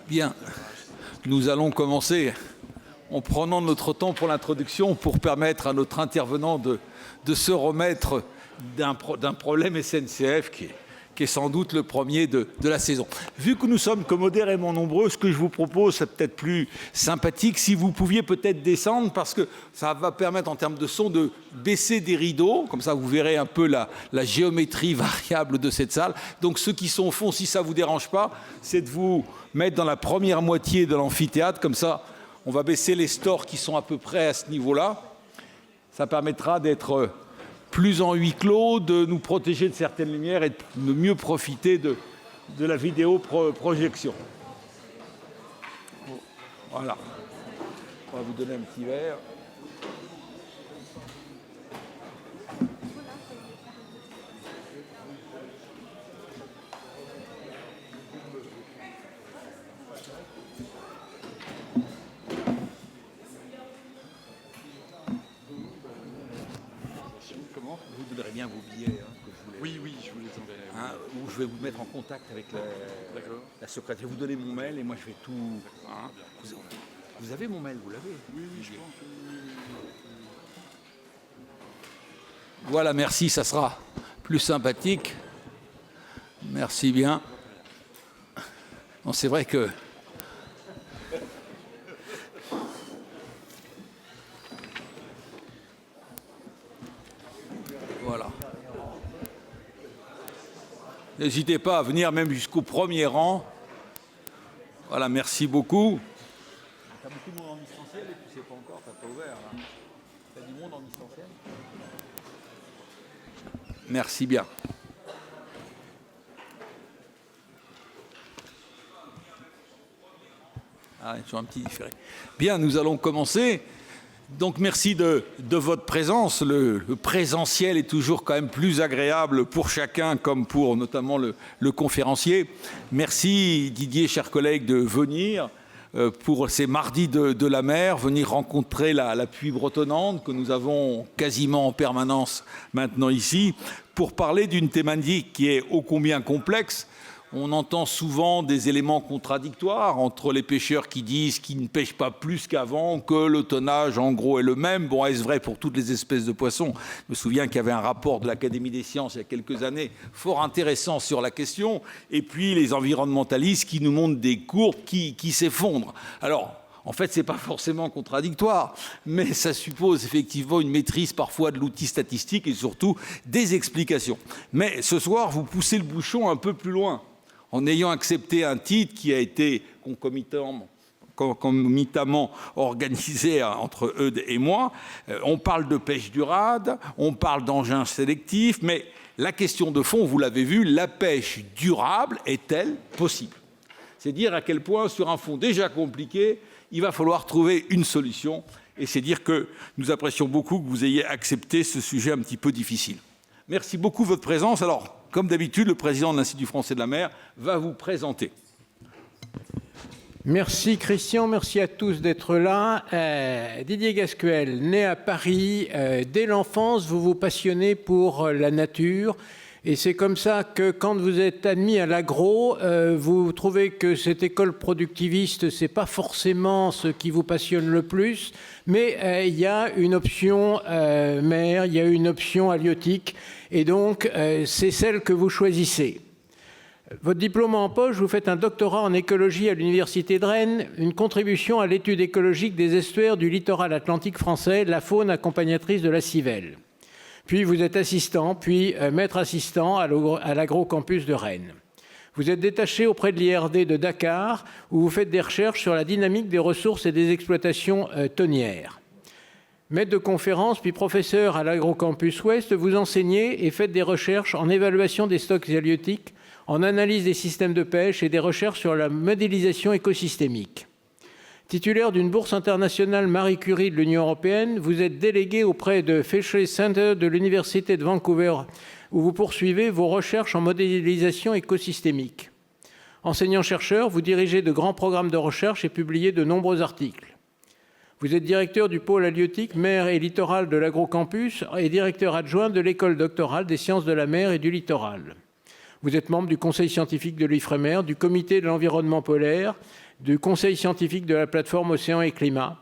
Bien, nous allons commencer en prenant notre temps pour l'introduction pour permettre à notre intervenant de se remettre d'un problème SNCF qui est sans doute le premier de la saison. Vu que nous sommes modérément nombreux, ce que je vous propose, c'est peut-être plus sympathique si vous pouviez peut-être descendre, parce que ça va permettre en termes de son de baisser des rideaux, comme ça vous verrez un peu la géométrie variable de cette salle. Donc ceux qui sont au fond, si ça ne vous dérange pas, c'est de vous mettre dans la première moitié de l'amphithéâtre, comme ça on va baisser les stores qui sont à peu près à ce niveau-là. Ça permettra d'être plus en huis clos, de nous protéger de certaines lumières et de mieux profiter de la vidéo-projection. Voilà. On va vous donner un petit verre. Vous donnerez bien vos billets que je voulais. Oui, je vous les enverrai. Ou je vais vous mettre en contact avec la secrétaire. Je vais vous donner mon mail et moi je vais tout. Vous avez mon mail, vous l'avez? Oui, je pense. Voilà, merci, ça sera plus sympathique. Merci bien. Non, c'est vrai que. Voilà. N'hésitez pas à venir même jusqu'au premier rang. Voilà, merci beaucoup. T'as beaucoup de monde en distanciel et tu sais pas encore, t'as pas ouvert là. T'as du monde en distanciel? Merci bien. Ah, ils sont un petit différé. Bien, nous allons commencer. Donc merci de votre présence. Le présentiel est toujours quand même plus agréable pour chacun, comme pour notamment le conférencier. Merci Didier, chers collègues, de venir pour ces mardis de la mer, venir rencontrer la pluie bretonnante que nous avons quasiment en permanence maintenant ici, pour parler d'une thématique qui est ô combien complexe. On entend souvent des éléments contradictoires entre les pêcheurs qui disent qu'ils ne pêchent pas plus qu'avant, que le tonnage en gros est le même. Bon, est-ce vrai pour toutes les espèces de poissons? Je me souviens qu'il y avait un rapport de l'Académie des sciences il y a quelques années fort intéressant sur la question. Et puis les environnementalistes qui nous montrent des courbes qui s'effondrent. Alors, en fait, ce n'est pas forcément contradictoire, mais ça suppose effectivement une maîtrise parfois de l'outil statistique et surtout des explications. Mais ce soir, vous poussez le bouchon un peu plus loin, en ayant accepté un titre qui a été concomitamment organisé entre eux et moi. On parle de pêche durable, on parle d'engins sélectifs, mais la question de fond, vous l'avez vu, la pêche durable est-elle possible? C'est dire à quel point, sur un fond déjà compliqué, il va falloir trouver une solution. Et c'est dire que nous apprécions beaucoup que vous ayez accepté ce sujet un petit peu difficile. Merci beaucoup de votre présence. Alors, comme d'habitude, le président de l'Institut français de la mer va vous présenter. Merci Christian, merci à tous d'être là. Didier Gasquel, né à Paris, dès l'enfance, vous vous passionnez pour la nature. Et c'est comme ça que quand vous êtes admis à l'agro, vous trouvez que cette école productiviste, ce n'est pas forcément ce qui vous passionne le plus, mais il y a une option mer, il y a une option halieutique, et donc c'est celle que vous choisissez. Votre diplôme en poche, vous faites un doctorat en écologie à l'Université de Rennes, une contribution à l'étude écologique des estuaires du littoral atlantique français, la faune accompagnatrice de la Civelle. Puis vous êtes assistant, puis maître assistant à l'agrocampus de Rennes. Vous êtes détaché auprès de l'IRD de Dakar, où vous faites des recherches sur la dynamique des ressources et des exploitations tonnières. Maître de conférence, puis professeur à l'agrocampus Ouest, vous enseignez et faites des recherches en évaluation des stocks halieutiques, en analyse des systèmes de pêche et des recherches sur la modélisation écosystémique. Titulaire d'une bourse internationale Marie Curie de l'Union européenne, vous êtes délégué auprès de Fisheries Center de l'Université de Vancouver, où vous poursuivez vos recherches en modélisation écosystémique. Enseignant-chercheur, vous dirigez de grands programmes de recherche et publiez de nombreux articles. Vous êtes directeur du pôle halieutique mer et littoral de l'agrocampus et directeur adjoint de l'école doctorale des sciences de la mer et du littoral. Vous êtes membre du conseil scientifique de l'IFREMER, du comité de l'environnement polaire, du conseil scientifique de la plateforme Océan et Climat.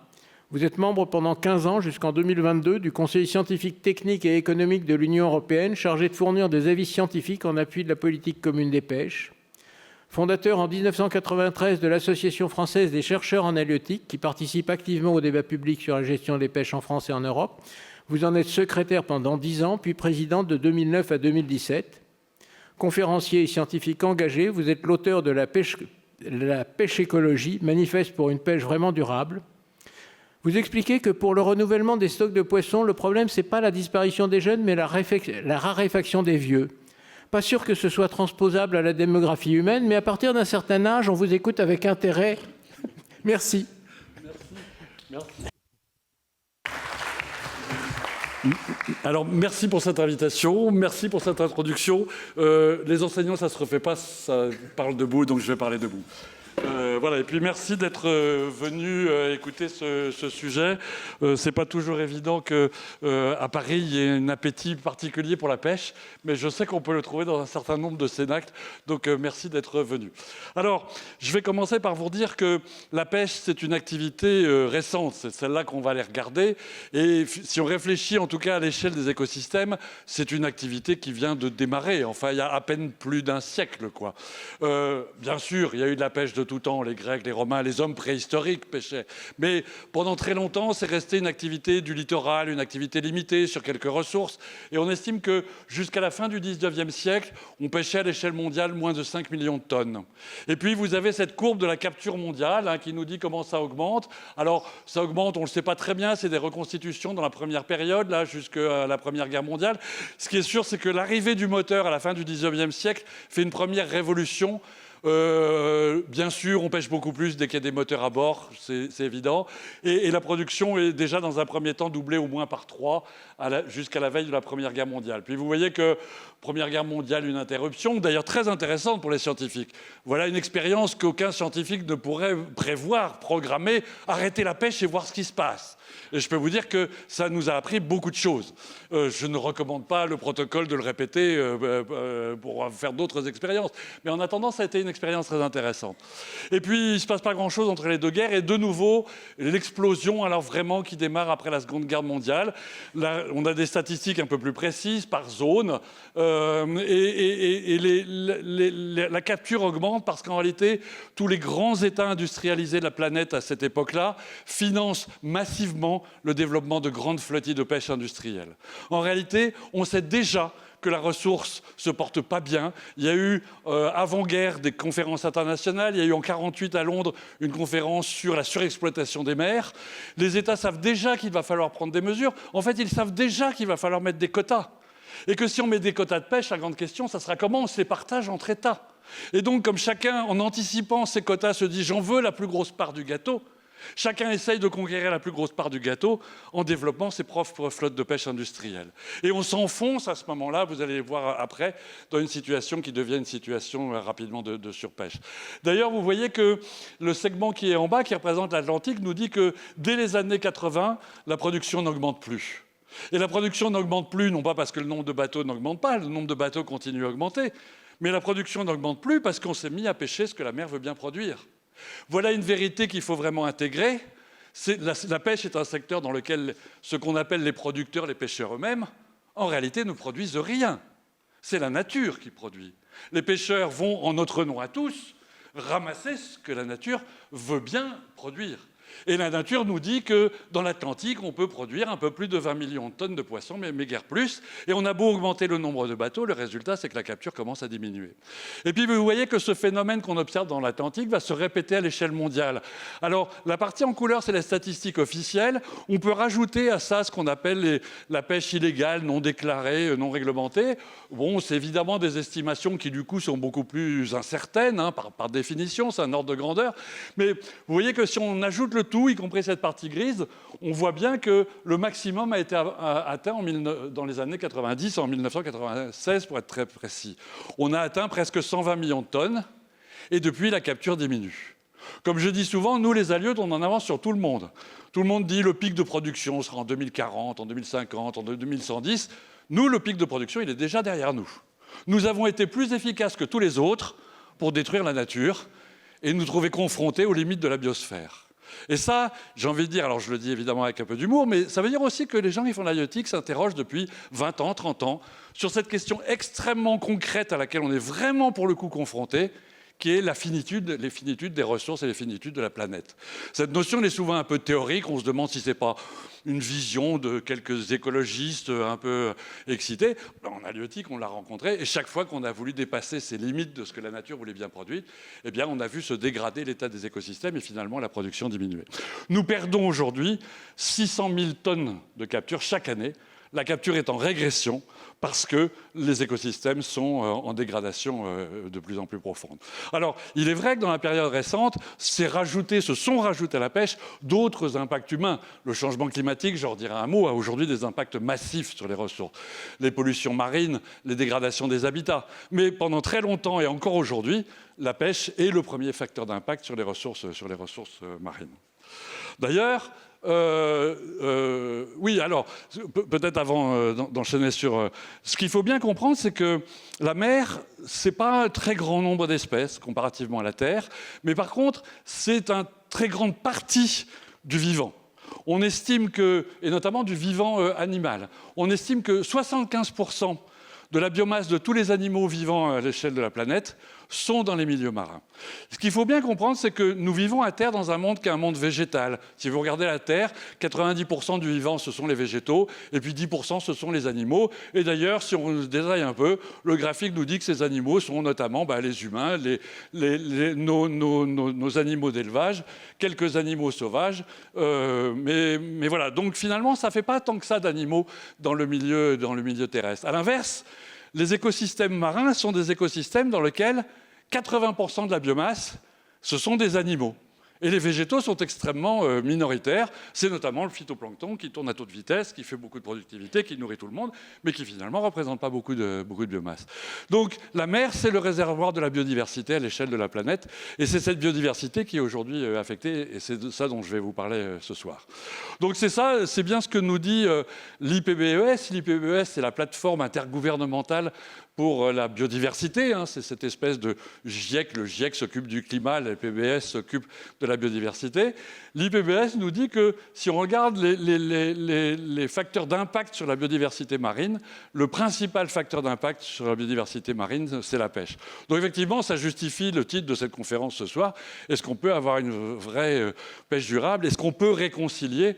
Vous êtes membre pendant 15 ans, jusqu'en 2022, du conseil scientifique technique et économique de l'Union européenne, chargé de fournir des avis scientifiques en appui de la politique commune des pêches. Fondateur en 1993 de l'Association française des chercheurs en halieutique, qui participe activement au débat public sur la gestion des pêches en France et en Europe. Vous en êtes secrétaire pendant 10 ans, puis président de 2009 à 2017. Conférencier et scientifique engagé, vous êtes l'auteur de la pêche écologie, manifeste pour une pêche vraiment durable. Vous expliquez que pour le renouvellement des stocks de poissons, le problème, ce n'est pas la disparition des jeunes, mais la raréfaction des vieux. Pas sûr que ce soit transposable à la démographie humaine, mais à partir d'un certain âge, on vous écoute avec intérêt. Merci. Merci. Alors, merci pour cette invitation, merci pour cette introduction. Les enseignants, ça ne se refait pas, ça parle debout, donc je vais parler debout. Voilà, et puis merci d'être venu écouter ce sujet. C'est pas toujours évident qu'à Paris, il y ait un appétit particulier pour la pêche, mais je sais qu'on peut le trouver dans un certain nombre de cénacles, donc merci d'être venu. Alors, je vais commencer par vous dire que la pêche, c'est une activité récente, c'est celle-là qu'on va aller regarder, et si on réfléchit en tout cas à l'échelle des écosystèmes, c'est une activité qui vient de démarrer, enfin il y a à peine plus d'un siècle, quoi. Bien sûr, il y a eu de la pêche de tout temps, les Grecs, les Romains, les hommes préhistoriques pêchaient. Mais pendant très longtemps, c'est resté une activité du littoral, une activité limitée sur quelques ressources. Et on estime que jusqu'à la fin du 19e siècle, on pêchait à l'échelle mondiale moins de 5 millions de tonnes. Et puis vous avez cette courbe de la capture mondiale qui nous dit comment ça augmente. Alors ça augmente, on ne le sait pas très bien, c'est des reconstitutions dans la première période, là, jusqu'à la Première Guerre mondiale. Ce qui est sûr, c'est que l'arrivée du moteur à la fin du 19e siècle fait une première révolution. Bien sûr, on pêche beaucoup plus dès qu'il y a des moteurs à bord, c'est évident. Et la production est déjà, dans un premier temps, doublée au moins par 3 jusqu'à la veille de la Première Guerre mondiale. Puis vous voyez que Première Guerre mondiale, une interruption, d'ailleurs très intéressante pour les scientifiques. Voilà une expérience qu'aucun scientifique ne pourrait prévoir, programmer, arrêter la pêche et voir ce qui se passe. Et je peux vous dire que ça nous a appris beaucoup de choses. Je ne recommande pas le protocole de le répéter pour faire d'autres expériences. Mais en attendant, ça a été une expérience très intéressante. Et puis, il ne se passe pas grand-chose entre les deux guerres. Et de nouveau, l'explosion, alors vraiment, qui démarre après la Seconde Guerre mondiale. Là, on a des statistiques un peu plus précises par zone. La capture augmente parce qu'en réalité, tous les grands États industrialisés de la planète à cette époque-là financent massivement le développement de grandes flottilles de pêche industrielle. En réalité, on sait déjà que la ressource se porte pas bien. Il y a eu, avant-guerre, des conférences internationales. Il y a eu en 1948 à Londres une conférence sur la surexploitation des mers. Les États savent déjà qu'il va falloir prendre des mesures. En fait, ils savent déjà qu'il va falloir mettre des quotas. Et que si on met des quotas de pêche, la grande question, ça sera comment on se les partage entre États. Et donc, comme chacun, en anticipant ces quotas, se dit « j'en veux la plus grosse part du gâteau », chacun essaye de conquérir la plus grosse part du gâteau en développant ses propres flottes de pêche industrielle. Et on s'enfonce à ce moment-là, vous allez voir après, dans une situation qui devient une situation rapidement de surpêche. D'ailleurs, vous voyez que le segment qui est en bas, qui représente l'Atlantique, nous dit que dès les années 80, la production n'augmente plus. Et la production n'augmente plus, non pas parce que le nombre de bateaux n'augmente pas, le nombre de bateaux continue à augmenter, mais la production n'augmente plus parce qu'on s'est mis à pêcher ce que la mer veut bien produire. Voilà une vérité qu'il faut vraiment intégrer. La pêche est un secteur dans lequel ce qu'on appelle les producteurs, les pêcheurs eux-mêmes, en réalité ne produisent rien. C'est la nature qui produit. Les pêcheurs vont, en notre nom à tous, ramasser ce que la nature veut bien produire. Et la nature nous dit que dans l'Atlantique, on peut produire un peu plus de 20 millions de tonnes de poissons, mais guère plus. Et on a beau augmenter le nombre de bateaux, le résultat, c'est que la capture commence à diminuer. Et puis, vous voyez que ce phénomène qu'on observe dans l'Atlantique va se répéter à l'échelle mondiale. Alors, la partie en couleur, c'est les statistiques officielles. On peut rajouter à ça ce qu'on appelle la pêche illégale, non déclarée, non réglementée. Bon, c'est évidemment des estimations qui, du coup, sont beaucoup plus incertaines, hein, par définition, c'est un ordre de grandeur. Mais vous voyez que si on ajoute le tout, y compris cette partie grise, on voit bien que le maximum a été atteint dans les années 90, en 1996 pour être très précis. On a atteint presque 120 millions de tonnes et depuis la capture diminue. Comme je dis souvent, nous les halieutes, on en avance sur tout le monde. Tout le monde dit le pic de production sera en 2040, en 2050, en 2110. Nous, le pic de production, il est déjà derrière nous. Nous avons été plus efficaces que tous les autres pour détruire la nature. et nous trouver confrontés aux limites de la biosphère. Et ça, j'ai envie de dire, alors je le dis évidemment avec un peu d'humour, mais ça veut dire aussi que les gens qui font de l'aéronautique s'interrogent depuis 20 ans, 30 ans, sur cette question extrêmement concrète à laquelle on est vraiment pour le coup confronté, qui est la finitude, les finitudes des ressources et les finitudes de la planète. Cette notion elle est souvent un peu théorique, on se demande si ce n'est pas une vision de quelques écologistes un peu excités. En halieutique, on l'a rencontré, et chaque fois qu'on a voulu dépasser ces limites de ce que la nature voulait bien produire, eh bien, on a vu se dégrader l'état des écosystèmes et finalement la production diminuer. Nous perdons aujourd'hui 600 000 tonnes de capture chaque année. La capture est en régression parce que les écosystèmes sont en dégradation de plus en plus profonde. Alors, il est vrai que dans la période récente, se sont rajoutés à la pêche d'autres impacts humains. Le changement climatique, j'en dirais un mot, a aujourd'hui des impacts massifs sur les ressources. Les pollutions marines, les dégradations des habitats. Mais pendant très longtemps et encore aujourd'hui, la pêche est le premier facteur d'impact sur les ressources marines. D'ailleurs, oui, alors, peut-être avant d'enchaîner sur... ce qu'il faut bien comprendre, c'est que la mer, ce n'est pas un très grand nombre d'espèces, comparativement à la Terre, mais par contre, c'est une très grande partie du vivant. On estime que, et notamment du vivant animal, on estime que 75% de la biomasse de tous les animaux vivants à l'échelle de la planète sont dans les milieux marins. Ce qu'il faut bien comprendre, c'est que nous vivons à Terre dans un monde qui est un monde végétal. Si vous regardez la Terre, 90% du vivant, ce sont les végétaux, et puis 10%, ce sont les animaux. Et d'ailleurs, si on se détaille un peu, le graphique nous dit que ces animaux sont notamment les humains, nos animaux d'élevage, quelques animaux sauvages. Mais voilà, donc finalement, ça ne fait pas tant que ça d'animaux dans le milieu terrestre. À l'inverse, les écosystèmes marins sont des écosystèmes dans lesquels 80% de la biomasse, ce sont des animaux. Et les végétaux sont extrêmement minoritaires. C'est notamment le phytoplancton qui tourne à toute vitesse, qui fait beaucoup de productivité, qui nourrit tout le monde, mais qui finalement ne représente pas beaucoup de biomasse. Donc la mer, c'est le réservoir de la biodiversité à l'échelle de la planète. Et c'est cette biodiversité qui est aujourd'hui affectée, et c'est de ça dont je vais vous parler ce soir. Donc c'est ça, c'est bien ce que nous dit l'IPBES. L'IPBES, c'est la plateforme intergouvernementale pour la biodiversité, c'est cette espèce de GIEC. Le GIEC s'occupe du climat, l'IPBES s'occupe de la biodiversité. L'IPBES nous dit que si on regarde les facteurs d'impact sur la biodiversité marine, le principal facteur d'impact sur la biodiversité marine, c'est la pêche. Donc effectivement, ça justifie le titre de cette conférence ce soir. Est-ce qu'on peut avoir une vraie pêche durable? Est-ce qu'on peut réconcilier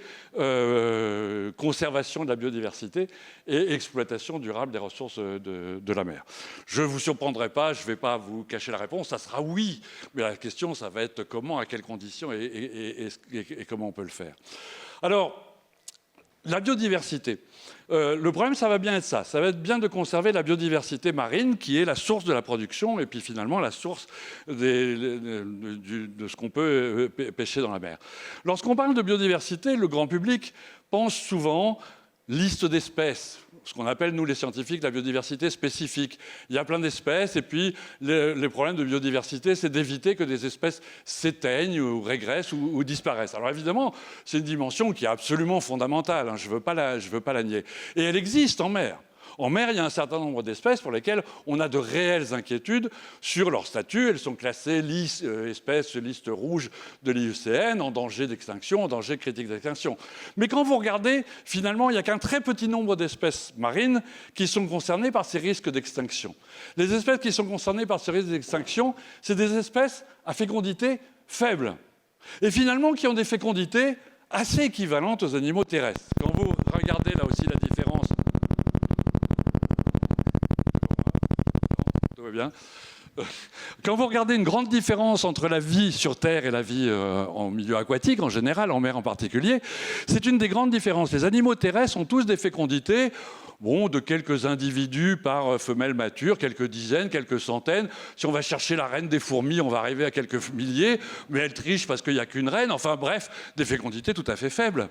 conservation de la biodiversité et exploitation durable des ressources de la mer? Je ne vous surprendrai pas, je ne vais pas vous cacher la réponse, ça sera oui. Mais la question, ça va être comment, à quelles conditions et comment on peut le faire. Alors, la biodiversité. Le problème, ça va bien être ça. Ça va être bien de conserver la biodiversité marine, qui est la source de la production, et puis finalement la source de ce qu'on peut pêcher dans la mer. Lorsqu'on parle de biodiversité, le grand public pense souvent liste d'espèces, ce qu'on appelle, nous les scientifiques, la biodiversité spécifique. Il y a plein d'espèces, et puis les problèmes de biodiversité, c'est d'éviter que des espèces s'éteignent ou régressent ou disparaissent. Alors évidemment, c'est une dimension qui est absolument fondamentale, je ne veux pas la nier. Et elle existe en mer. En mer, il y a un certain nombre d'espèces pour lesquelles on a de réelles inquiétudes sur leur statut. Elles sont classées espèces liste rouge de l'IUCN, en danger d'extinction, en danger critique d'extinction. Mais quand vous regardez, finalement, il n'y a qu'un très petit nombre d'espèces marines qui sont concernées par ces risques d'extinction. Les espèces qui sont concernées par ces risques d'extinction, c'est des espèces à fécondité faible. Et finalement, qui ont des fécondités assez équivalentes aux animaux terrestres. Quand vous regardez là aussi la différence... Bien. Quand vous regardez une grande différence entre la vie sur Terre et la vie en milieu aquatique, en général, en mer en particulier, c'est une des grandes différences. Les animaux terrestres ont tous des fécondités de quelques individus par femelle mature, quelques dizaines, quelques centaines. Si on va chercher la reine des fourmis, on va arriver à quelques milliers, mais elle triche parce qu'il n'y a qu'une reine. Enfin bref, des fécondités tout à fait faibles.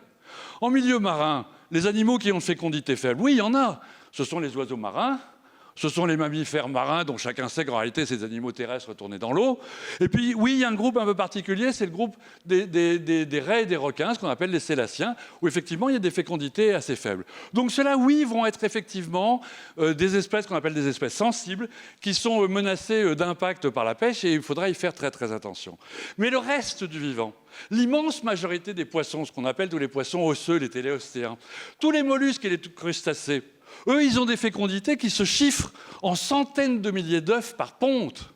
En milieu marin, les animaux qui ont une fécondité faible, oui, il y en a. Ce sont les oiseaux marins, Ce sont les mammifères marins, dont chacun sait qu'en réalité, ces animaux terrestres tournaient dans l'eau. Et puis, oui, il y a un groupe un peu particulier, c'est le groupe des raies et des requins, ce qu'on appelle les sélaciens, où effectivement, il y a des fécondités assez faibles. Donc, ceux-là, oui, vont être effectivement des espèces qu'on appelle des espèces sensibles, qui sont menacées d'impact par la pêche, et il faudra y faire très, très attention. Mais le reste du vivant, l'immense majorité des poissons, ce qu'on appelle tous les poissons osseux, les téléostéens, tous les mollusques et les crustacés, eux, ils ont des fécondités qui se chiffrent en centaines de milliers d'œufs par ponte.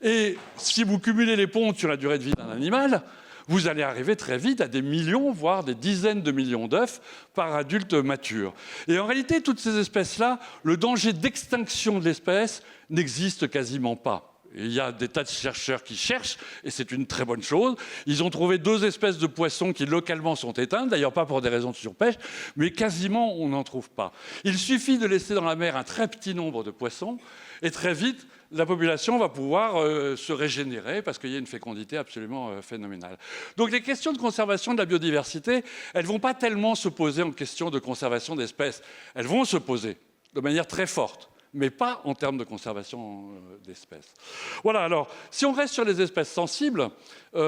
Et si vous cumulez les pontes sur la durée de vie d'un animal, vous allez arriver très vite à des millions, voire des dizaines de millions d'œufs par adulte mature. Et en réalité, toutes ces espèces-là, le danger d'extinction de l'espèce n'existe quasiment pas. Il y a des tas de chercheurs qui cherchent, et c'est une très bonne chose. Ils ont trouvé 2 espèces de poissons qui localement sont éteintes, d'ailleurs pas pour des raisons de surpêche, mais quasiment on n'en trouve pas. Il suffit de laisser dans la mer un très petit nombre de poissons, et très vite, la population va pouvoir se régénérer parce qu'il y a une fécondité absolument phénoménale. Donc les questions de conservation de la biodiversité, elles ne vont pas tellement se poser en question de conservation d'espèces. Elles vont se poser de manière très forte, mais pas en termes de conservation d'espèces. Voilà, alors, si on reste sur les espèces sensibles, oui,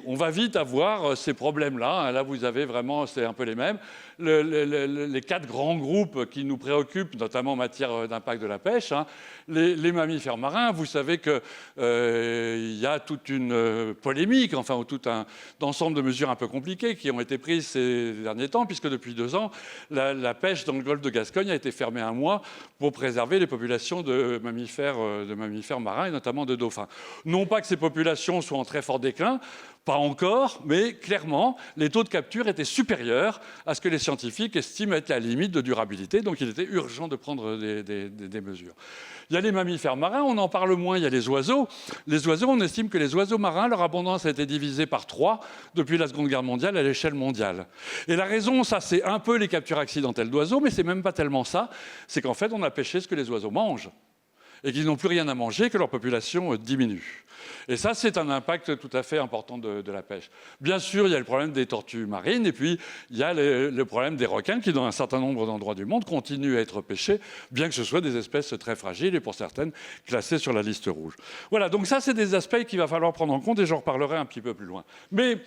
on va vite avoir ces problèmes-là. Là, vous avez vraiment, c'est un peu les mêmes. Les 4 grands groupes qui nous préoccupent, notamment en matière d'impact de la pêche, hein, les mammifères marins, vous savez qu'il y a toute une polémique, enfin, tout un ensemble de mesures un peu compliquées qui ont été prises ces derniers temps, puisque depuis 2 ans, la pêche dans le golfe de Gascogne a été fermée 1 mois pour préserver les populations de mammifères marins, et notamment de dauphins. Non pas que ces populations soient en très fort déclin, pas encore, mais clairement, les taux de capture étaient supérieurs à ce que les scientifiques estiment être la limite de durabilité, donc il était urgent de prendre des mesures. Il y a les mammifères marins, on en parle moins, il y a les oiseaux. Les oiseaux, on estime que les oiseaux marins, leur abondance a été divisée par 3 depuis la Seconde Guerre mondiale à l'échelle mondiale. Et la raison, ça, c'est un peu les captures accidentelles d'oiseaux, mais c'est même pas tellement ça, c'est qu'en fait, on a pêché ce que les oiseaux mangent, et qu'ils n'ont plus rien à manger, que leur population diminue. Et ça, c'est un impact tout à fait important de la pêche. Bien sûr, il y a le problème des tortues marines, et puis il y a le problème des requins qui, dans un certain nombre d'endroits du monde, continuent à être pêchés, bien que ce soit des espèces très fragiles, et pour certaines, classées sur la liste rouge. Voilà, donc ça, c'est des aspects qu'il va falloir prendre en compte, et j'en reparlerai un petit peu plus loin. Mais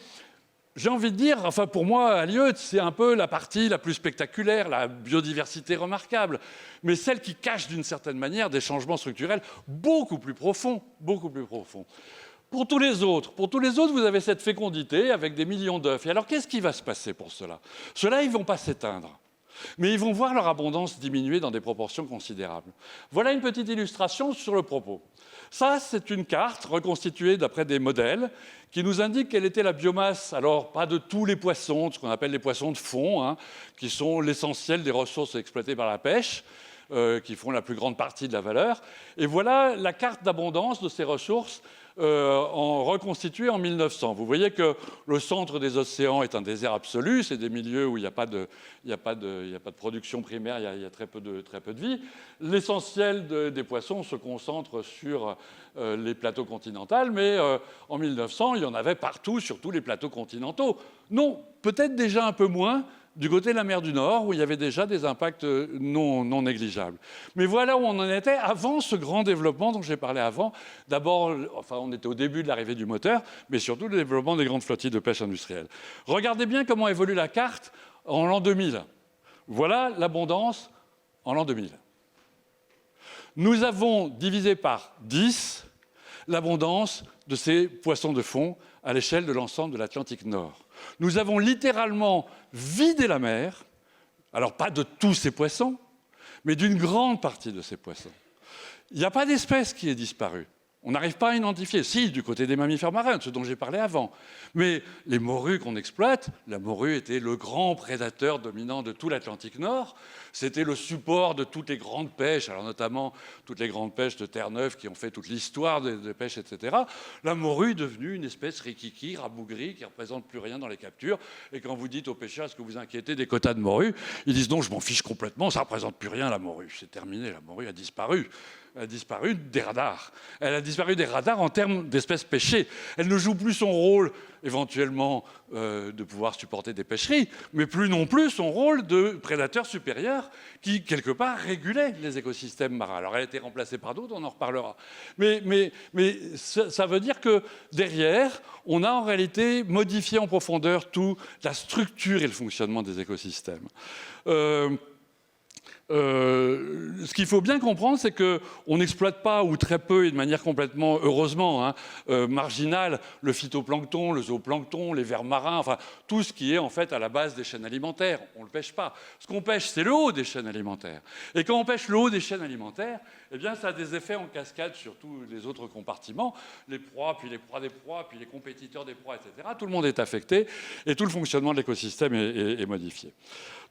j'ai envie de dire, enfin pour moi, Alioth, c'est un peu la partie la plus spectaculaire, la biodiversité remarquable, mais celle qui cache d'une certaine manière des changements structurels beaucoup plus profonds, beaucoup plus profonds. Pour tous les autres, vous avez cette fécondité avec des millions d'œufs. Et alors, qu'est-ce qui va se passer pour cela? Ceux-là, ils ne vont pas s'éteindre, mais ils vont voir leur abondance diminuer dans des proportions considérables. Voilà une petite illustration sur le propos. Ça, c'est une carte reconstituée d'après des modèles qui nous indique quelle était la biomasse, alors pas de tous les poissons, ce qu'on appelle les poissons de fond, hein, qui sont l'essentiel des ressources exploitées par la pêche, qui font la plus grande partie de la valeur. Et voilà la carte d'abondance de ces ressources reconstituée en 1900. Vous voyez que le centre des océans est un désert absolu, c'est des milieux où il n'y a pas de production primaire, il y a très peu de vie. L'essentiel des poissons se concentre sur les plateaux continentaux, mais en 1900, il y en avait partout, sur tous les plateaux continentaux. Non, peut-être déjà un peu moins du côté de la mer du Nord, où il y avait déjà des impacts non négligeables. Mais voilà où on en était avant ce grand développement dont j'ai parlé avant. D'abord, enfin, on était au début de l'arrivée du moteur, mais surtout le développement des grandes flottilles de pêche industrielle. Regardez bien comment évolue la carte en l'an 2000. Voilà l'abondance en l'an 2000. Nous avons divisé par 10 l'abondance de ces poissons de fond à l'échelle de l'ensemble de l'Atlantique Nord. Nous avons littéralement vidé la mer, alors pas de tous ces poissons, mais d'une grande partie de ces poissons. Il n'y a pas d'espèce qui ait disparu. On n'arrive pas à identifier. Si, du côté des mammifères marins, ce dont j'ai parlé avant. Mais les morues qu'on exploite, la morue était le grand prédateur dominant de tout l'Atlantique Nord. C'était le support de toutes les grandes pêches, alors notamment toutes les grandes pêches de Terre-Neuve qui ont fait toute l'histoire des pêches, etc. La morue est devenue une espèce rikiki, rabougrie, qui ne représente plus rien dans les captures. Et quand vous dites aux pêcheurs, est-ce que vous inquiétez des quotas de morue, ils disent non, je m'en fiche complètement, ça ne représente plus rien la morue. C'est terminé, la morue a disparu. Elle a disparu des radars. Elle a disparu des radars en termes d'espèces pêchées. Elle ne joue plus son rôle, éventuellement, de pouvoir supporter des pêcheries, mais plus non plus son rôle de prédateur supérieur qui, quelque part, régulait les écosystèmes marins. Alors, elle a été remplacée par d'autres, on en reparlera. Mais ça veut dire que derrière, on a en réalité modifié en profondeur toute la structure et le fonctionnement des écosystèmes. Ce qu'il faut bien comprendre, c'est qu'on n'exploite pas, ou très peu, et de manière complètement, heureusement, marginale, le phytoplancton, le zooplancton, les vers marins, enfin, tout ce qui est en fait à la base des chaînes alimentaires. On ne le pêche pas. Ce qu'on pêche, c'est le haut des chaînes alimentaires. Et quand on pêche le haut des chaînes alimentaires, eh bien, ça a des effets en cascade sur tous les autres compartiments, les proies, puis les proies des proies, puis les compétiteurs des proies, etc. Tout le monde est affecté et tout le fonctionnement de l'écosystème est modifié.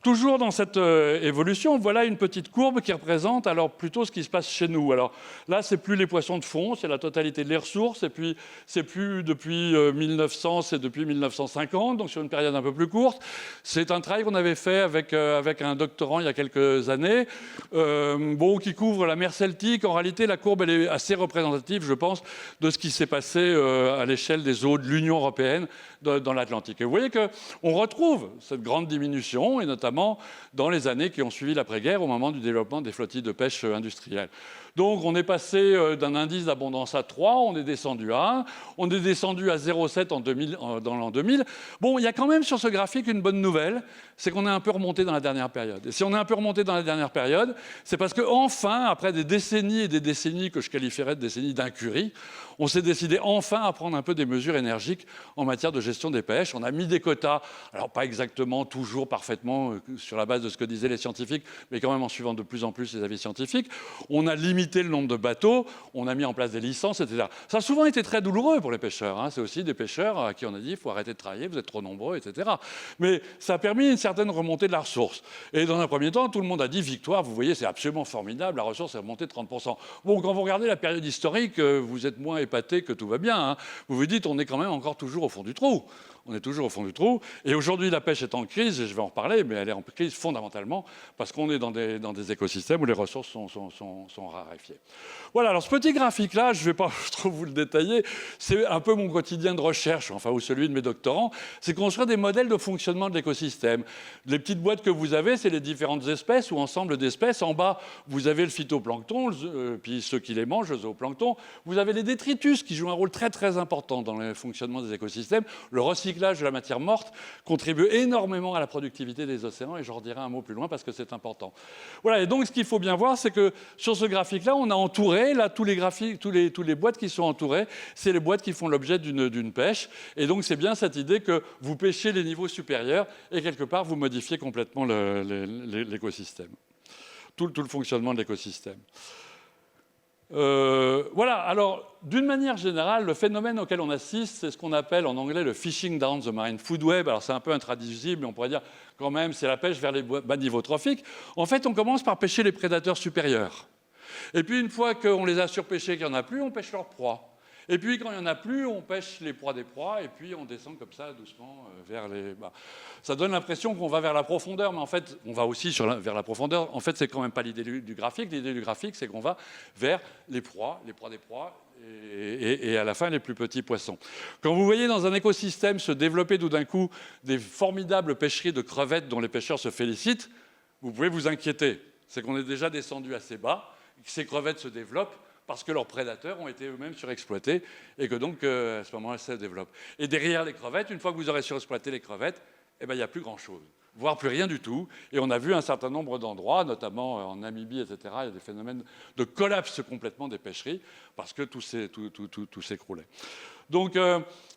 Toujours dans cette évolution, voilà une petite courbe qui représente alors plutôt ce qui se passe chez nous. Alors là, c'est plus les poissons de fond, c'est la totalité de les ressources, et puis c'est plus depuis 1900, c'est depuis 1950, donc sur une période un peu plus courte. C'est un travail qu'on avait fait avec un doctorant il y a quelques années, qui couvre la mer Celtique. En réalité, la courbe elle est assez représentative, je pense, de ce qui s'est passé à l'échelle des eaux de l'Union européenne dans l'Atlantique. Et vous voyez qu'on retrouve cette grande diminution, et notamment dans les années qui ont suivi l'après-guerre, au moment du développement des flottilles de pêche industrielles. Donc on est passé d'un indice d'abondance à 3, on est descendu à 1, on est descendu à 0,7 dans l'an 2000. Bon, il y a quand même sur ce graphique une bonne nouvelle, c'est qu'on est un peu remonté dans la dernière période. Et si on est un peu remonté dans la dernière période, c'est parce qu'enfin, après des décennies et des décennies que je qualifierais de décennies d'incurie, on s'est décidé enfin à prendre un peu des mesures énergiques en matière de gestion des pêches. On a mis des quotas, alors pas exactement toujours parfaitement sur la base de ce que disaient les scientifiques, mais quand même en suivant de plus en plus les avis scientifiques. On a limité le nombre de bateaux, on a mis en place des licences, etc. Ça a souvent été très douloureux pour les pêcheurs. C'est aussi des pêcheurs à qui on a dit il faut arrêter de travailler, vous êtes trop nombreux, etc. Mais ça a permis une certaine remontée de la ressource. Et dans un premier temps, tout le monde a dit victoire, vous voyez, c'est absolument formidable, la ressource est remontée de 30%. Bon, quand vous regardez la période historique, vous êtes moins épaté que tout va bien. Vous vous dites on est quand même encore toujours au fond du trou. On est toujours au fond du trou. Et aujourd'hui, la pêche est en crise, et je vais en reparler, mais elle est en crise fondamentalement parce qu'on est dans des écosystèmes où les ressources sont raréfiées. Voilà, alors ce petit graphique-là, je ne vais pas trop vous le détailler, c'est un peu mon quotidien de recherche, enfin, ou celui de mes doctorants, c'est construire des modèles de fonctionnement de l'écosystème. Les petites boîtes que vous avez, c'est les différentes espèces ou ensemble d'espèces. En bas, vous avez le phytoplancton, puis ceux qui les mangent, le zooplancton. Vous avez les détritus qui jouent un rôle très très important dans le fonctionnement des écosystèmes. Le recyclage de la matière morte contribue énormément à la productivité des océans, et j'en dirai un mot plus loin parce que c'est important. Voilà, et donc ce qu'il faut bien voir, c'est que sur ce graphique-là, on a entouré, là, tous les boîtes qui sont entourées, c'est les boîtes qui font l'objet d'une pêche, et donc c'est bien cette idée que vous pêchez les niveaux supérieurs, et quelque part, vous modifiez complètement l'écosystème, tout le fonctionnement de l'écosystème. Voilà, alors d'une manière générale, le phénomène auquel on assiste, c'est ce qu'on appelle en anglais le fishing down the marine food web. Alors c'est un peu intraduisible, mais on pourrait dire quand même c'est la pêche vers les bas niveaux trophiques. En fait, on commence par pêcher les prédateurs supérieurs. Et puis une fois qu'on les a surpêchés, qu'il n'y en a plus, on pêche leurs proies. Et puis, quand il n'y en a plus, on pêche les proies des proies, et puis on descend comme ça, doucement, vers les... Ça donne l'impression qu'on va vers la profondeur, mais en fait, on va aussi vers la profondeur. En fait, c'est quand même pas l'idée du graphique. L'idée du graphique, c'est qu'on va vers les proies des proies, et à la fin, les plus petits poissons. Quand vous voyez dans un écosystème se développer tout d'un coup des formidables pêcheries de crevettes dont les pêcheurs se félicitent, vous pouvez vous inquiéter. C'est qu'on est déjà descendu assez bas, que ces crevettes se développent, parce que leurs prédateurs ont été eux-mêmes surexploités et que donc, à ce moment-là, ça se développe. Et derrière les crevettes, une fois que vous aurez surexploité les crevettes, il n'y a plus grand-chose, voire plus rien du tout. Et on a vu un certain nombre d'endroits, notamment en Namibie, etc., il y a des phénomènes de collapse complètement des pêcheries parce que tout s'écroulait. Donc,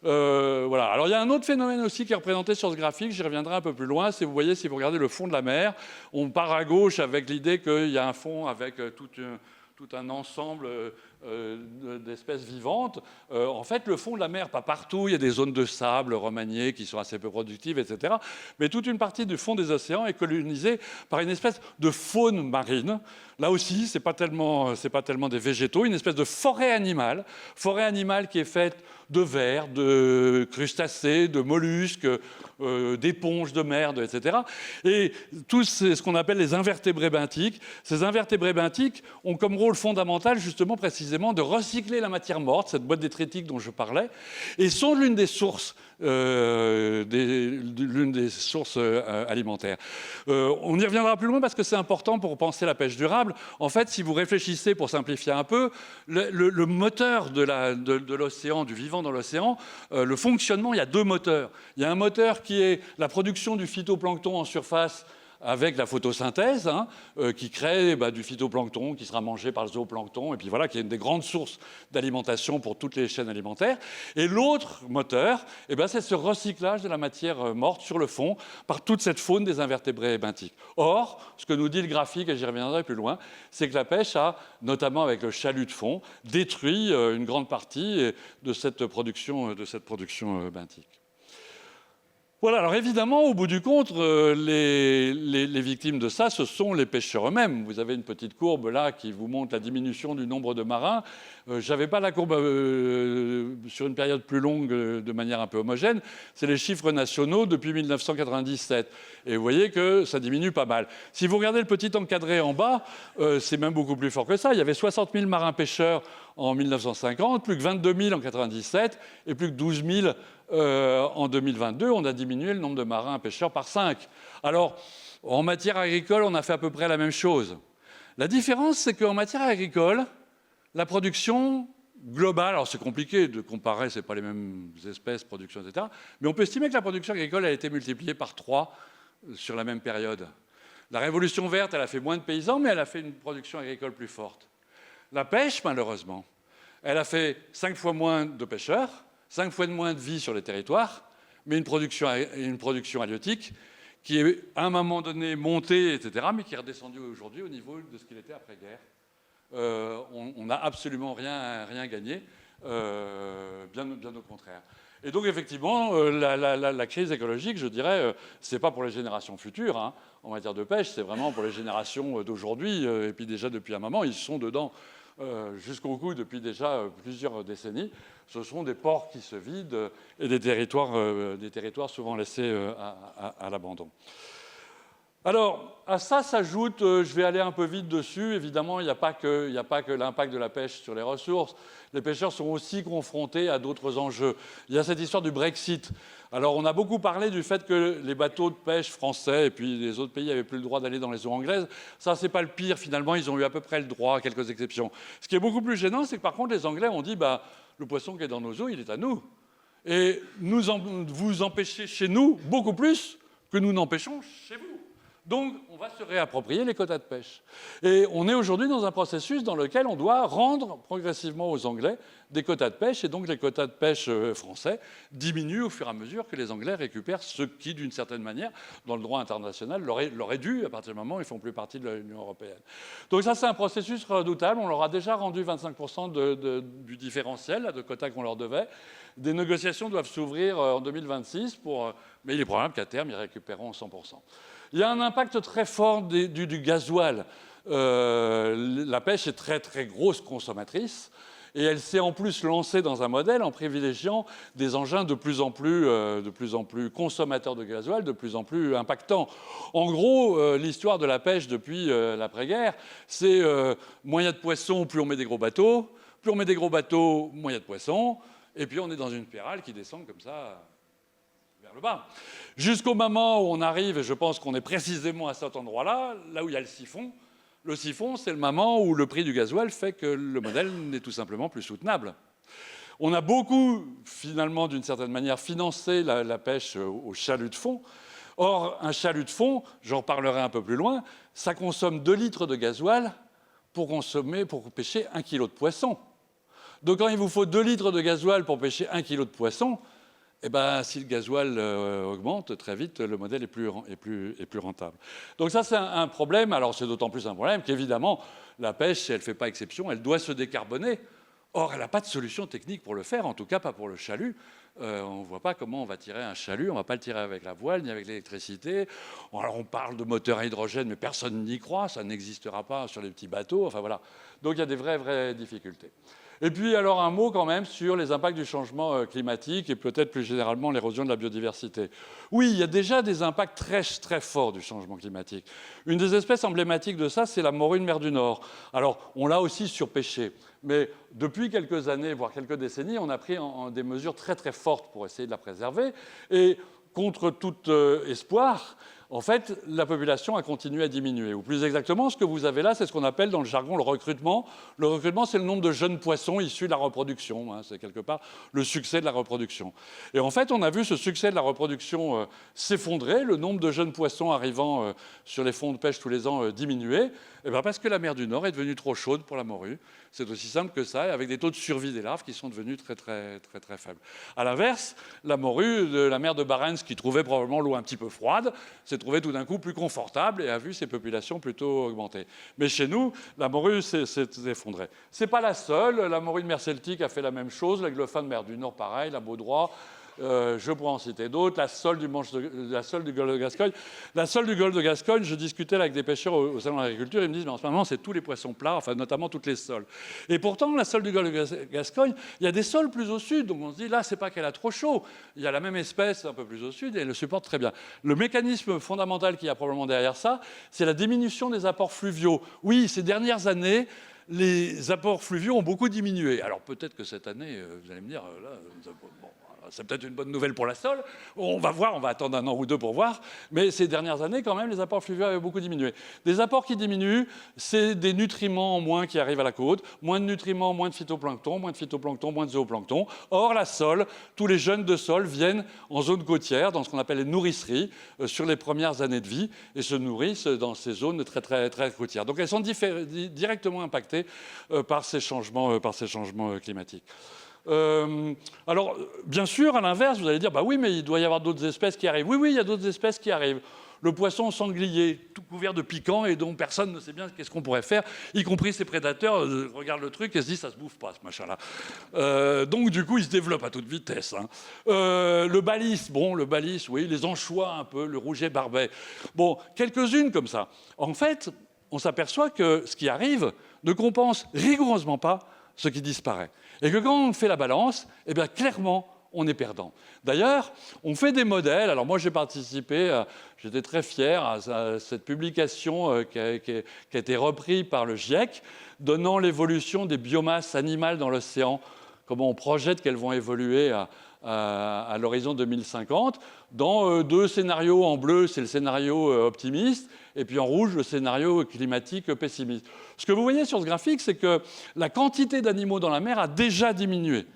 voilà. Alors, il y a un autre phénomène aussi qui est représenté sur ce graphique, j'y reviendrai un peu plus loin. Vous voyez, si vous regardez le fond de la mer, on part à gauche avec l'idée qu'il y a un fond avec tout un ensemble d'espèces vivantes. En fait, le fond de la mer, pas partout, il y a des zones de sable remaniées qui sont assez peu productives, etc. Mais toute une partie du fond des océans est colonisée par une espèce de faune marine. Là aussi, ce n'est pas tellement des végétaux, une espèce de forêt animale qui est faite de vers, de crustacés, de mollusques, d'éponges de mer, etc. Et tout ce qu'on appelle les invertébrés benthiques. Ces invertébrés benthiques ont comme rôle fondamental, justement, précisément, de recycler la matière morte, cette boîte détritique dont je parlais, et sont l'une des sources alimentaires. On y reviendra plus loin parce que c'est important pour penser la pêche durable. En fait, si vous réfléchissez, pour simplifier un peu, le moteur de l'océan, du vivant dans l'océan, le fonctionnement, il y a deux moteurs. Il y a un moteur qui est la production du phytoplancton en surface avec la photosynthèse, qui crée du phytoplancton qui sera mangé par le zooplancton, et puis voilà, qui est une des grandes sources d'alimentation pour toutes les chaînes alimentaires. Et l'autre moteur, c'est ce recyclage de la matière morte sur le fond par toute cette faune des invertébrés benthiques. Or, ce que nous dit le graphique, et j'y reviendrai plus loin, c'est que la pêche a, notamment avec le chalut de fond, détruit une grande partie de cette production benthique. Voilà, alors évidemment, au bout du compte, les victimes de ça, ce sont les pêcheurs eux-mêmes. Vous avez une petite courbe là qui vous montre la diminution du nombre de marins. Je n'avais pas la courbe sur une période plus longue de manière un peu homogène. C'est les chiffres nationaux depuis 1997. Et vous voyez que ça diminue pas mal. Si vous regardez le petit encadré en bas, c'est même beaucoup plus fort que ça. Il y avait 60 000 marins-pêcheurs en 1950, plus que 22 000 en 1997 et plus que 12 000 en 2022, on a diminué le nombre de marins pêcheurs par 5. Alors, en matière agricole, on a fait à peu près la même chose. La différence, c'est qu'en matière agricole, la production globale, alors c'est compliqué de comparer, ce n'est pas les mêmes espèces, production, etc., mais on peut estimer que la production agricole a été multipliée par 3 sur la même période. La révolution verte, elle a fait moins de paysans, mais elle a fait une production agricole plus forte. La pêche, malheureusement, elle a fait 5 fois moins de pêcheurs, 5 fois de moins de vie sur les territoires, mais une production halieutique qui est à un moment donné montée, etc., mais qui est redescendue aujourd'hui au niveau de ce qu'il était après-guerre. On n'a absolument rien gagné, bien au contraire. Et donc, effectivement, la crise écologique, je dirais, ce n'est pas pour les générations futures en matière de pêche, c'est vraiment pour les générations d'aujourd'hui. Et puis déjà, depuis un moment, ils sont dedans jusqu'au cou depuis déjà plusieurs décennies. Ce sont des ports qui se vident et des territoires souvent laissés à l'abandon. Alors, à ça s'ajoute, je vais aller un peu vite dessus, évidemment, il n'y a pas que l'impact de la pêche sur les ressources. Les pêcheurs sont aussi confrontés à d'autres enjeux. Il y a cette histoire du Brexit. Alors, on a beaucoup parlé du fait que les bateaux de pêche français et puis les autres pays n'avaient plus le droit d'aller dans les eaux anglaises. Ça, c'est pas le pire, finalement, ils ont eu à peu près le droit, à quelques exceptions. Ce qui est beaucoup plus gênant, c'est que par contre, les Anglais ont dit, le poisson qui est dans nos eaux, il est à nous. Et vous empêchez chez nous beaucoup plus que nous n'empêchons chez vous. Donc, on va se réapproprier les quotas de pêche. Et on est aujourd'hui dans un processus dans lequel on doit rendre progressivement aux Anglais des quotas de pêche. Et donc, les quotas de pêche français diminuent au fur et à mesure que les Anglais récupèrent ce qui, d'une certaine manière, dans le droit international, leur est dû à partir du moment où ils ne font plus partie de l'Union européenne. Donc ça, c'est un processus redoutable. On leur a déjà rendu 25% du différentiel de quotas qu'on leur devait. Des négociations doivent s'ouvrir en 2026, mais il est probable qu'à terme, ils récupéreront 100%. Il y a un impact très fort du gasoil. La pêche est très, très grosse consommatrice. Et elle s'est en plus lancée dans un modèle en privilégiant des engins de plus en plus consommateurs de gasoil, de plus en plus impactants. En gros, l'histoire de la pêche depuis l'après-guerre, c'est moins il y a de poissons, plus on met des gros bateaux. Plus on met des gros bateaux, moins il y a de poissons. Et puis on est dans une spirale qui descend comme ça vers le bas. Jusqu'au moment où on arrive, et je pense qu'on est précisément à cet endroit-là, là où il y a le siphon. Le siphon, c'est le moment où le prix du gasoil fait que le modèle n'est tout simplement plus soutenable. On a beaucoup, finalement, d'une certaine manière, financé la pêche au chalut de fond. Or, un chalut de fond, j'en reparlerai un peu plus loin, ça consomme 2 litres de gasoil pour pêcher 1 kilo de poisson. Donc, quand il vous faut 2 litres de gasoil pour pêcher 1 kilo de poisson, si le gasoil augmente, très vite, le modèle est plus rentable. Donc ça, c'est un problème. Alors, c'est d'autant plus un problème qu'évidemment, la pêche, si elle ne fait pas exception, elle doit se décarboner. Or, elle n'a pas de solution technique pour le faire, en tout cas pas pour le chalut. On ne voit pas comment on va tirer un chalut, on ne va pas le tirer avec la voile ni avec l'électricité. Alors on parle de moteur à hydrogène, mais personne n'y croit, ça n'existera pas sur les petits bateaux. Enfin voilà. Donc il y a des vraies difficultés. Et puis alors un mot quand même sur les impacts du changement climatique et peut-être plus généralement l'érosion de la biodiversité. Oui, il y a déjà des impacts très forts du changement climatique. Une des espèces emblématiques de ça, c'est la morue de mer du Nord. Alors on l'a aussi surpêchée, mais depuis quelques années, voire quelques décennies, on a pris des mesures très fortes pour essayer de la préserver. Et contre tout espoir, en fait, la population a continué à diminuer. Ou plus exactement, ce que vous avez là, c'est ce qu'on appelle dans le jargon le recrutement. Le recrutement, c'est le nombre de jeunes poissons issus de la reproduction. Hein, c'est quelque part le succès de la reproduction. Et en fait, on a vu ce succès de la reproduction s'effondrer, le nombre de jeunes poissons arrivant sur les fonds de pêche tous les ans diminuer, et bien parce que la mer du Nord est devenue trop chaude pour la morue. C'est aussi simple que ça, avec des taux de survie des larves qui sont devenus très faibles. À l'inverse, la morue de la mer de Barents, qui trouvait probablement l'eau un petit peu froide, s'est trouvée tout d'un coup plus confortable et a vu ses populations plutôt augmenter. Mais chez nous, la morue s'est effondrée. C'est pas la seule. La morue de mer Celtique a fait la même chose. La glofin de mer du Nord, pareil. La baudroie. Je pourrais en citer d'autres, la sole du golfe de Gascogne. La sole du golfe de Gascogne, je discutais avec des pêcheurs au salon de l'agriculture, ils me disent mais en ce moment c'est tous les poissons plats, enfin notamment toutes les sols. Et pourtant la sole du golfe de Gascogne, il y a des sols plus au sud, donc on se dit là c'est pas qu'elle a trop chaud, il y a la même espèce un peu plus au sud et elle le supporte très bien. Le mécanisme fondamental qu'il y a probablement derrière ça, c'est la diminution des apports fluviaux. Oui, ces dernières années, les apports fluviaux ont beaucoup diminué. Alors peut-être que cette année, vous allez me dire, là, bon, c'est peut-être une bonne nouvelle pour la sole. On va voir, on va attendre un an ou deux pour voir. Mais ces dernières années, quand même, les apports fluviaux avaient beaucoup diminué. Des apports qui diminuent, c'est des nutriments en moins qui arrivent à la côte. Moins de nutriments, moins de phytoplancton, moins de zooplancton. Or, la sole, tous les jeunes de sol viennent en zone côtière, dans ce qu'on appelle les nourriceries, sur les premières années de vie, et se nourrissent dans ces zones très côtières. Donc, elles sont directement impactées par ces changements climatiques. Alors, bien sûr, à l'inverse, vous allez dire, bah oui, mais il doit y avoir d'autres espèces qui arrivent. Oui, il y a d'autres espèces qui arrivent. Le poisson sanglier, tout couvert de piquants et dont personne ne sait bien qu'est-ce qu'on pourrait faire, y compris ses prédateurs, regardent le truc et se disent, ça se bouffe pas, ce machin-là. Donc, du coup, il se développe à toute vitesse. Hein. Le balis, oui, les anchois un peu, le rouget barbet. Bon, quelques-unes comme ça. En fait, on s'aperçoit que ce qui arrive ne compense rigoureusement pas ce qui disparaît. Et que quand on fait la balance, eh bien, clairement, on est perdant. D'ailleurs, on fait des modèles. Alors moi, j'ai participé, j'étais très fier à cette publication qui a été reprise par le GIEC, donnant l'évolution des biomasses animales dans l'océan, comment on projette qu'elles vont évoluer à l'horizon 2050. Dans deux scénarios, en bleu, c'est le scénario optimiste, et puis en rouge, le scénario climatique pessimiste. Ce que vous voyez sur ce graphique, c'est que la quantité d'animaux dans la mer a déjà diminué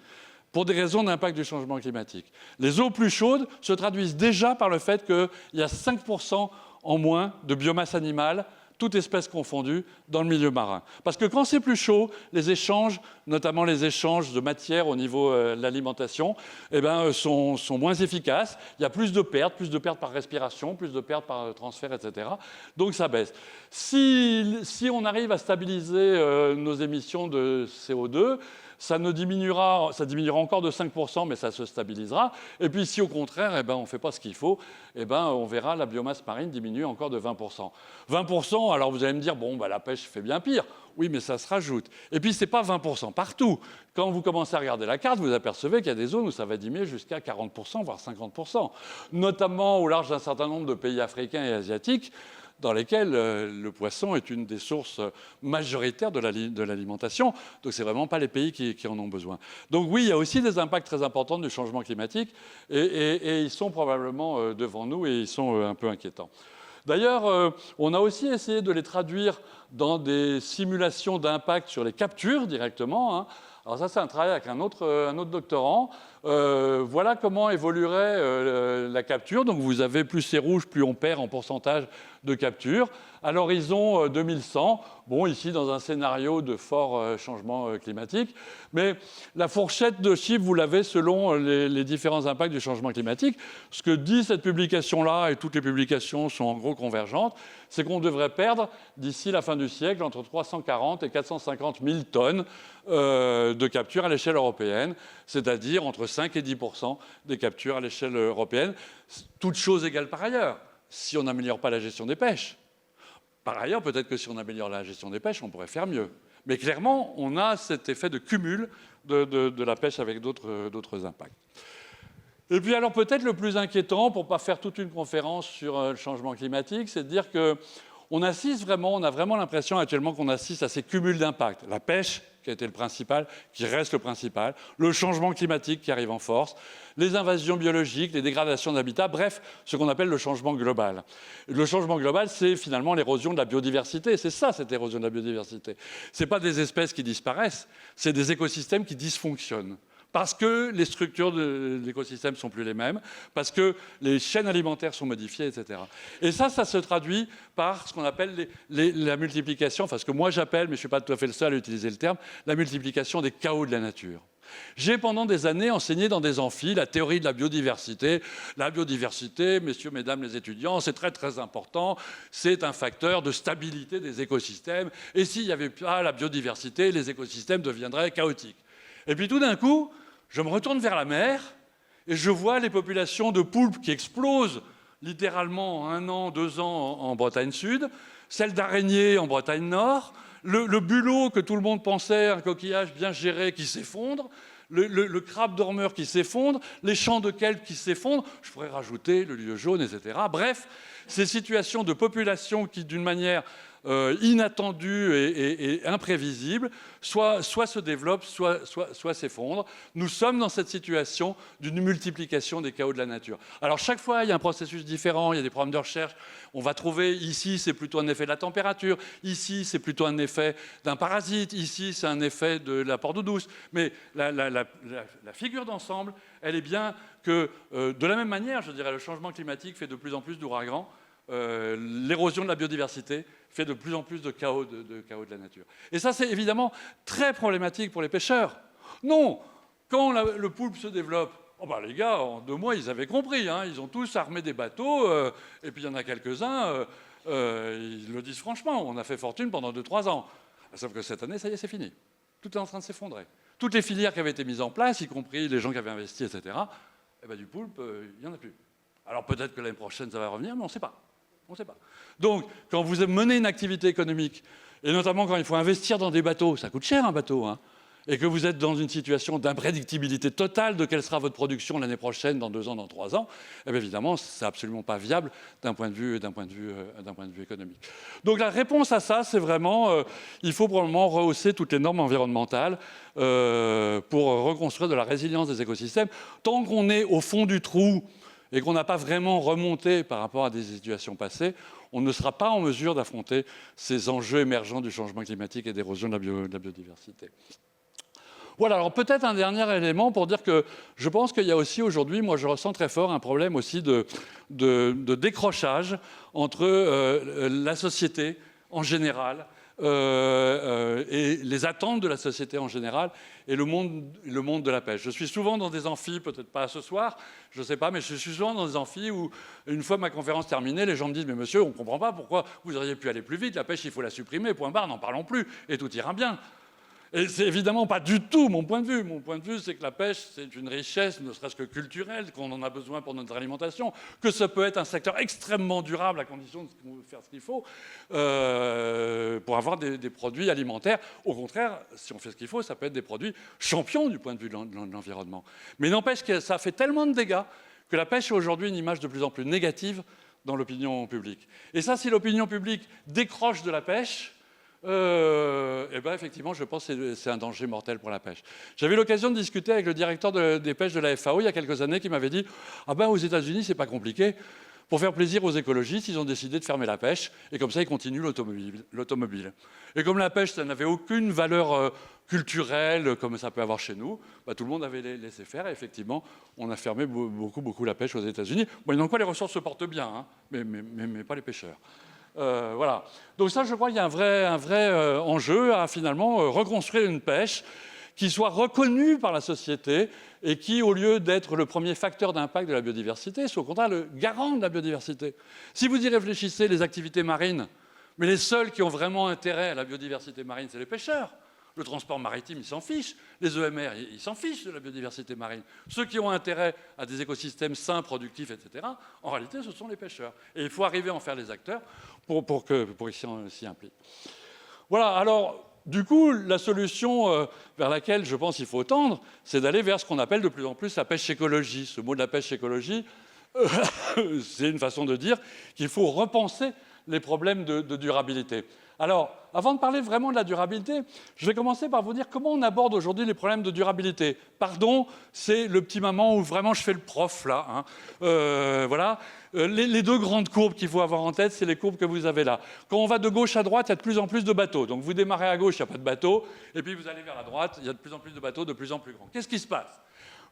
pour des raisons d'impact du changement climatique. Les eaux plus chaudes se traduisent déjà par le fait qu'il y a 5% en moins de biomasse animale, toutes espèces confondues, dans le milieu marin. Parce que quand c'est plus chaud, les échanges, notamment les échanges de matière au niveau de l'alimentation, sont moins efficaces. Il y a plus de pertes par respiration, plus de pertes par transfert, etc. Donc ça baisse. Si on arrive à stabiliser nos émissions de CO2, ça diminuera encore de 5%, mais ça se stabilisera. Et puis si au contraire, on ne fait pas ce qu'il faut, on verra la biomasse marine diminuer encore de 20%. 20%, alors vous allez me dire, la pêche fait bien pire. Oui, mais ça se rajoute. Et puis, ce n'est pas 20% partout. Quand vous commencez à regarder la carte, vous apercevez qu'il y a des zones où ça va diminuer jusqu'à 40%, voire 50%. Notamment au large d'un certain nombre de pays africains et asiatiques, dans lesquels le poisson est une des sources majoritaires de l'alimentation. Donc, ce n'est vraiment pas les pays qui en ont besoin. Donc, oui, il y a aussi des impacts très importants du changement climatique et ils sont probablement devant nous et ils sont un peu inquiétants. D'ailleurs, on a aussi essayé de les traduire dans des simulations d'impact sur les captures directement. Hein. Alors ça, c'est un travail avec un autre doctorant Voilà comment évoluerait la capture. Donc vous avez plus c'est rouge, plus on perd en pourcentage de capture. À l'horizon 2100, bon, ici dans un scénario de fort changement climatique, mais la fourchette de chiffres, vous l'avez selon les différents impacts du changement climatique. Ce que dit cette publication-là, et toutes les publications sont en gros convergentes, c'est qu'on devrait perdre d'ici la fin du siècle entre 340 et 450 000 tonnes de capture à l'échelle européenne, c'est-à-dire entre 5 et 10% des captures à l'échelle européenne, toutes choses égales par ailleurs, si on n'améliore pas la gestion des pêches. Par ailleurs, peut-être que si on améliore la gestion des pêches, on pourrait faire mieux. Mais clairement, on a cet effet de cumul de la pêche avec d'autres impacts. Et puis alors peut-être le plus inquiétant, pour ne pas faire toute une conférence sur le changement climatique, c'est de dire qu'on assiste vraiment, on a vraiment l'impression actuellement qu'on assiste à ces cumuls d'impacts. La pêche, qui a été le principal, qui reste le principal, le changement climatique qui arrive en force, les invasions biologiques, les dégradations d'habitat, bref, ce qu'on appelle le changement global. Le changement global, c'est finalement l'érosion de la biodiversité. C'est ça, cette érosion de la biodiversité. Ce n'est pas des espèces qui disparaissent, c'est des écosystèmes qui dysfonctionnent. Parce que les structures de l'écosystème ne sont plus les mêmes, parce que les chaînes alimentaires sont modifiées, etc. Et ça se traduit par ce qu'on appelle la multiplication, enfin ce que moi j'appelle, mais je ne suis pas tout à fait le seul à utiliser le terme, la multiplication des chaos de la nature. J'ai pendant des années enseigné dans des amphis la théorie de la biodiversité. La biodiversité, messieurs, mesdames les étudiants, c'est très très important, c'est un facteur de stabilité des écosystèmes, et s'il n'y avait pas la biodiversité, les écosystèmes deviendraient chaotiques. Et puis tout d'un coup, je me retourne vers la mer et je vois les populations de poulpes qui explosent littéralement en 1 an, 2 ans en Bretagne Sud, celles d'araignées en Bretagne Nord, le bulot que tout le monde pensait, un coquillage bien géré qui s'effondre, le crabe dormeur qui s'effondre, les champs de kelp qui s'effondrent, je pourrais rajouter le lieu jaune, etc. Bref, ces situations de population qui, d'une manière inattendue et imprévisible, soit se développent, soit s'effondrent. Nous sommes dans cette situation d'une multiplication des chaos de la nature. Alors chaque fois, il y a un processus différent, il y a des programmes de recherche. On va trouver, ici, c'est plutôt un effet de la température, ici, c'est plutôt un effet d'un parasite, ici, c'est un effet de l'apport d'eau douce. Mais la figure d'ensemble, elle est bien que, de la même manière, je dirais, le changement climatique fait de plus en plus d'ouragans, l'érosion de la biodiversité fait de plus en plus de chaos de la nature. Et ça, c'est évidemment très problématique pour les pêcheurs. Non, quand le poulpe se développe, oh ben les gars, en 2 mois, ils avaient compris. Hein, ils ont tous armé des bateaux, et puis il y en a quelques-uns, ils le disent franchement, on a fait fortune pendant 2-3 ans. Sauf que cette année, ça y est, c'est fini. Tout est en train de s'effondrer. Toutes les filières qui avaient été mises en place, y compris les gens qui avaient investi, etc., eh ben, du poulpe, il n'y en a plus. Alors peut-être que l'année prochaine, ça va revenir, mais on ne sait pas. On ne sait pas. Donc, quand vous menez une activité économique, et notamment quand il faut investir dans des bateaux, ça coûte cher un bateau, hein, et que vous êtes dans une situation d'imprédictibilité totale de quelle sera votre production l'année prochaine, dans 2 ans, dans 3 ans, eh bien évidemment, c'est absolument pas viable d'un point de vue économique. Donc la réponse à ça, c'est vraiment, il faut probablement rehausser toutes les normes environnementales pour reconstruire de la résilience des écosystèmes. Tant qu'on est au fond du trou, et qu'on n'a pas vraiment remonté par rapport à des situations passées, on ne sera pas en mesure d'affronter ces enjeux émergents du changement climatique et d'érosion de la biodiversité. Voilà, alors peut-être un dernier élément pour dire que je pense qu'il y a aussi aujourd'hui, moi je ressens très fort un problème aussi de décrochage entre la société en général et les attentes de la société en général et le monde de la pêche. Je suis souvent dans des amphis, peut-être pas ce soir, je ne sais pas, mais je suis souvent dans des amphis où, une fois ma conférence terminée, les gens me disent « Mais monsieur, on ne comprend pas pourquoi vous auriez pu aller plus vite, la pêche, il faut la supprimer, point barre, n'en parlons plus, et tout ira bien ». Et c'est évidemment pas du tout mon point de vue. Mon point de vue, c'est que la pêche, c'est une richesse, ne serait-ce que culturelle, qu'on en a besoin pour notre alimentation, que ça peut être un secteur extrêmement durable à condition de faire ce qu'il faut pour avoir des produits alimentaires. Au contraire, si on fait ce qu'il faut, ça peut être des produits champions du point de vue de l'environnement. Mais n'empêche que ça fait tellement de dégâts que la pêche est aujourd'hui une image de plus en plus négative dans l'opinion publique. Et ça, si l'opinion publique décroche de la pêche, eh ben effectivement, je pense que c'est un danger mortel pour la pêche. J'avais l'occasion de discuter avec le directeur des pêches de la FAO il y a quelques années qui m'avait dit « Ah ben aux États-Unis, c'est pas compliqué. Pour faire plaisir aux écologistes, ils ont décidé de fermer la pêche et comme ça, ils continuent l'automobile. Et comme la pêche, ça n'avait aucune valeur culturelle, comme ça peut avoir chez nous, tout le monde avait laissé faire. Et effectivement, on a fermé beaucoup la pêche aux États-Unis. Bon, donc quoi, les ressources se portent bien, hein, mais pas les pêcheurs. Voilà. Donc ça, je crois qu'il y a un vrai enjeu à finalement reconstruire une pêche qui soit reconnue par la société et qui, au lieu d'être le premier facteur d'impact de la biodiversité, soit au contraire le garant de la biodiversité. Si vous y réfléchissez, les activités marines, mais les seuls qui ont vraiment intérêt à la biodiversité marine, c'est les pêcheurs. Le transport maritime, ils s'en fichent. Les EMR, ils s'en fichent de la biodiversité marine. Ceux qui ont intérêt à des écosystèmes sains, productifs, etc., en réalité, ce sont les pêcheurs. Et il faut arriver à en faire les acteurs pour qu'ils s'y impliquent. Voilà, alors, du coup, la solution vers laquelle je pense qu'il faut tendre, c'est d'aller vers ce qu'on appelle de plus en plus la pêche écologie. Ce mot de la pêche écologie, c'est une façon de dire qu'il faut repenser les problèmes de durabilité. Alors, avant de parler vraiment de la durabilité, je vais commencer par vous dire comment on aborde aujourd'hui les problèmes de durabilité. Pardon, c'est le petit moment où vraiment je fais le prof, là. Hein. Voilà. Les deux grandes courbes qu'il faut avoir en tête, c'est les courbes que vous avez là. Quand on va de gauche à droite, il y a de plus en plus de bateaux. Donc vous démarrez à gauche, il n'y a pas de bateaux. Et puis vous allez vers la droite, il y a de plus en plus de bateaux, de plus en plus grands. Qu'est-ce qui se passe?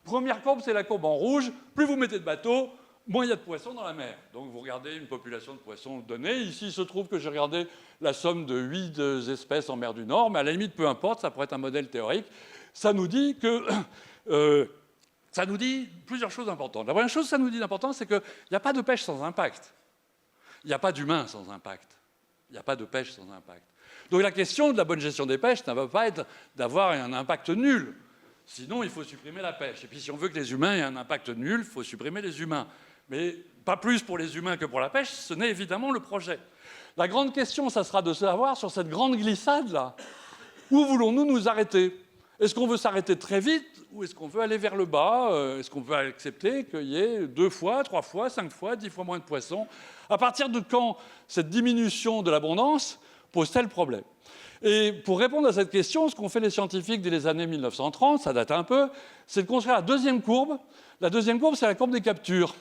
Première courbe, c'est la courbe en rouge. Plus vous mettez de bateaux, moins il y a de poissons dans la mer. Donc vous regardez une population de poissons donnée. Ici, il se trouve que j'ai regardé la somme de 8 espèces en mer du Nord, mais à la limite, peu importe, ça pourrait être un modèle théorique. Ça nous dit que... ça nous dit plusieurs choses importantes. La première chose que ça nous dit d'important, c'est qu'il n'y a pas de pêche sans impact. Il n'y a pas d'humain sans impact. Il n'y a pas de pêche sans impact. Donc la question de la bonne gestion des pêches ne va pas être d'avoir un impact nul. Sinon, il faut supprimer la pêche. Et puis si on veut que les humains aient un impact nul, il faut supprimer les humains. Mais pas plus pour les humains que pour la pêche, ce n'est évidemment le projet. La grande question, ça sera de savoir, sur cette grande glissade-là, où voulons-nous nous arrêter? Est-ce qu'on veut s'arrêter très vite ou est-ce qu'on veut aller vers le bas? Est-ce qu'on peut accepter qu'il y ait 2 fois, 3 fois, 5 fois, 10 fois moins de poissons? À partir de quand cette diminution de l'abondance pose-t-elle problème? Et pour répondre à cette question, ce qu'ont fait les scientifiques dès les années 1930, ça date un peu, c'est de construire la deuxième courbe. La deuxième courbe, c'est la courbe des captures,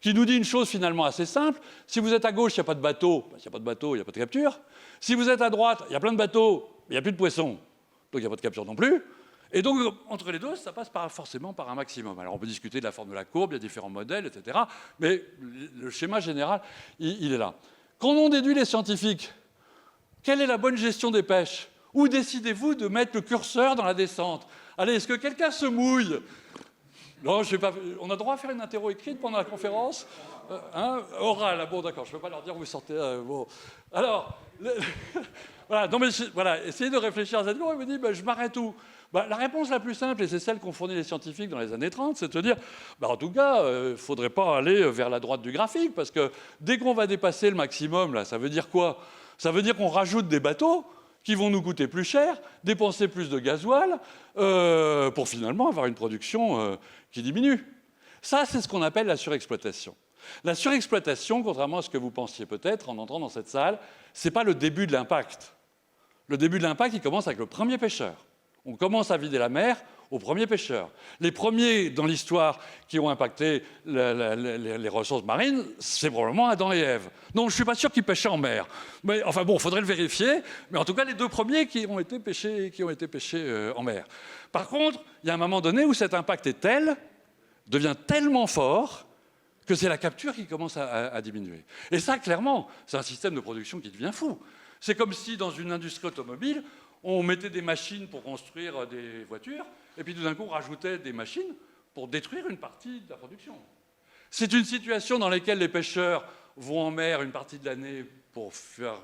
qui nous dit une chose finalement assez simple. Si vous êtes à gauche, il n'y a pas de bateau. S'il n'y a pas de bateau, il n'y a pas de capture. Si vous êtes à droite, il y a plein de bateaux, il n'y a plus de poissons. Donc il n'y a pas de capture non plus. Et donc, entre les deux, ça passe forcément par un maximum. Alors on peut discuter de la forme de la courbe, il y a différents modèles, etc. Mais le schéma général, il est là. Quand on déduit les scientifiques, quelle est la bonne gestion des pêches? Où décidez-vous de mettre le curseur dans la descente? Allez, est-ce que quelqu'un se mouille? Non, je sais pas. On a droit à faire une interro écrite pendant la conférence, oral. Bon, d'accord. Je ne peux pas leur dire où vous sortez. Bon. Alors, voilà. Non, mais voilà. Essayez de réfléchir à cette courbe. Il me dit, je m'arrête où? La réponse la plus simple, et c'est celle qu'ont fourni les scientifiques dans les années 30, c'est de dire, en tout cas, il ne faudrait pas aller vers la droite du graphique, parce que dès qu'on va dépasser le maximum, là, ça veut dire quoi? Ça veut dire qu'on rajoute des bateaux qui vont nous coûter plus cher, dépenser plus de gasoil, pour finalement avoir une production qui diminue. Ça, c'est ce qu'on appelle la surexploitation. La surexploitation, contrairement à ce que vous pensiez peut-être en entrant dans cette salle, ce n'est pas le début de l'impact. Le début de l'impact, il commence avec le premier pêcheur. On commence à vider la mer au premier pêcheur. Les premiers dans l'histoire qui ont impacté les ressources marines, c'est probablement Adam et Ève. Non, je ne suis pas sûr qu'ils pêchaient en mer. Mais enfin bon, il faudrait le vérifier. Mais en tout cas, les deux premiers qui ont été pêchés en mer. Par contre, il y a un moment donné où cet impact est tel, devient tellement fort, que c'est la capture qui commence à diminuer. Et ça, clairement, c'est un système de production qui devient fou. C'est comme si, dans une industrie automobile, on mettait des machines pour construire des voitures, et puis tout d'un coup, on rajoutait des machines pour détruire une partie de la production. C'est une situation dans laquelle les pêcheurs vont en mer une partie de l'année pour faire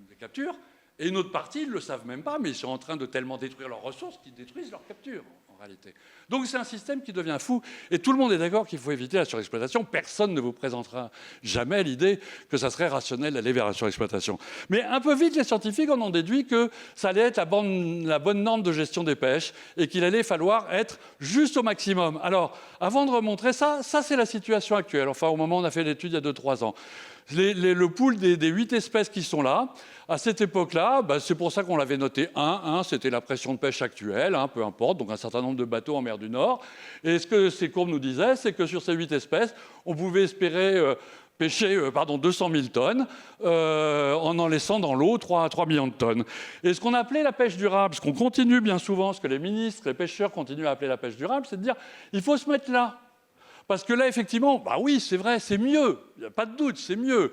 des captures, et une autre partie, ils ne le savent même pas, mais ils sont en train de tellement détruire leurs ressources qu'ils détruisent leurs captures, en réalité. Donc c'est un système qui devient fou, et tout le monde est d'accord qu'il faut éviter la surexploitation. Personne ne vous présentera jamais l'idée que ça serait rationnel d'aller vers la surexploitation. Mais un peu vite, les scientifiques en ont déduit que ça allait être la bonne norme de gestion des pêches, et qu'il allait falloir être juste au maximum. Alors, avant de remontrer ça c'est la situation actuelle. Enfin, au moment où on a fait l'étude il y a 2-3 ans. Le pool des 8 espèces qui sont là, à cette époque-là, c'est pour ça qu'on l'avait noté 1. C'était la pression de pêche actuelle, peu importe, donc un certain nombre de bateaux en mer du Nord. Et ce que ces courbes nous disaient, c'est que sur ces 8 espèces, on pouvait espérer pêcher 200 000 tonnes en laissant dans l'eau 3 millions de tonnes. Et ce qu'on appelait la pêche durable, ce qu'on continue bien souvent, ce que les ministres, les pêcheurs continuent à appeler la pêche durable, c'est de dire il faut se mettre là. Parce que là, effectivement, bah oui, c'est vrai, c'est mieux. Il n'y a pas de doute, c'est mieux.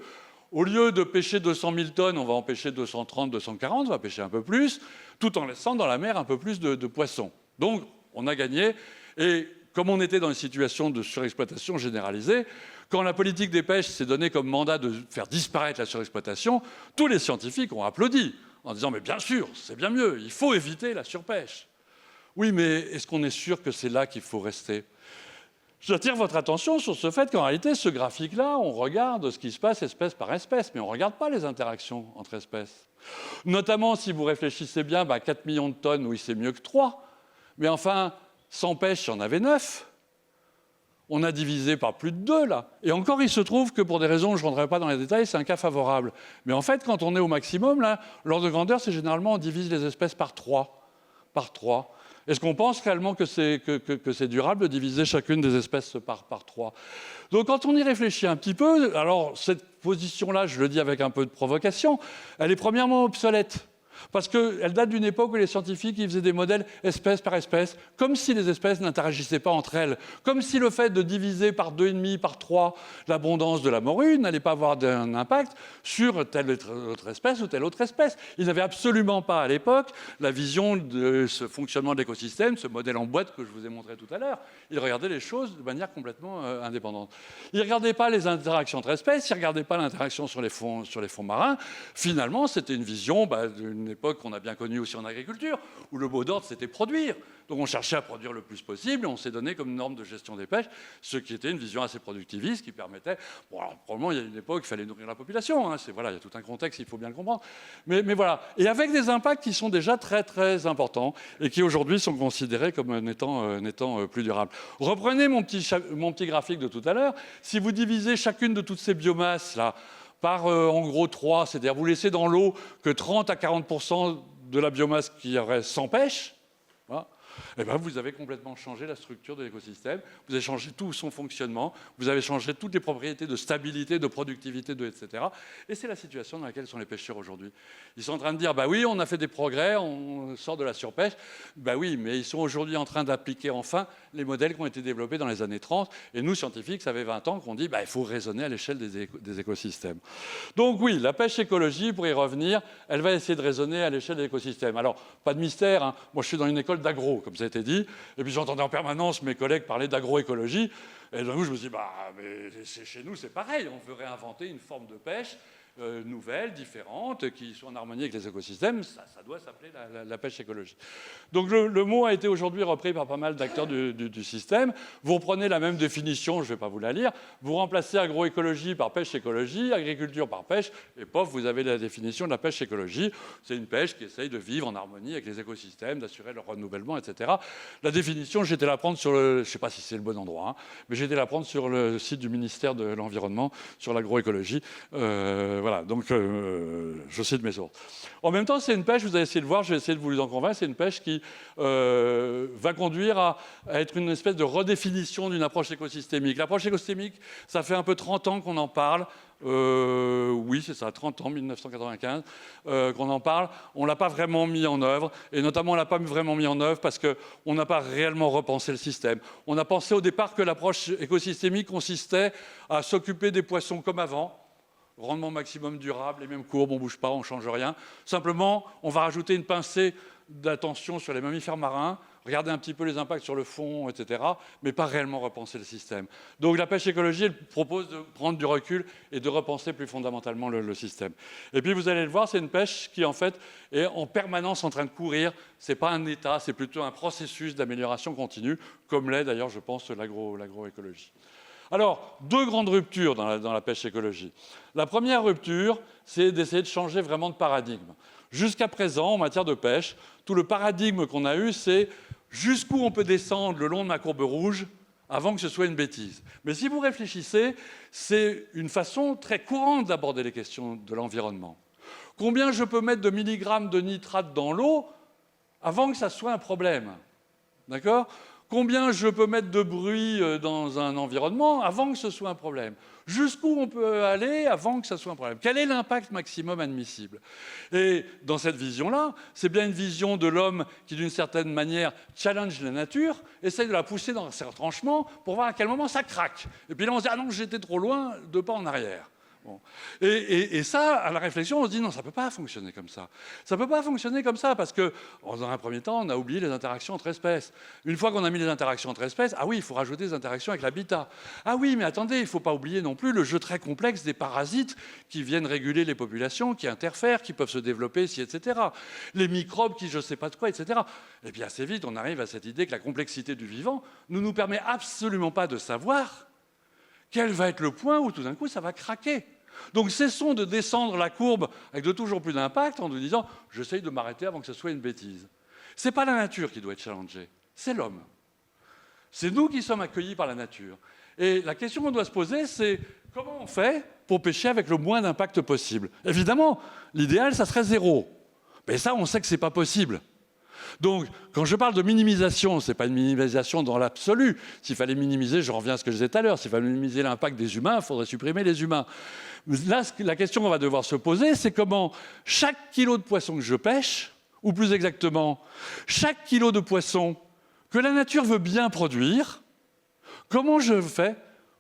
Au lieu de pêcher 200 000 tonnes, on va en pêcher 230, 240, on va pêcher un peu plus, tout en laissant dans la mer un peu plus de poissons. Donc, on a gagné. Et comme on était dans une situation de surexploitation généralisée, quand la politique des pêches s'est donnée comme mandat de faire disparaître la surexploitation, tous les scientifiques ont applaudi en disant « mais bien sûr, c'est bien mieux, il faut éviter la surpêche ». Oui, mais est-ce qu'on est sûr que c'est là qu'il faut rester ? J'attire votre attention sur ce fait qu'en réalité, ce graphique-là, on regarde ce qui se passe espèce par espèce, mais on ne regarde pas les interactions entre espèces. Notamment, si vous réfléchissez bien, 4 millions de tonnes, oui, c'est mieux que 3. Mais enfin, sans pêche, il y en avait 9. On a divisé par plus de 2, là. Et encore, il se trouve que pour des raisons, je ne rentrerai pas dans les détails, c'est un cas favorable. Mais en fait, quand on est au maximum, là, l'ordre de grandeur, c'est généralement on divise les espèces par 3. Par 3. Est-ce qu'on pense réellement que c'est durable de diviser chacune des espèces par 3 ? Donc quand on y réfléchit un petit peu, alors cette position-là, je le dis avec un peu de provocation, elle est premièrement obsolète. Parce qu'elle date d'une époque où les scientifiques ils faisaient des modèles espèce par espèce, comme si les espèces n'interagissaient pas entre elles, comme si le fait de diviser par 2,5, par 3 l'abondance de la morue n'allait pas avoir d'un impact sur telle autre espèce ou telle autre espèce. Ils n'avaient absolument pas à l'époque la vision de ce fonctionnement de l'écosystème, ce modèle en boîte que je vous ai montré tout à l'heure. Ils regardaient les choses de manière complètement indépendante. Ils ne regardaient pas les interactions entre espèces, ils ne regardaient pas l'interaction sur les fonds marins. Finalement, c'était une vision d'une époque qu'on a bien connue aussi en agriculture, où le mot d'ordre, c'était produire. Donc on cherchait à produire le plus possible, et on s'est donné comme norme de gestion des pêches, ce qui était une vision assez productiviste, qui permettait... Bon, alors, probablement, il y a une époque, il fallait nourrir la population, hein, voilà, il y a tout un contexte, il faut bien le comprendre. Mais voilà. Et avec des impacts qui sont déjà très, très importants, et qui aujourd'hui sont considérés comme n'étant plus durables. Reprenez mon petit graphique de tout à l'heure. Si vous divisez chacune de toutes ces biomasses-là, par en gros 3, c'est-à-dire vous laissez dans l'eau que 30 à 40% de la biomasse qui y aurait sans pêche, voilà, et ben vous avez complètement changé la structure de l'écosystème, vous avez changé tout son fonctionnement, vous avez changé toutes les propriétés de stabilité, de productivité, etc. Et c'est la situation dans laquelle sont les pêcheurs aujourd'hui. Ils sont en train de dire, bah oui, on a fait des progrès, on sort de la surpêche, bah oui, mais ils sont aujourd'hui en train d'appliquer enfin les modèles qui ont été développés dans les années 30. Et nous, scientifiques, ça fait 20 ans qu'on dit, bah il faut raisonner à l'échelle des écosystèmes. Donc oui, la pêche écologie, pour y revenir, elle va essayer de raisonner à l'échelle des écosystèmes. Alors, pas de mystère, hein. Moi je suis dans une école d'agro, comme ça a été dit, et puis j'entendais en permanence mes collègues parler d'agroécologie, et d'un coup je me suis dit, mais chez nous c'est pareil, on veut réinventer une forme de pêche nouvelle, différente, qui soit en harmonie avec les écosystèmes, ça doit s'appeler la pêche écologique. Donc le mot a été aujourd'hui repris par pas mal d'acteurs du système. Vous reprenez la même définition, je ne vais pas vous la lire, vous remplacez agroécologie par pêche écologie, agriculture par pêche, et pof, vous avez la définition de la pêche écologie. C'est une pêche qui essaye de vivre en harmonie avec les écosystèmes, d'assurer leur renouvellement, etc. La définition, j'étais la prendre sur le... Je ne sais pas si c'est le bon endroit, hein, mais j'étais la prendre sur le site du ministère de l'Environnement, sur l'agroécologie. Voilà, donc je cite mes sources. En même temps, c'est une pêche, vous allez essayer de voir, je vais essayer de vous en convaincre, c'est une pêche qui va conduire à être une espèce de redéfinition d'une approche écosystémique. L'approche écosystémique, ça fait un peu 30 ans qu'on en parle. Oui, c'est ça, 30 ans, 1995, qu'on en parle. On ne l'a pas vraiment mis en œuvre, et notamment on ne l'a pas vraiment mis en œuvre parce qu'on n'a pas réellement repensé le système. On a pensé au départ que l'approche écosystémique consistait à s'occuper des poissons comme avant, rendement maximum durable, les mêmes courbes, on ne bouge pas, on ne change rien. Simplement, on va rajouter une pincée d'attention sur les mammifères marins, regarder un petit peu les impacts sur le fond, etc., mais pas réellement repenser le système. Donc la pêche écologie, elle propose de prendre du recul et de repenser plus fondamentalement le système. Et puis vous allez le voir, c'est une pêche qui en fait est en permanence en train de courir. Ce n'est pas un état, c'est plutôt un processus d'amélioration continue, comme l'est d'ailleurs, je pense, l'agroécologie. Alors, deux grandes ruptures dans la pêche écologie. La première rupture, c'est d'essayer de changer vraiment de paradigme. Jusqu'à présent, en matière de pêche, tout le paradigme qu'on a eu, c'est jusqu'où on peut descendre le long de ma courbe rouge avant que ce soit une bêtise. Mais si vous réfléchissez, c'est une façon très courante d'aborder les questions de l'environnement. Combien je peux mettre de milligrammes de nitrate dans l'eau avant que ça soit un problème ? D'accord ? Combien je peux mettre de bruit dans un environnement avant que ce soit un problème? Jusqu'où on peut aller avant que ce soit un problème? Quel est l'impact maximum admissible? Et dans cette vision-là, c'est bien une vision de l'homme qui, d'une certaine manière, challenge la nature, essaye de la pousser dans ses retranchements pour voir à quel moment ça craque. Et puis là, on se dit « Ah non, j'étais trop loin, 2 pas en arrière ». Bon. Et ça, à la réflexion, on se dit non, ça ne peut pas fonctionner comme ça. Ça ne peut pas fonctionner comme ça parce que, dans un premier temps, on a oublié les interactions entre espèces. Une fois qu'on a mis les interactions entre espèces, ah oui, il faut rajouter des interactions avec l'habitat. Ah oui, mais attendez, il ne faut pas oublier non plus le jeu très complexe des parasites qui viennent réguler les populations, qui interfèrent, qui peuvent se développer ici, etc. Les microbes qui je ne sais pas de quoi, etc. Et puis assez vite, on arrive à cette idée que la complexité du vivant ne nous permet absolument pas de savoir quel va être le point où tout d'un coup ça va craquer. Donc cessons de descendre la courbe avec de toujours plus d'impact en nous disant « j'essaye de m'arrêter avant que ce soit une bêtise ». Ce n'est pas la nature qui doit être challengée, c'est l'homme. C'est nous qui sommes accueillis par la nature. Et la question qu'on doit se poser, c'est comment on fait pour pêcher avec le moins d'impact possible? Évidemment, l'idéal, ça serait 0. Mais ça, on sait que ce n'est pas possible. Donc, quand je parle de minimisation, ce n'est pas une minimisation dans l'absolu. S'il fallait minimiser, je reviens à ce que je disais tout à l'heure, s'il fallait minimiser l'impact des humains, il faudrait supprimer les humains. Là, la question qu'on va devoir se poser, c'est comment chaque kilo de poisson que je pêche, ou plus exactement, chaque kilo de poisson que la nature veut bien produire, comment je fais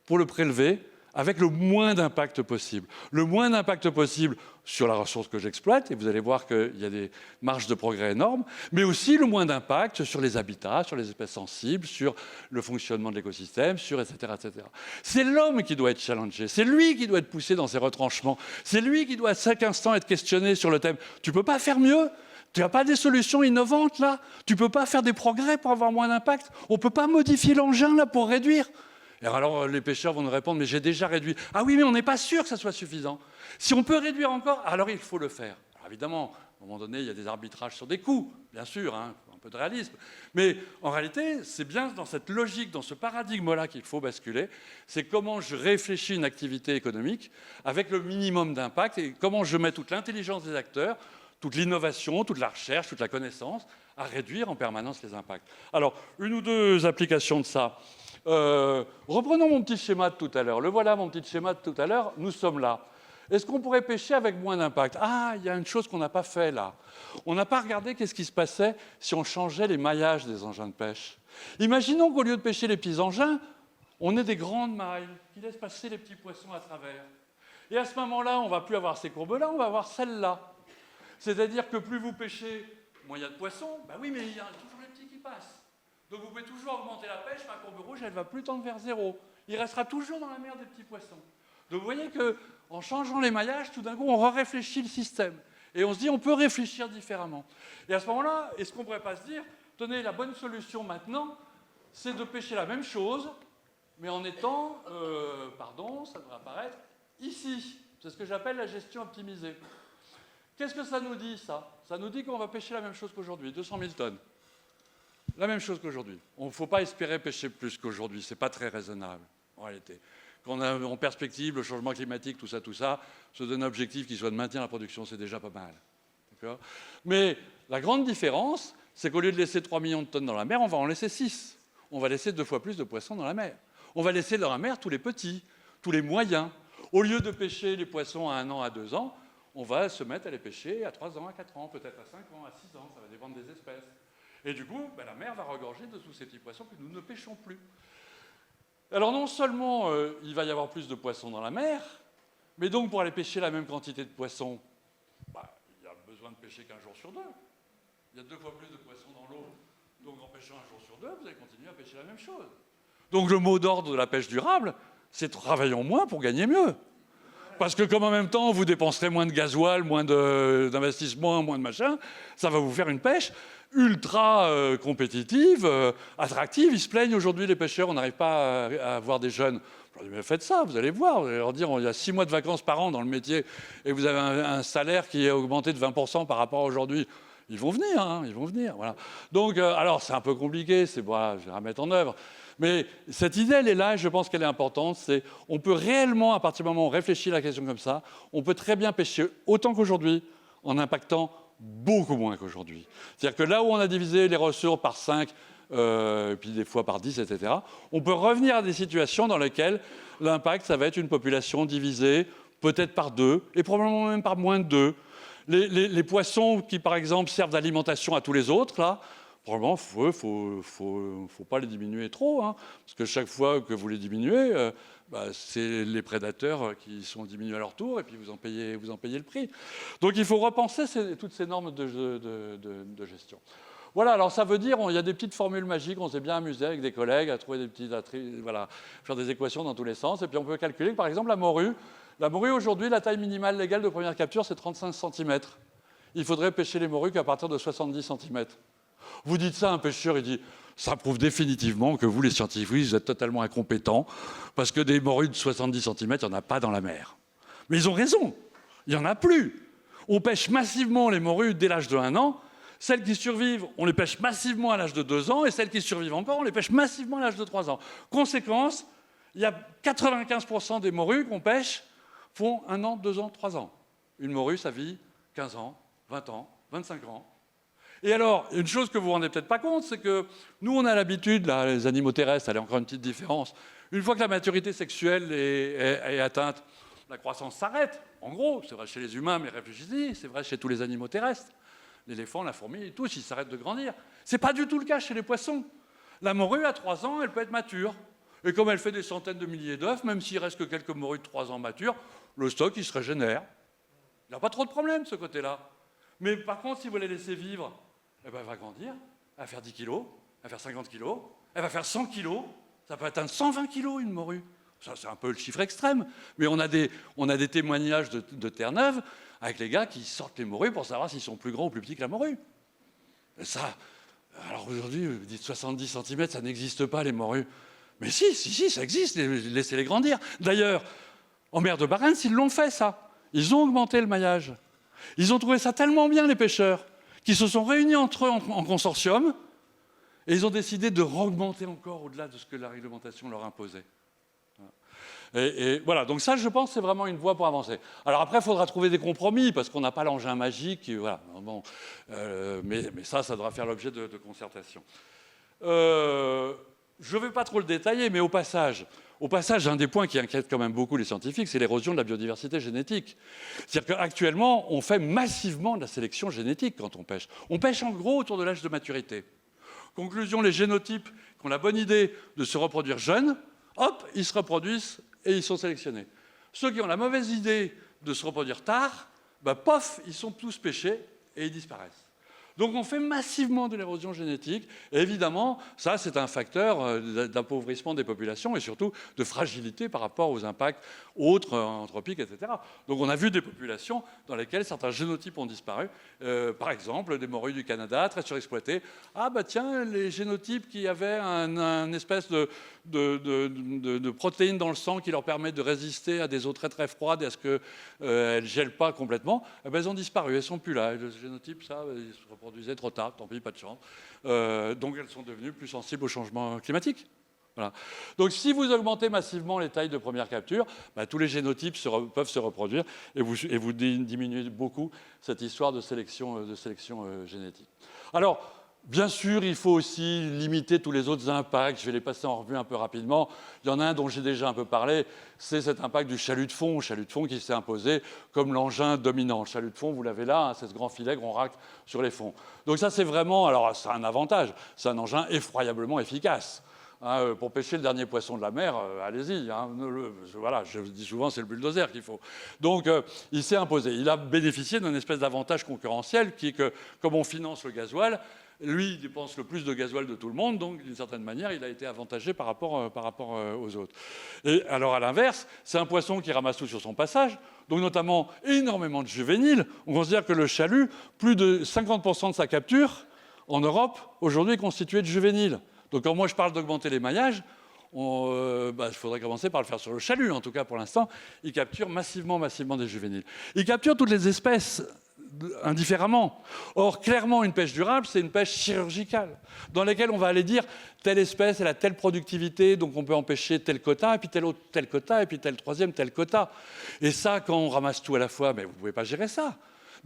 pour le prélever avec le moins d'impact possible. Le moins d'impact possible sur la ressource que j'exploite, et vous allez voir qu'il y a des marges de progrès énormes, mais aussi le moins d'impact sur les habitats, sur les espèces sensibles, sur le fonctionnement de l'écosystème, sur etc. etc. C'est l'homme qui doit être challengé, c'est lui qui doit être poussé dans ses retranchements, c'est lui qui doit à chaque instant être questionné sur le thème « tu ne peux pas faire mieux ? Tu n'as pas des solutions innovantes là ? Tu ne peux pas faire des progrès pour avoir moins d'impact ? On ne peut pas modifier l'engin là pour réduire ?» Et alors les pêcheurs vont nous répondre « mais j'ai déjà réduit ». Ah oui, mais on n'est pas sûr que ça soit suffisant. Si on peut réduire encore, alors il faut le faire. Alors évidemment, à un moment donné, il y a des arbitrages sur des coûts, bien sûr, hein, un peu de réalisme. Mais en réalité, c'est bien dans cette logique, dans ce paradigme-là qu'il faut basculer. C'est comment je réfléchis une activité économique avec le minimum d'impact et comment je mets toute l'intelligence des acteurs, toute l'innovation, toute la recherche, toute la connaissance à réduire en permanence les impacts. Alors, une ou deux applications de ça. Reprenons mon petit schéma de tout à l'heure. Le voilà, mon petit schéma de tout à l'heure. Nous sommes là. Est-ce qu'on pourrait pêcher avec moins d'impact? Ah, il y a une chose qu'on n'a pas fait là. On n'a pas regardé qu'est-ce qui se passait si on changeait les maillages des engins de pêche. Imaginons qu'au lieu de pêcher les petits engins, on ait des grandes mailles qui laissent passer les petits poissons à travers. Et à ce moment-là, on ne va plus avoir ces courbes-là, on va avoir celles-là. C'est-à-dire que plus vous pêchez, moins il y a de poissons. Ben oui, mais il y a toujours les petits qui passent. Donc vous pouvez toujours augmenter la pêche, ma courbe rouge, elle ne va plus tendre vers 0. Il restera toujours dans la mer des petits poissons. Donc vous voyez qu'en changeant les maillages, tout d'un coup, on réfléchit le système. Et on se dit, on peut réfléchir différemment. Et à ce moment-là, est-ce qu'on ne pourrait pas se dire, tenez, la bonne solution maintenant, c'est de pêcher la même chose, mais en étant, ça devrait apparaître, ici. C'est ce que j'appelle la gestion optimisée. Qu'est-ce que ça nous dit, ça? Ça nous dit qu'on va pêcher la même chose qu'aujourd'hui, 200 000 tonnes. La même chose qu'aujourd'hui. Il ne faut pas espérer pêcher plus qu'aujourd'hui. Ce n'est pas très raisonnable, en réalité. Quand on a en perspective le changement climatique, tout ça, se donner un objectif qui soit de maintenir la production, c'est déjà pas mal. D'accord ? Mais la grande différence, c'est qu'au lieu de laisser 3 millions de tonnes dans la mer, on va en laisser 6. On va laisser 2 fois plus de poissons dans la mer. On va laisser dans la mer tous les petits, tous les moyens. Au lieu de pêcher les poissons à 1 an, à 2 ans, on va se mettre à les pêcher à 3 ans, à 4 ans, peut-être à 5 ans, à 6 ans. Ça va dépendre des espèces. Et du coup, la mer va regorger de tous ces petits poissons que nous ne pêchons plus. Alors non seulement il va y avoir plus de poissons dans la mer, mais donc pour aller pêcher la même quantité de poissons, il y a besoin de pêcher qu'1 jour sur 2. Il y a 2 fois plus de poissons dans l'eau. Donc en pêchant 1 jour sur 2, vous allez continuer à pêcher la même chose. Donc le mot d'ordre de la pêche durable, c'est travaillons moins pour gagner mieux. Parce que comme en même temps, vous dépenserez moins de gasoil, moins d'investissement, moins de machin, ça va vous faire une pêche ultra compétitive, attractive. Ils se plaignent aujourd'hui, les pêcheurs, on n'arrive pas à avoir des jeunes. Je leur dis, mais faites ça, vous allez voir. Vous allez leur dire, il y a 6 mois de vacances par an dans le métier et vous avez un salaire qui est augmenté de 20% par rapport à aujourd'hui. Ils vont venir, hein, ils vont venir. Voilà. Donc, alors, c'est un peu compliqué, je vais la mettre en œuvre. Mais cette idée, elle est là, et je pense qu'elle est importante. C'est, on peut réellement, à partir du moment où on réfléchit à la question comme ça, on peut très bien pêcher autant qu'aujourd'hui en impactant beaucoup moins qu'aujourd'hui. C'est-à-dire que là où on a divisé les ressources par 5, et puis des fois par 10, etc. On peut revenir à des situations dans lesquelles l'impact, ça va être une population divisée peut-être par 2, et probablement même par moins de 2. Les poissons qui, par exemple, servent d'alimentation à tous les autres, là, probablement, faut pas les diminuer trop, hein, parce que chaque fois que vous les diminuez, c'est les prédateurs qui sont diminués à leur tour, et puis vous en payez le prix. Donc il faut repenser toutes ces normes de gestion. Voilà, alors ça veut dire, il y a des petites formules magiques, on s'est bien amusé avec des collègues à trouver des petites, voilà, faire des équations dans tous les sens, et puis on peut calculer que, par exemple, la morue, aujourd'hui, la taille minimale légale de première capture, c'est 35 cm. Il faudrait pêcher les morues qu'à partir de 70 cm. Vous dites ça à un pêcheur, il dit « ça prouve définitivement que vous, les scientifiques, vous êtes totalement incompétents, parce que des morues de 70 cm, il n'y en a pas dans la mer. » Mais ils ont raison, il n'y en a plus. On pêche massivement les morues dès l'âge de 1 an. Celles qui survivent, on les pêche massivement à l'âge de 2 ans, et celles qui survivent encore, on les pêche massivement à l'âge de 3 ans. Conséquence, il y a 95% des morues qu'on pêche font 1 an, 2 ans, 3 ans. Une morue, ça vit 15 ans, 20 ans, 25 ans. Et alors, une chose que vous ne vous rendez peut-être pas compte, c'est que nous, on a l'habitude, là, les animaux terrestres, elle a encore une petite différence. Une fois que la maturité sexuelle est atteinte, la croissance s'arrête. En gros, c'est vrai chez les humains, mais réfléchissez, c'est vrai chez tous les animaux terrestres. L'éléphant, la fourmi, tous, ils s'arrêtent de grandir. Ce n'est pas du tout le cas chez les poissons. La morue, à 3 ans, elle peut être mature. Et comme elle fait des centaines de milliers d'œufs, même s'il reste que quelques morues de 3 ans matures, le stock, il se régénère. Il n'a pas trop de problème, ce côté-là. Mais par contre, si vous la laissez vivre, eh ben, elle va grandir, elle va faire 10 kilos, elle va faire 50 kilos, elle va faire 100 kilos, ça peut atteindre 120 kilos, une morue. Ça, c'est un peu le chiffre extrême. Mais on a des témoignages de Terre-Neuve avec les gars qui sortent les morues pour savoir s'ils sont plus grands ou plus petits que la morue. Et ça, alors aujourd'hui, vous dites 70 cm, ça n'existe pas, les morues. Mais si, ça existe, laissez-les grandir. D'ailleurs, en mer de Barents, ils l'ont fait, ça. Ils ont augmenté le maillage. Ils ont trouvé ça tellement bien, les pêcheurs, qu'ils se sont réunis entre eux en consortium, et ils ont décidé de augmenter encore au-delà de ce que la réglementation leur imposait. Et voilà, donc ça, je pense, c'est vraiment une voie pour avancer. Alors après, il faudra trouver des compromis, parce qu'on n'a pas l'engin magique, voilà. Bon, mais ça devra faire l'objet de concertation. Je ne vais pas trop le détailler, mais au passage, un des points qui inquiète quand même beaucoup les scientifiques, c'est l'érosion de la biodiversité génétique. C'est-à-dire qu'actuellement, on fait massivement de la sélection génétique quand on pêche. On pêche en gros autour de l'âge de maturité. Conclusion, les génotypes qui ont la bonne idée de se reproduire jeunes, hop, ils se reproduisent et ils sont sélectionnés. Ceux qui ont la mauvaise idée de se reproduire tard, pof, ils sont tous pêchés et ils disparaissent. Donc on fait massivement de l'érosion génétique. Et évidemment, ça, c'est un facteur d'appauvrissement des populations et surtout de fragilité par rapport aux impacts autres, anthropiques, etc. Donc on a vu des populations dans lesquelles certains génotypes ont disparu. Par exemple, des morues du Canada, très surexploitées. Ah tiens, les génotypes qui avaient un espèce de protéines dans le sang qui leur permet de résister à des eaux très très froides et à ce qu'elles ne gèlent pas complètement, elles ont disparu, elles ne sont plus là. Et le génotype, ça, ils se reproduisaient trop tard, tant pis, pas de chance. Donc elles sont devenues plus sensibles au changement climatique. Voilà. Donc si vous augmentez massivement les tailles de première capture, tous les génotypes peuvent se reproduire et vous diminuez beaucoup cette histoire de sélection génétique. Alors, bien sûr, il faut aussi limiter tous les autres impacts. Je vais les passer en revue un peu rapidement. Il y en a un dont j'ai déjà un peu parlé, c'est cet impact du chalut de fond qui s'est imposé comme l'engin dominant. Le chalut de fond, vous l'avez là, c'est ce grand filet qu'on racle sur les fonds. Donc ça, c'est vraiment, alors c'est un avantage, c'est un engin effroyablement efficace. Pour pêcher le dernier poisson de la mer, allez-y. Voilà, je dis souvent, c'est le bulldozer qu'il faut. Donc, il s'est imposé. Il a bénéficié d'un espèce d'avantage concurrentiel qui est que, comme on finance le gasoil, lui, il dépense le plus de gasoil de tout le monde, donc d'une certaine manière, il a été avantagé par rapport aux autres. Et alors, à l'inverse, c'est un poisson qui ramasse tout sur son passage, donc notamment énormément de juvéniles. On considère que le chalut, plus de 50% de sa capture, en Europe, aujourd'hui, est constituée de juvéniles. Donc quand moi je parle d'augmenter les maillages, il faudrait commencer par le faire sur le chalut. En tout cas, pour l'instant, il capture massivement des juvéniles. Il capture toutes les espèces indifféremment. Or, clairement, une pêche durable, c'est une pêche chirurgicale, dans laquelle on va aller dire telle espèce, elle a telle productivité, donc on peut empêcher tel quota, et puis tel autre tel quota, et puis tel troisième tel quota. Et ça, quand on ramasse tout à la fois, mais vous ne pouvez pas gérer ça.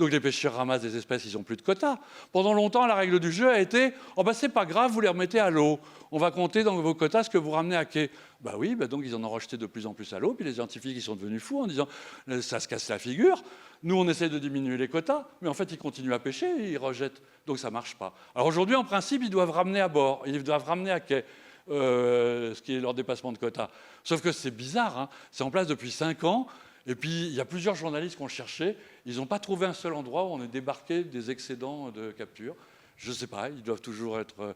Donc les pêcheurs ramassent des espèces, ils n'ont plus de quotas. Pendant longtemps, la règle du jeu a été « Oh ben c'est pas grave, vous les remettez à l'eau. On va compter dans vos quotas ce que vous ramenez à quai. » Bah oui, donc ils en ont rejeté de plus en plus à l'eau, puis les scientifiques ils sont devenus fous en disant « Ça se casse la figure. Nous, on essaie de diminuer les quotas, mais en fait, ils continuent à pêcher et ils rejettent. Donc ça ne marche pas. » Alors aujourd'hui, en principe, ils doivent ramener à bord, ils doivent ramener à quai. Ce qui est leur dépassement de quotas. Sauf que c'est bizarre, hein. C'est en place depuis 5 ans, et puis il y a plusieurs journalistes qui ont cherché, ils n'ont pas trouvé un seul endroit où on ait débarqué des excédents de capture. Je ne sais pas, ils doivent toujours être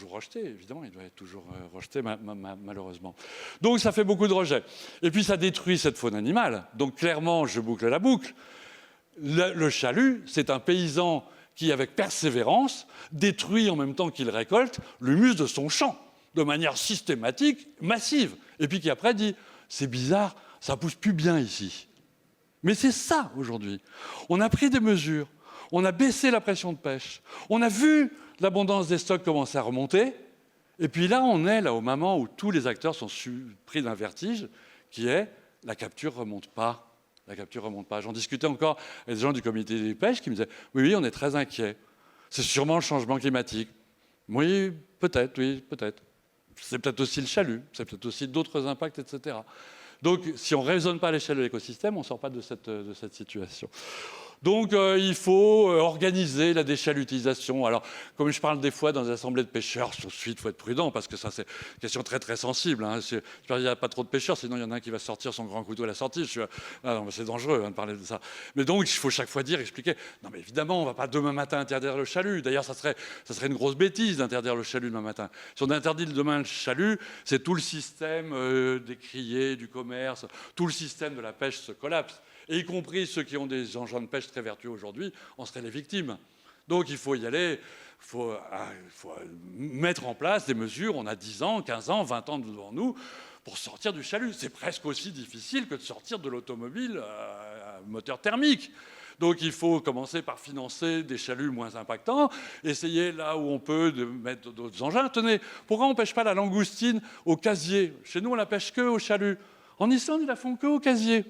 rejetés, évidemment, ils doivent être toujours rejetés, malheureusement. Donc ça fait beaucoup de rejets. Et puis ça détruit cette faune animale. Donc clairement, je boucle la boucle. Le chalut, c'est un paysan qui, avec persévérance, détruit en même temps qu'il récolte l'humus de son champ, de manière systématique, massive. Et puis qui après dit « c'est bizarre, ça pousse plus bien ici ». Mais c'est ça, aujourd'hui. On a pris des mesures, on a baissé la pression de pêche, on a vu l'abondance des stocks commencer à remonter, et puis là, on est là au moment où tous les acteurs sont pris d'un vertige, qui est « la capture ne remonte pas ». La capture ne remonte pas. J'en discutais encore avec des gens du comité des pêches qui me disaient « oui, on est très inquiets. C'est sûrement le changement climatique. » Oui, peut-être, oui, peut-être. C'est peut-être aussi le chalut, c'est peut-être aussi d'autres impacts, etc. Donc, si on ne raisonne pas à l'échelle de l'écosystème, on ne sort pas de cette situation. Donc, il faut organiser la déchalutisation. Alors, comme je parle des fois dans des assemblées de pêcheurs, tout de suite, il faut être prudent, parce que ça, c'est une question très, très sensible. Hein. Il n'y a pas trop de pêcheurs, sinon il y en a un qui va sortir son grand couteau à la sortie. C'est dangereux hein, de parler de ça. Mais donc, il faut chaque fois expliquer. Non, mais évidemment, on ne va pas demain matin interdire le chalut. D'ailleurs, ça serait une grosse bêtise d'interdire le chalut demain matin. Si on interdit demain le chalut, c'est tout le système des criers, du commerce, tout le système de la pêche se collapse. Et y compris ceux qui ont des engins de pêche très vertueux aujourd'hui, en seraient les victimes. Donc il faut y aller, il faut mettre en place des mesures. On a 10 ans, 15 ans, 20 ans devant nous pour sortir du chalut. C'est presque aussi difficile que de sortir de l'automobile à moteur thermique. Donc il faut commencer par financer des chaluts moins impactants, essayer là où on peut de mettre d'autres engins. Tenez, pourquoi on ne pêche pas la langoustine au casier? Chez nous, on la pêche que au chalut. En Islande, ils la font que au casier.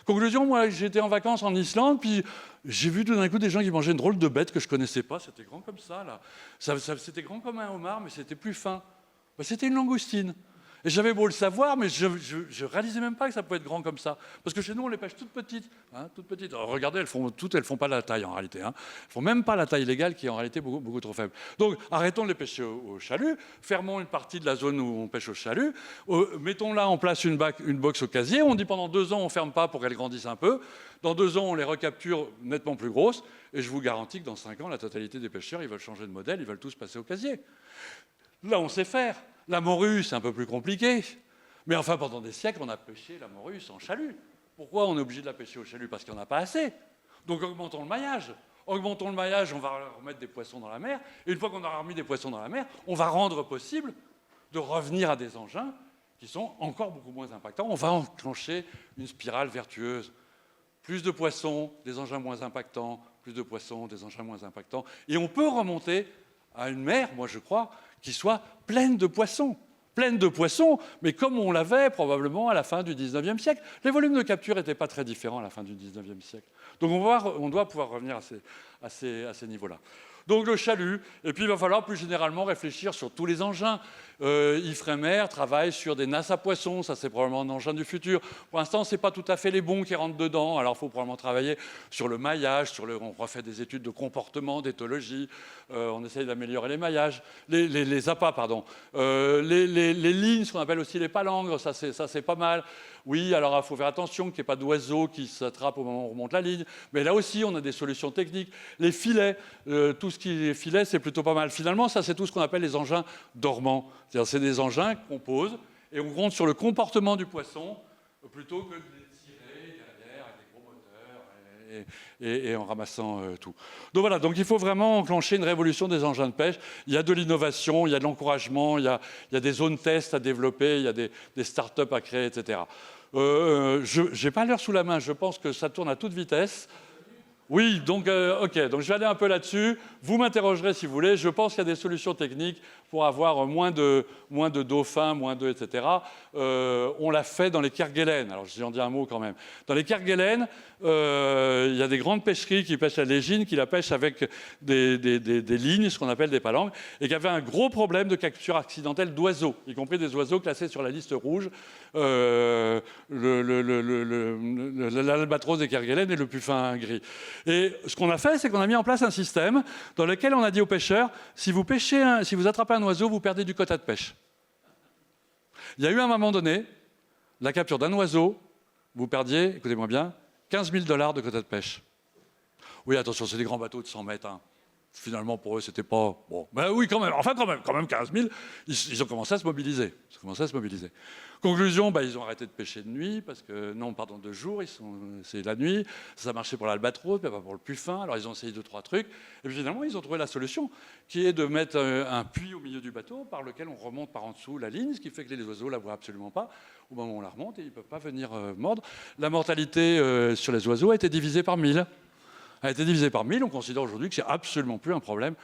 Conclusion, moi j'étais en vacances en Islande, puis j'ai vu tout d'un coup des gens qui mangeaient une drôle de bête que je ne connaissais pas. C'était grand comme ça, là. C'était grand comme un homard, mais c'était plus fin. Ben, c'était une langoustine. Et j'avais beau le savoir, mais je ne réalisais même pas que ça pouvait être grand comme ça. Parce que chez nous, on les pêche toutes petites. Hein, toutes petites. Alors, regardez, elles font pas la taille en réalité. Hein. Elles font même pas la taille légale qui est en réalité beaucoup, beaucoup trop faible. Donc, arrêtons de les pêcher au chalut. Fermons une partie de la zone où on pêche au chalut. Mettons là en place une box au casier. On dit pendant 2 ans, on ne ferme pas pour qu'elles grandissent un peu. Dans 2 ans, on les recapture nettement plus grosses. Et je vous garantis que dans 5 ans, la totalité des pêcheurs, ils veulent changer de modèle. Ils veulent tous passer au casier. Là, on sait faire. La morue, c'est un peu plus compliqué. Mais enfin, pendant des siècles, on a pêché la morue sans chalut. Pourquoi on est obligé de la pêcher au chalut? Parce qu'il n'y en a pas assez. Donc augmentons le maillage. Augmentons le maillage, on va remettre des poissons dans la mer. Et une fois qu'on aura remis des poissons dans la mer, on va rendre possible de revenir à des engins qui sont encore beaucoup moins impactants. On va enclencher une spirale vertueuse. Plus de poissons, des engins moins impactants. Plus de poissons, des engins moins impactants. Et on peut remonter à une mer, moi je crois, qui soit pleine de poissons, mais comme on l'avait probablement à la fin du 19e siècle. Les volumes de capture n'étaient pas très différents à la fin du 19e siècle. Donc on doit pouvoir revenir à ces niveaux-là. Donc le chalut, et puis il va falloir plus généralement réfléchir sur tous les engins. Ifremer travaille sur des nasses à poissons, ça c'est probablement un engin du futur. Pour l'instant, ce n'est pas tout à fait les bons qui rentrent dedans, alors il faut probablement travailler sur le maillage, on refait des études de comportement, d'éthologie, on essaye d'améliorer les maillages, les appâts, pardon. Les lignes, ce qu'on appelle aussi les palangres, ça c'est pas mal. Oui, alors il faut faire attention qu'il n'y ait pas d'oiseaux qui s'attrapent au moment où on remonte la ligne. Mais là aussi, on a des solutions techniques. Les filets, tout ce qui est filet, c'est plutôt pas mal. Finalement, ça, c'est tout ce qu'on appelle les engins dormants. C'est-à-dire, c'est des engins qu'on pose et on compte sur le comportement du poisson plutôt que de les tirer derrière avec des gros moteurs et en ramassant tout. Donc voilà, donc il faut vraiment enclencher une révolution des engins de pêche. Il y a de l'innovation, il y a de l'encouragement, il y a des zones tests à développer, il y a des start-up à créer, etc. Je n'ai pas l'heure sous la main, je pense que ça tourne à toute vitesse. Oui, donc, ok, donc je vais aller un peu là-dessus. Vous m'interrogerez si vous voulez. Je pense qu'il y a des solutions techniques pour avoir moins de dauphins, etc. On l'a fait dans les Kerguelen. Alors, j'en dis un mot quand même. Dans les Kerguelen, il y a des grandes pêcheries qui pêchent la légine, qui la pêchent avec des lignes, ce qu'on appelle des palanques, et qui avaient un gros problème de capture accidentelle d'oiseaux, y compris des oiseaux classés sur la liste rouge, l'albatros des Kerguelen et le puffin gris. Et ce qu'on a fait, c'est qu'on a mis en place un système dans lequel on a dit aux pêcheurs, si vous attrapez un oiseau, vous perdez du quota de pêche. Il y a eu un moment donné, la capture d'un oiseau, vous perdiez, écoutez-moi bien, 15 000 $ de quota de pêche. Oui, attention, c'est des grands bateaux de 100 mètres. Hein. Finalement, pour eux, c'était pas... Bon, ben oui, quand même. Enfin, quand même 15 000. Ils ont commencé à se mobiliser. Conclusion, ben, ils ont arrêté de pêcher de nuit, de jour. C'est la nuit. Ça marchait pour l'albatros, mais pas pour le puffin. Alors, ils ont essayé 2-3 trucs. Et puis, finalement, ils ont trouvé la solution, qui est de mettre un puits au milieu du bateau par lequel on remonte par en dessous la ligne, ce qui fait que les oiseaux ne la voient absolument pas au moment où on la remonte et ils ne peuvent pas venir mordre. La mortalité sur les oiseaux a été divisée par 1000. A été divisé par 1000, on considère aujourd'hui que c'est absolument plus un problème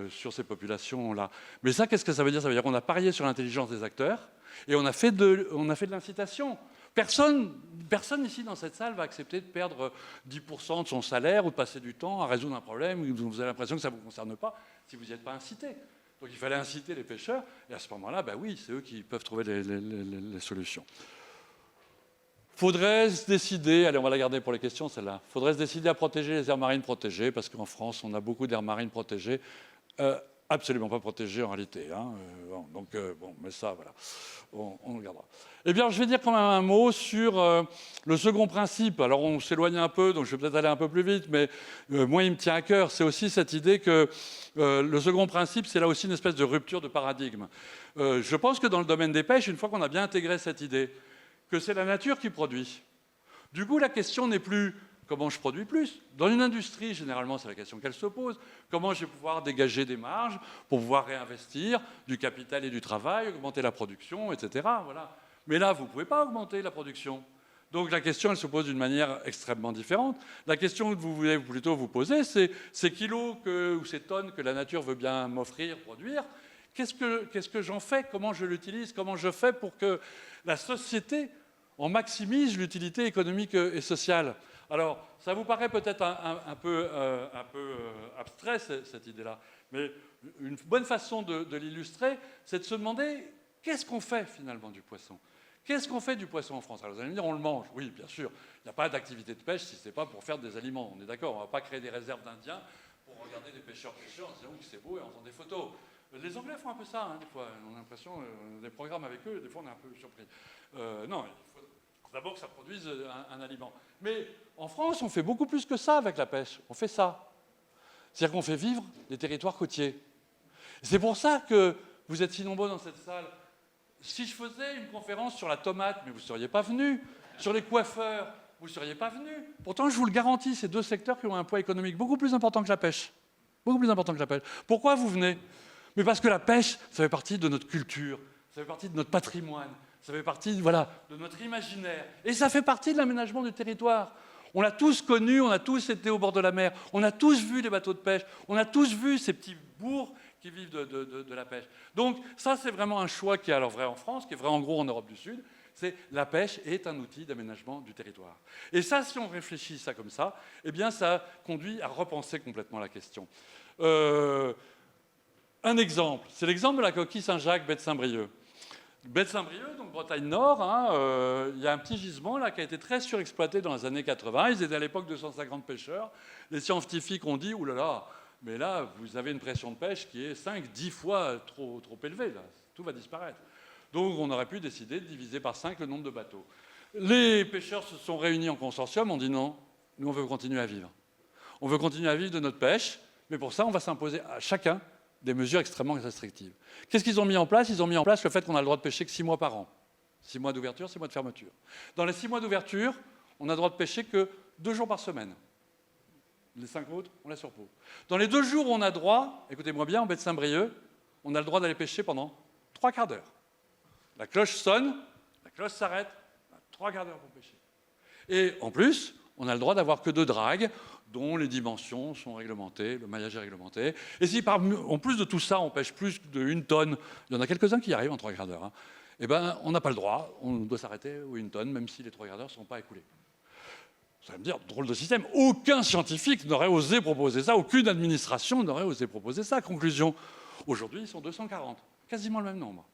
sur ces populations-là. Mais ça, qu'est-ce que ça veut dire? Ça veut dire qu'on a parié sur l'intelligence des acteurs et on a fait de l'incitation. Personne ici dans cette salle va accepter de perdre 10% de son salaire ou de passer du temps à résoudre un problème où vous avez l'impression que ça ne vous concerne pas si vous n'y êtes pas incité. Donc il fallait inciter les pêcheurs et à ce moment-là, ben oui, c'est eux qui peuvent trouver les solutions. Faudrait se décider, allez, on va la garder pour les questions, celle-là. Faudrait se décider à protéger les aires marines protégées, parce qu'en France, on a beaucoup d'aires marines protégées, absolument pas protégées en réalité. Hein. Mais ça, voilà, on regardera. Eh bien, je vais dire quand même un mot sur le second principe. Alors, on s'éloigne un peu, donc je vais peut-être aller un peu plus vite, mais moi, il me tient à cœur. C'est aussi cette idée que le second principe, c'est là aussi une espèce de rupture de paradigme. Je pense que dans le domaine des pêches, une fois qu'on a bien intégré cette idée, que c'est la nature qui produit. Du coup, la question n'est plus comment je produis plus. Dans une industrie, généralement, c'est la question qu'elle se pose. Comment je vais pouvoir dégager des marges pour pouvoir réinvestir du capital et du travail, augmenter la production, etc. Voilà. Mais là, vous ne pouvez pas augmenter la production. Donc la question, elle se pose d'une manière extrêmement différente. La question que vous voulez plutôt vous poser, c'est ces kilos ou ces tonnes que la nature veut bien m'offrir, produire, qu'est-ce que j'en fais? Comment je l'utilise? Comment je fais pour que la société en maximise l'utilité économique et sociale? Alors, ça vous paraît peut-être un peu abstrait, cette idée-là, mais une bonne façon de l'illustrer, c'est de se demander qu'est-ce qu'on fait finalement du poisson? Qu'est-ce qu'on fait du poisson en France? Alors, vous allez me dire, on le mange. Oui, bien sûr, il n'y a pas d'activité de pêche si ce n'est pas pour faire des aliments. On est d'accord, on ne va pas créer des réserves d'Indiens pour regarder des pêcheurs pêcher en disant que c'est beau et en faisant des photos. Les Anglais font un peu ça, hein, des fois. On a l'impression, des programmes avec eux, des fois on est un peu surpris. Non, il faut d'abord que ça produise un aliment. Mais en France, on fait beaucoup plus que ça avec la pêche. On fait ça. C'est-à-dire qu'on fait vivre les territoires côtiers. C'est pour ça que vous êtes si nombreux dans cette salle. Si je faisais une conférence sur la tomate, mais vous ne seriez pas venus. Sur les coiffeurs, vous ne seriez pas venus. Pourtant, je vous le garantis, c'est deux secteurs qui ont un poids économique beaucoup plus important que la pêche. Beaucoup plus important que la pêche. Pourquoi vous venez? Mais parce que la pêche, ça fait partie de notre culture, ça fait partie de notre patrimoine, ça fait partie de notre imaginaire. Et ça fait partie de l'aménagement du territoire. On l'a tous connu, on a tous été au bord de la mer, on a tous vu les bateaux de pêche, on a tous vu ces petits bourgs qui vivent de la pêche. Donc ça, c'est vraiment un choix qui est alors vrai en France, qui est vrai en gros en Europe du Sud. C'est la pêche est un outil d'aménagement du territoire. Et ça, si on réfléchit ça comme ça, eh bien ça conduit à repenser complètement la question. Un exemple, c'est l'exemple de la coquille Saint-Jacques, baie de Saint-Brieuc. Baie de Saint-Brieuc, donc Bretagne Nord, il y a un petit gisement là qui a été très surexploité dans les années 80. Ils étaient à l'époque 250 pêcheurs. Les scientifiques ont dit, oulala, mais là, vous avez une pression de pêche qui est 5-10 fois trop élevée. Là. Tout va disparaître. Donc on aurait pu décider de diviser par 5 le nombre de bateaux. Les pêcheurs se sont réunis en consortium, ont dit non, nous on veut continuer à vivre. On veut continuer à vivre de notre pêche, mais pour ça on va s'imposer à chacun des mesures extrêmement restrictives. Qu'est-ce qu'ils ont mis en place? Ils ont mis en place le fait qu'on a le droit de pêcher que 6 mois par an. 6 mois d'ouverture, 6 mois de fermeture. Dans les 6 mois d'ouverture, on a le droit de pêcher que 2 jours par semaine. Les 5 autres, on laisse sur pause. Dans les 2 jours où on a droit, écoutez-moi bien, en baie de Saint-Brieuc, on a le droit d'aller pêcher pendant 3 quarts d'heure. La cloche sonne, la cloche s'arrête, on a 3 quarts d'heure pour pêcher. Et en plus, on a le droit d'avoir que 2 dragues, dont les dimensions sont réglementées, le maillage est réglementé. Et si en plus de tout ça, on pêche plus d'1 tonne, il y en a quelques-uns qui y arrivent en 3 quarts d'heure, hein, eh ben, on n'a pas le droit, on doit s'arrêter aux 1 tonne, même si les 3 quarts d'heure ne sont pas écoulés. Vous allez me dire, drôle de système, aucun scientifique n'aurait osé proposer ça, aucune administration n'aurait osé proposer ça. Conclusion, aujourd'hui, ils sont 240, quasiment le même nombre.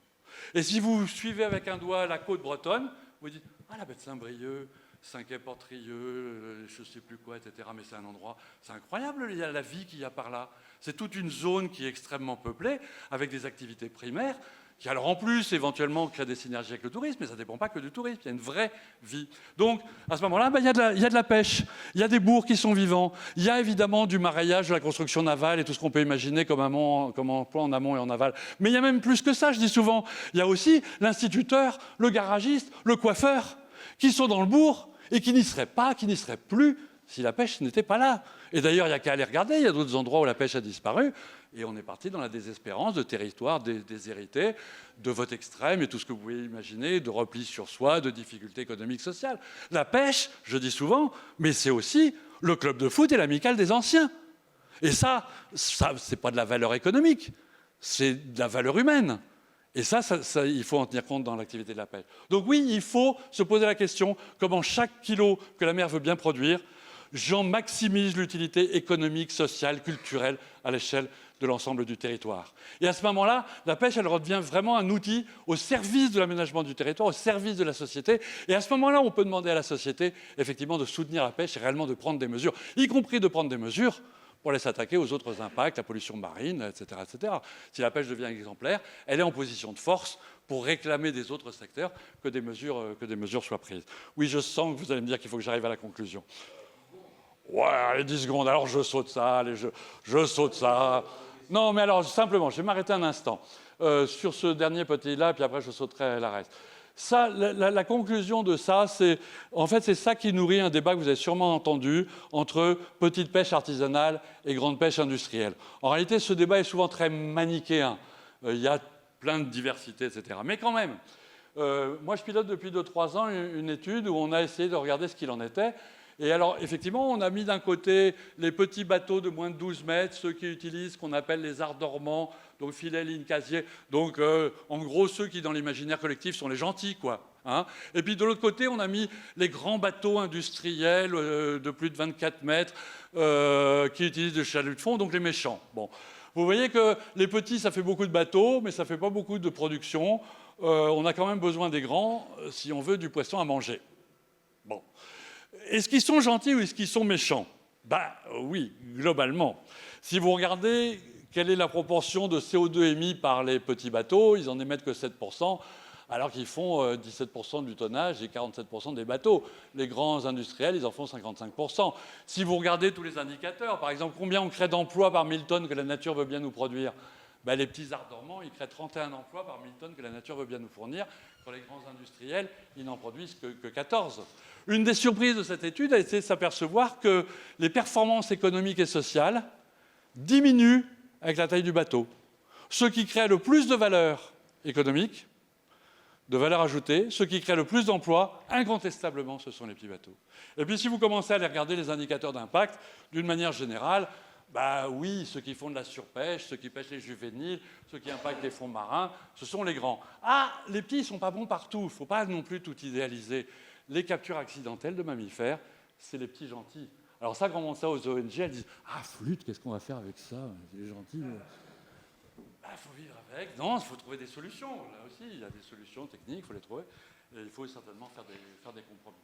Et si vous suivez avec un doigt la côte bretonne, vous dites, ah, la baie de Saint-Brieuc, Saint-Quay-Portrieux, je ne sais plus quoi, etc. Mais c'est un endroit, c'est incroyable, il y a la vie qu'il y a par là. C'est toute une zone qui est extrêmement peuplée, avec des activités primaires, qui alors en plus, éventuellement, créent des synergies avec le tourisme, mais ça ne dépend pas que du tourisme, il y a une vraie vie. Donc, à ce moment-là, il y a de la pêche, il y a des bourgs qui sont vivants, il y a évidemment du maraillage, de la construction navale et tout ce qu'on peut imaginer comme emploi en amont et en aval. Mais il y a même plus que ça, je dis souvent. Il y a aussi l'instituteur, le garagiste, le coiffeur, qui sont dans le bourg et qui n'y seraient pas, qui n'y seraient plus si la pêche n'était pas là. Et d'ailleurs, il n'y a qu'à aller regarder, il y a d'autres endroits où la pêche a disparu, et on est parti dans la désespérance de territoires déshérités, de vote extrême et tout ce que vous pouvez imaginer, de repli sur soi, de difficultés économiques, sociales. La pêche, je dis souvent, mais c'est aussi le club de foot et l'amicale des anciens. Et ça c'est pas de la valeur économique, c'est de la valeur humaine. Et ça, il faut en tenir compte dans l'activité de la pêche. Donc oui, il faut se poser la question comment chaque kilo que la mer veut bien produire, j'en maximise l'utilité économique, sociale, culturelle à l'échelle de l'ensemble du territoire. Et à ce moment-là, la pêche, elle redevient vraiment un outil au service de l'aménagement du territoire, au service de la société. Et à ce moment-là, on peut demander à la société, effectivement, de soutenir la pêche et réellement de prendre des mesures, y compris de prendre des mesures pour aller s'attaquer aux autres impacts, la pollution marine, etc., etc. Si la pêche devient exemplaire, elle est en position de force pour réclamer des autres secteurs que des mesures soient prises. Oui, je sens que vous allez me dire qu'il faut que j'arrive à la conclusion. Ouais, allez, 10 secondes, alors je saute ça, allez, je saute ça. Non, mais alors, simplement, je vais m'arrêter un instant sur ce dernier petit-là, puis après je sauterai la reste. Ça, la conclusion de ça, c'est ça qui nourrit un débat que vous avez sûrement entendu entre petite pêche artisanale et grande pêche industrielle. En réalité, ce débat est souvent très manichéen. Il y a plein de diversité, etc. Mais quand même, moi je pilote depuis 2-3 ans une étude où on a essayé de regarder ce qu'il en était. Et alors, effectivement, on a mis d'un côté les petits bateaux de moins de 12 mètres, ceux qui utilisent ce qu'on appelle les arts dormants, donc filet, ligne, casier. Donc, en gros, ceux qui, dans l'imaginaire collectif, sont les gentils, quoi. Hein. Et puis, de l'autre côté, on a mis les grands bateaux industriels de plus de 24 mètres qui utilisent des chaluts de fond, donc les méchants. Bon. Vous voyez que les petits, ça fait beaucoup de bateaux, mais ça ne fait pas beaucoup de production. On a quand même besoin des grands si on veut du poisson à manger. Bon. Est-ce qu'ils sont gentils ou est-ce qu'ils sont méchants? Oui, globalement. Si vous regardez quelle est la proportion de CO2 émis par les petits bateaux, ils en émettent que 7%, alors qu'ils font 17% du tonnage et 47% des bateaux. Les grands industriels, ils en font 55%. Si vous regardez tous les indicateurs, par exemple, combien on crée d'emplois par 1000 tonnes que la nature veut bien nous produire? Les petits arts dormants, ils créent 31 emplois par 1000 tonnes que la nature veut bien nous fournir. Quand les grands industriels, ils n'en produisent que 14. Une des surprises de cette étude a été de s'apercevoir que les performances économiques et sociales diminuent avec la taille du bateau. Ceux qui créent le plus de valeur économique, de valeur ajoutée, ceux qui créent le plus d'emplois, incontestablement, ce sont les petits bateaux. Et puis si vous commencez à aller regarder les indicateurs d'impact, d'une manière générale, oui, ceux qui font de la surpêche, ceux qui pêchent les juvéniles, ceux qui impactent les fonds marins, ce sont les grands. Les petits, ils ne sont pas bons partout, il ne faut pas non plus tout idéaliser. Les captures accidentelles de mammifères, c'est les petits gentils. Alors ça, quand on monte ça aux ONG, elles disent « Ah, flûte, qu'est-ce qu'on va faire avec ça? Les gentils... » faut vivre avec. Non, il faut trouver des solutions. Là aussi, il y a des solutions techniques, il faut les trouver. Et il faut certainement faire des compromis.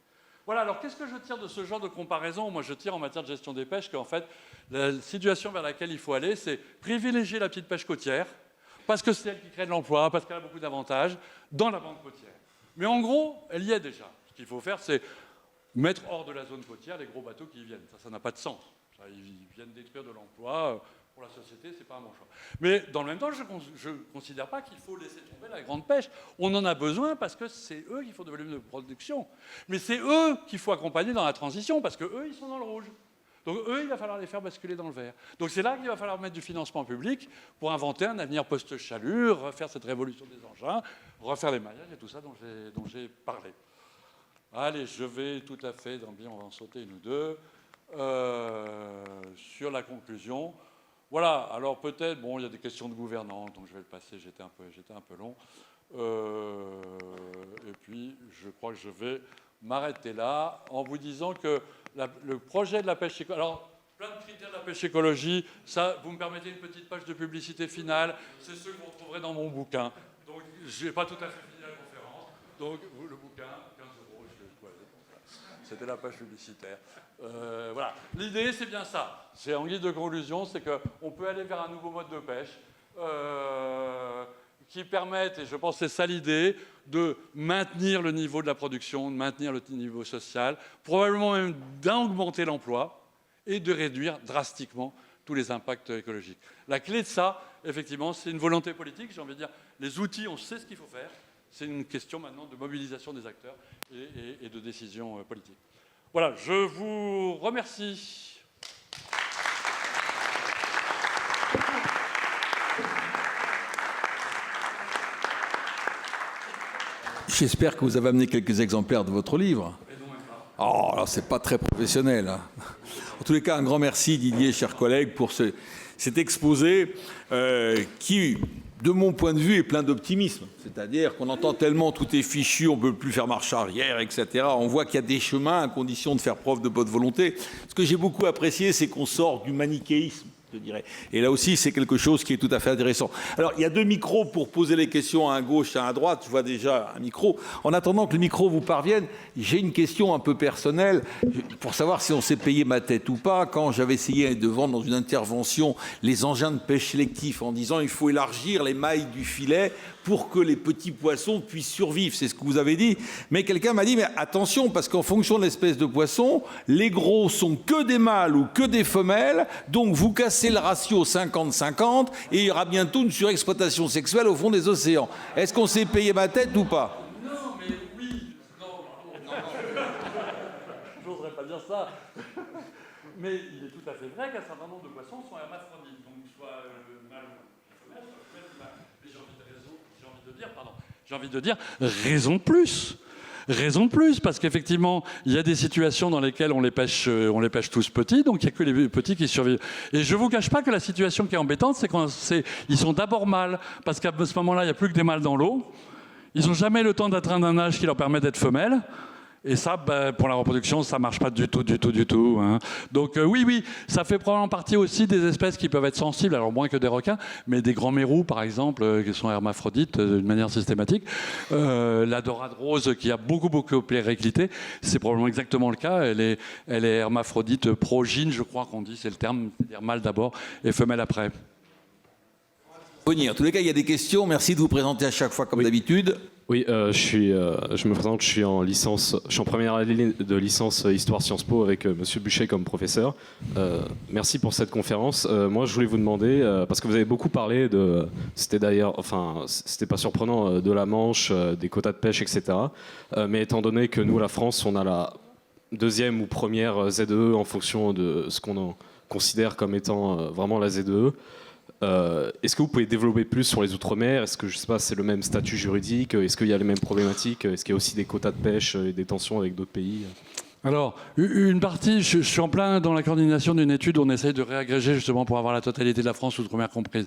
Voilà, alors qu'est-ce que je tire de ce genre de comparaison? Moi, je tire en matière de gestion des pêches qu'en fait, la situation vers laquelle il faut aller, c'est privilégier la petite pêche côtière, parce que c'est elle qui crée de l'emploi, parce qu'elle a beaucoup d'avantages, dans la bande côtière. Mais en gros, elle y est déjà. Ce qu'il faut faire, c'est mettre hors de la zone côtière les gros bateaux qui y viennent. Ça n'a pas de sens. Ils viennent détruire de l'emploi. Pour la société, ce n'est pas un bon choix. Mais dans le même temps, je ne considère pas qu'il faut laisser tomber la grande pêche. On en a besoin parce que c'est eux qui font des volumes de production. Mais c'est eux qu'il faut accompagner dans la transition parce qu'eux, ils sont dans le rouge. Donc eux, il va falloir les faire basculer dans le vert. Donc c'est là qu'il va falloir mettre du financement public pour inventer un avenir post-chalut, refaire cette révolution des engins, refaire les maillages et tout ça dont j'ai parlé. Allez, je vais tout à fait, on va en sauter une ou deux. sur la conclusion. Voilà, alors peut-être, bon, il y a des questions de gouvernance, donc je vais le passer, j'étais un peu long. Et puis, je crois que je vais m'arrêter là en vous disant que le projet de la pêche écologique... Alors, plein de critères de la pêche écologie, ça, vous me permettez une petite page de publicité finale, c'est ceux que vous retrouverez dans mon bouquin. Donc, je n'ai pas tout à fait fini la conférence, donc le bouquin, 15 €, c'était la page publicitaire. Voilà. L'idée, c'est bien ça. C'est en guise de conclusion, c'est qu'on peut aller vers un nouveau mode de pêche qui permette, et je pense que c'est ça l'idée, de maintenir le niveau de la production, de maintenir le niveau social, probablement même d'augmenter l'emploi et de réduire drastiquement tous les impacts écologiques. La clé de ça, effectivement, c'est une volonté politique. J'ai envie de dire, les outils, on sait ce qu'il faut faire. C'est une question maintenant de mobilisation des acteurs et de décision politique. Voilà, je vous remercie. J'espère que vous avez amené quelques exemplaires de votre livre. Oh, alors c'est pas très professionnel. Hein. En tous les cas, un grand merci Didier, chers collègues, pour cet exposé qui, de mon point de vue, est plein d'optimisme. C'est-à-dire qu'on entend tellement tout est fichu, on ne peut plus faire marche arrière, etc. On voit qu'il y a des chemins à condition de faire preuve de bonne volonté. Ce que j'ai beaucoup apprécié, c'est qu'on sort du manichéisme, je dirais. Et là aussi, c'est quelque chose qui est tout à fait intéressant. Alors, il y a 2 micros pour poser les questions, un à gauche et un à droite. Je vois déjà un micro. En attendant que le micro vous parvienne, j'ai une question un peu personnelle pour savoir si on s'est payé ma tête ou pas. Quand j'avais essayé de vendre dans une intervention les engins de pêche sélectifs en disant il faut élargir les mailles du filet pour que les petits poissons puissent survivre. C'est ce que vous avez dit. Mais quelqu'un m'a dit, mais attention, parce qu'en fonction de l'espèce de poisson, les gros sont que des mâles ou que des femelles, donc vous cassez le ratio 50-50 et il y aura bientôt une surexploitation sexuelle au fond des océans. Est-ce qu'on s'est payé ma tête ou pas? Non, mais oui. Non. J'oserais pas dire ça. Mais il est tout à fait vrai qu'un certain nombre de poissons sont hermaphrodites, donc soit le mâle ou la femelle, soit le mâle. Mais j'ai envie de dire, raison de plus. Raison de plus, parce qu'effectivement, il y a des situations dans lesquelles on les pêche tous petits, donc il n'y a que les petits qui survivent. Et je ne vous cache pas que la situation qui est embêtante, c'est qu'ils sont d'abord mâles, parce qu'à ce moment-là, il n'y a plus que des mâles dans l'eau. Ils n'ont jamais le temps d'atteindre un âge qui leur permet d'être femelles. Et ça, pour la reproduction, ça ne marche pas du tout. Hein. Donc oui, ça fait probablement partie aussi des espèces qui peuvent être sensibles, alors moins que des requins, mais des grands mérous, par exemple, qui sont hermaphrodites d'une manière systématique. La dorade rose, qui a beaucoup périclité, c'est probablement exactement le cas. Elle est hermaphrodite progyne, je crois qu'on dit, c'est le terme, c'est-à-dire mâle d'abord et femelle après. En tous les cas, il y a des questions. Merci de vous présenter à chaque fois comme d'habitude. Oui, je me présente, je suis en première année de licence Histoire Sciences Po avec Monsieur Buchet comme professeur. Merci pour cette conférence. Moi, je voulais vous demander, parce que vous avez beaucoup parlé c'était pas surprenant, de la Manche, des quotas de pêche, etc. Mais étant donné que nous, la France, on a la 2e ou première ZEE en fonction de ce qu'on en considère comme étant vraiment la ZEE, est-ce que vous pouvez développer plus sur les Outre-mer? Est-ce que, je sais pas, c'est le même statut juridique? Est-ce qu'il y a les mêmes problématiques? Est-ce qu'il y a aussi des quotas de pêche et des tensions avec d'autres pays? Alors, une partie, je suis en plein dans la coordination d'une étude où on essaye de réagréger justement pour avoir la totalité de la France, Outre-mer comprise.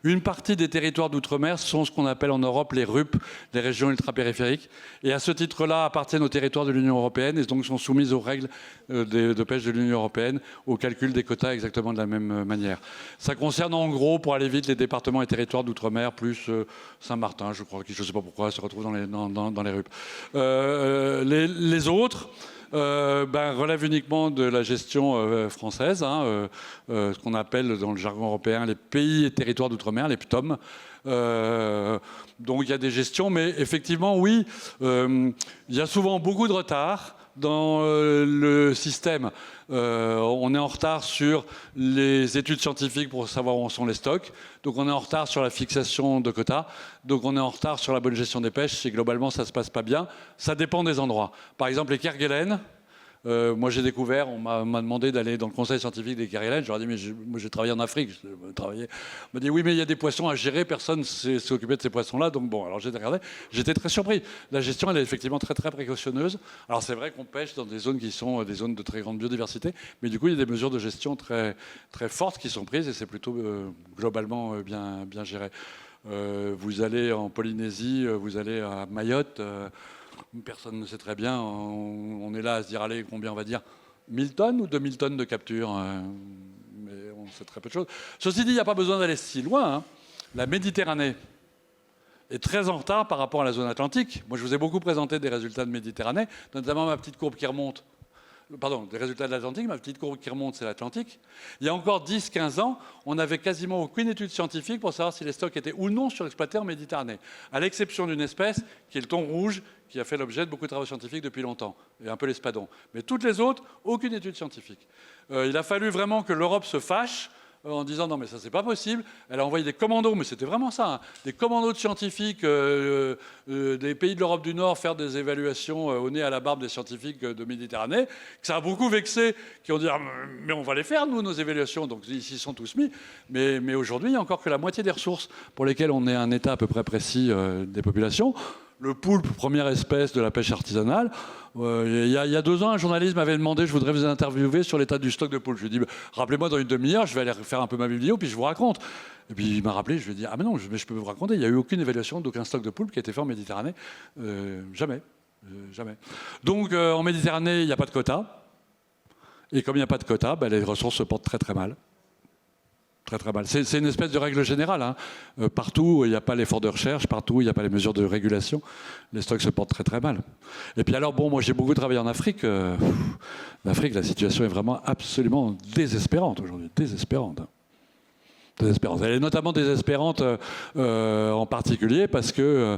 Une partie des territoires d'Outre-mer sont ce qu'on appelle en Europe les RUP, les régions ultrapériphériques. Et à ce titre-là, appartiennent aux territoires de l'Union européenne et donc sont soumises aux règles de pêche de l'Union européenne, au calcul des quotas exactement de la même manière. Ça concerne en gros, pour aller vite, les départements et territoires d'Outre-mer, plus Saint-Martin, je crois, qui je ne sais pas pourquoi, se retrouve dans les RUP. Les autres... relève uniquement de la gestion française, ce qu'on appelle dans le jargon européen les pays et territoires d'outre-mer, les PTOM. Donc il y a des gestions, mais effectivement, oui, il y a souvent beaucoup de retard dans le système. On est en retard sur les études scientifiques pour savoir où en sont les stocks. Donc on est en retard sur la fixation de quotas. Donc on est en retard sur la bonne gestion des pêches. Et globalement, ça ne se passe pas bien. Ça dépend des endroits. Par exemple, les Kerguelen, Moi, j'ai découvert, on m'a demandé d'aller dans le conseil scientifique des Kerguelen. Je leur ai dit, mais moi, j'ai travaillé en Afrique. On m'a dit, oui, mais il y a des poissons à gérer, personne ne s'est occupé de ces poissons-là. Donc, bon, alors j'ai regardé. J'étais très surpris. La gestion, elle est effectivement très, très précautionneuse. Alors, c'est vrai qu'on pêche dans des zones qui sont des zones de très grande biodiversité, mais du coup, il y a des mesures de gestion très, très fortes qui sont prises et c'est plutôt globalement bien géré. Vous allez en Polynésie, vous allez à Mayotte, personne ne sait très bien, on est là à se dire, allez, combien on va dire 1000 tonnes ou 2000 tonnes de capture, mais on sait très peu de choses. Ceci dit, il n'y a pas besoin d'aller si loin, hein. La Méditerranée est très en retard par rapport à la zone atlantique. Moi, je vous ai beaucoup présenté des résultats de Méditerranée, notamment ma petite courbe qui remonte. Pardon, des résultats de l'Atlantique, ma petite courbe qui remonte, c'est l'Atlantique. Il y a encore 10-15 ans, on n'avait quasiment aucune étude scientifique pour savoir si les stocks étaient ou non surexploités en Méditerranée, à l'exception d'une espèce qui est le thon rouge, qui a fait l'objet de beaucoup de travaux scientifiques depuis longtemps, et un peu l'espadon. Mais toutes les autres, aucune étude scientifique. Il a fallu vraiment que l'Europe se fâche en disant non mais ça c'est pas possible. Elle a envoyé des commandos, mais c'était vraiment ça, hein, des commandos de scientifiques des pays de l'Europe du Nord faire des évaluations au nez à la barbe des scientifiques de Méditerranée, que ça a beaucoup vexé, qui ont dit ah, mais on va les faire nous nos évaluations, donc ils s'y sont tous mis. Mais aujourd'hui il n'y a encore que la moitié des ressources pour lesquelles on est un état à peu près précis des populations. Le poulpe, première espèce de la pêche artisanale. Il y a 2 ans, un journaliste m'avait demandé, je voudrais vous interviewer sur l'état du stock de poulpe. Je lui ai dit, rappelez-moi dans une demi-heure, je vais aller faire un peu ma vidéo, puis je vous raconte. Et puis il m'a rappelé, je lui ai dit, ah mais non, je peux vous raconter, il n'y a eu aucune évaluation d'aucun stock de poulpe qui a été fait en Méditerranée. Jamais. Donc en Méditerranée, il n'y a pas de quota. Et comme il n'y a pas de quota, les ressources se portent très très mal. Très très mal. C'est une espèce de règle générale, hein. Partout où il n'y a pas l'effort de recherche, partout où il n'y a pas les mesures de régulation, les stocks se portent très très mal. Et puis alors, bon, moi j'ai beaucoup travaillé en Afrique. L'Afrique, la situation est vraiment absolument désespérante aujourd'hui, désespérante. Désespérante. Elle est notamment désespérante en particulier parce que,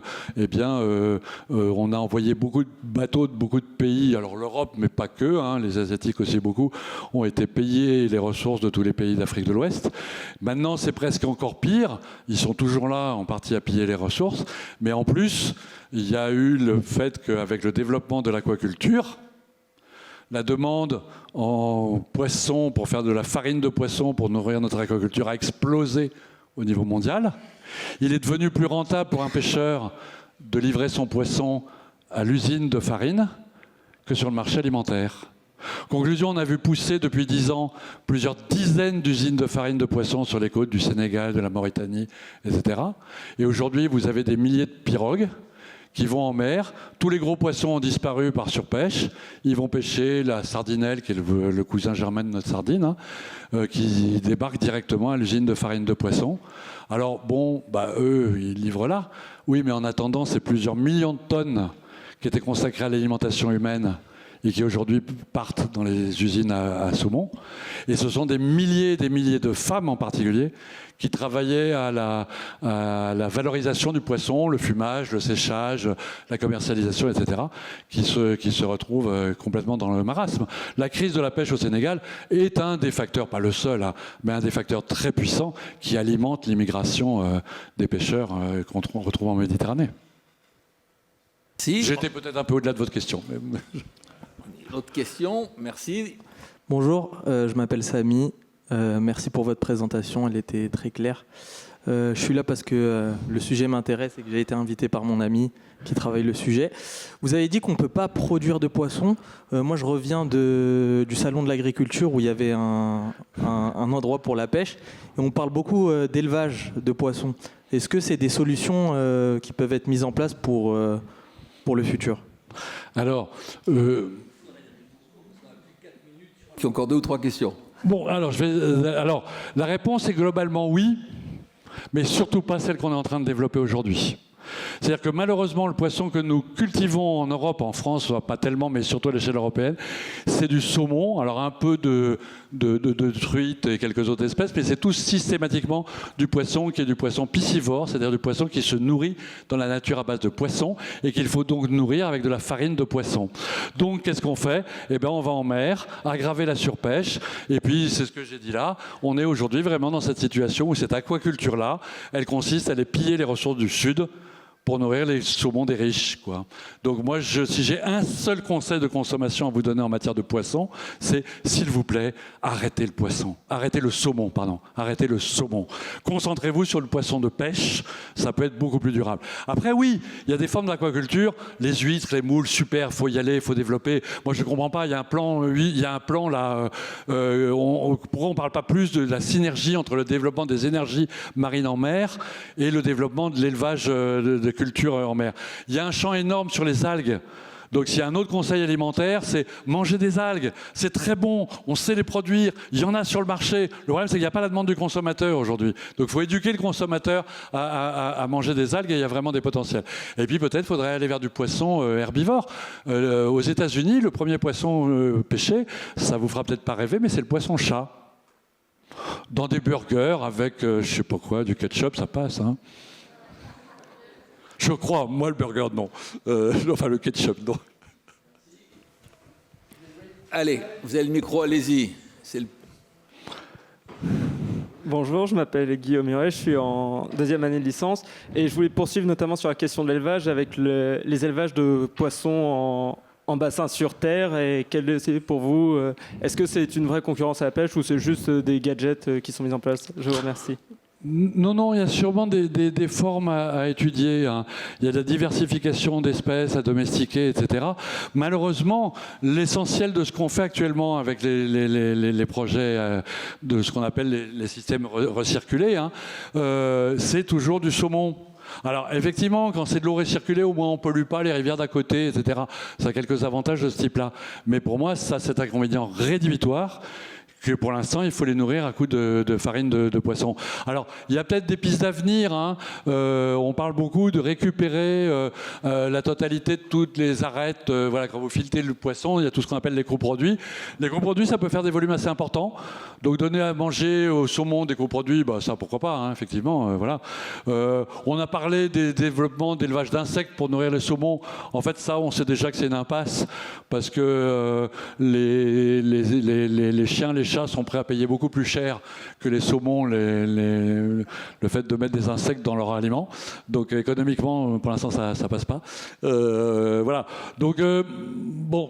on a envoyé beaucoup de bateaux de beaucoup de pays. Alors l'Europe, mais pas que, hein, les Asiatiques aussi beaucoup, ont été payés les ressources de tous les pays d'Afrique de l'Ouest. Maintenant, c'est presque encore pire. Ils sont toujours là, en partie, à piller les ressources. Mais en plus, il y a eu le fait qu'avec le développement de l'aquaculture, la demande en poisson pour faire de la farine de poisson pour nourrir notre aquaculture a explosé au niveau mondial. Il est devenu plus rentable pour un pêcheur de livrer son poisson à l'usine de farine que sur le marché alimentaire. Conclusion, on a vu pousser depuis 10 ans plusieurs dizaines d'usines de farine de poisson sur les côtes du Sénégal, de la Mauritanie, etc. Et aujourd'hui, vous avez des milliers de pirogues qui vont en mer. Tous les gros poissons ont disparu par surpêche. Ils vont pêcher la sardinelle, qui est le cousin germain de notre sardine, hein, qui débarque directement à l'usine de farine de poisson. Alors bon, eux, ils livrent là. Oui, mais en attendant, c'est plusieurs millions de tonnes qui étaient consacrées à l'alimentation humaine et qui aujourd'hui partent dans les usines à saumon. Et ce sont des milliers de femmes en particulier qui travaillaient à la valorisation du poisson, le fumage, le séchage, la commercialisation, etc., qui se retrouvent complètement dans le marasme. La crise de la pêche au Sénégal est un des facteurs, pas le seul, hein, mais un des facteurs très puissants qui alimente l'immigration des pêcheurs qu'on retrouve en Méditerranée. Si. J'étais peut-être un peu au-delà de votre question. Autre question, merci. Bonjour, je m'appelle Samy. Merci pour votre présentation, elle était très claire. Je suis là parce que le sujet m'intéresse et que j'ai été invité par mon ami qui travaille le sujet. Vous avez dit qu'on ne peut pas produire de poissons. Moi, je reviens du salon de l'agriculture où il y avait un endroit pour la pêche. Et on parle beaucoup d'élevage de poissons. Est-ce que c'est des solutions qui peuvent être mises en place pour le futur ? Alors... J'ai encore 2 ou 3 questions. Bon, alors, la réponse est globalement oui, mais surtout pas celle qu'on est en train de développer aujourd'hui. C'est-à-dire que malheureusement, le poisson que nous cultivons en Europe, en France, pas tellement, mais surtout à l'échelle européenne, c'est du saumon, alors un peu de truite et quelques autres espèces, mais c'est tout systématiquement du poisson qui est du poisson piscivore, c'est-à-dire du poisson qui se nourrit dans la nature à base de poisson et qu'il faut donc nourrir avec de la farine de poisson. Donc, qu'est-ce qu'on fait ? Eh bien, on va en mer, aggraver la surpêche, et puis, c'est ce que j'ai dit là, on est aujourd'hui vraiment dans cette situation où cette aquaculture-là, elle consiste à aller piller les ressources du Sud pour nourrir les saumons des riches, quoi. Donc moi, si j'ai un seul conseil de consommation à vous donner en matière de poisson, c'est, s'il vous plaît, arrêtez le poisson. Arrêtez le saumon, pardon. Arrêtez le saumon. Concentrez-vous sur le poisson de pêche, ça peut être beaucoup plus durable. Après, oui, il y a des formes d'aquaculture, les huîtres, les moules, super, il faut y aller, il faut développer. Moi, je ne comprends pas, il y a un plan, oui, il y a un plan là, pourquoi on ne parle pas plus de la synergie entre le développement des énergies marines en mer et le développement de l'élevage de cultures en mer. Il y a un champ énorme sur les algues. Donc s'il y a un autre conseil alimentaire, c'est manger des algues. C'est très bon, on sait les produire, il y en a sur le marché. Le problème, c'est qu'il n'y a pas la demande du consommateur aujourd'hui. Donc il faut éduquer le consommateur à manger des algues et il y a vraiment des potentiels. Et puis peut-être faudrait aller vers du poisson herbivore. Aux États-Unis, le premier poisson pêché, ça vous fera peut-être pas rêver, mais c'est le poisson-chat. Dans des burgers avec, je sais pas quoi, du ketchup, ça passe, hein. Je crois, moi le burger non. Enfin le ketchup non. Allez, vous avez le micro, allez-y. Bonjour, je m'appelle Guillaume Muret, je suis en deuxième année de licence et je voulais poursuivre notamment sur la question de l'élevage avec les élevages de poissons en bassin sur terre et quel est pour vous, est-ce que c'est une vraie concurrence à la pêche ou c'est juste des gadgets qui sont mis en place? Je vous remercie. Non, il y a sûrement des formes à étudier, hein. Il y a de la diversification d'espèces à domestiquer, etc. Malheureusement, l'essentiel de ce qu'on fait actuellement avec les projets de ce qu'on appelle les systèmes recirculés, hein, c'est toujours du saumon. Alors effectivement, quand c'est de l'eau recirculée, au moins on ne pollue pas les rivières d'à côté, etc. Ça a quelques avantages de ce type-là. Mais pour moi, ça c'est un inconvénient rédhibitoire. Que pour l'instant, il faut les nourrir à coup de farine de poisson. Alors, il y a peut-être des pistes d'avenir, hein. On parle beaucoup de récupérer la totalité de toutes les arêtes. Voilà, quand vous filetez le poisson, il y a tout ce qu'on appelle les coproduits. Les coproduits, ça peut faire des volumes assez importants. Donc, donner à manger au saumon des coproduits, bah, ça, pourquoi pas, hein, effectivement. Voilà. On a parlé des développements d'élevage d'insectes pour nourrir les saumons. En fait, ça, on sait déjà que c'est une impasse parce que les chiens, les chats sont prêts à payer beaucoup plus cher que les saumons le fait de mettre des insectes dans leur aliment. Donc économiquement, pour l'instant, ça passe pas. Voilà. Donc bon,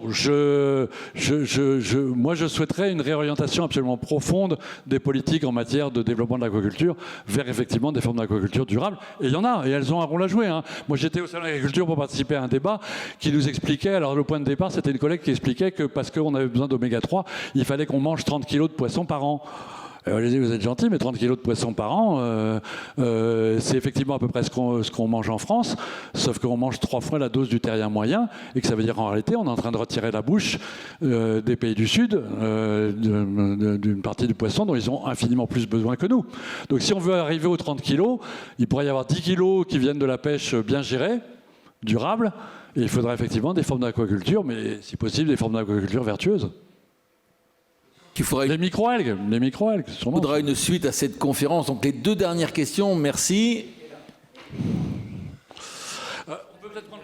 moi, je souhaiterais une réorientation absolument profonde des politiques en matière de développement de l'aquaculture vers effectivement des formes d'aquaculture durable. Et il y en a, et elles ont un rôle à jouer, hein. Moi, j'étais au salon de l'agriculture pour participer à un débat qui nous expliquait, alors le point de départ, c'était une collègue qui expliquait que parce qu'on avait besoin d'oméga 3, il fallait qu'on mange 30 kilos de poisson par an. Je dis, vous êtes gentil, mais 30 kilos de poisson par an, c'est effectivement à peu près ce qu'on mange en France, sauf qu'on mange 3 fois la dose du terrien moyen, et que ça veut dire en réalité, on est en train de retirer la bouche des pays du Sud d'une partie du poisson dont ils ont infiniment plus besoin que nous. Donc si on veut arriver aux 30 kilos, il pourrait y avoir 10 kilos qui viennent de la pêche bien gérée, durable, et il faudra effectivement des formes d'aquaculture, mais si possible des formes d'aquaculture vertueuses. Les micro-algues, sûrement. Il faudra une suite à cette conférence. Donc les 2 dernières questions, merci.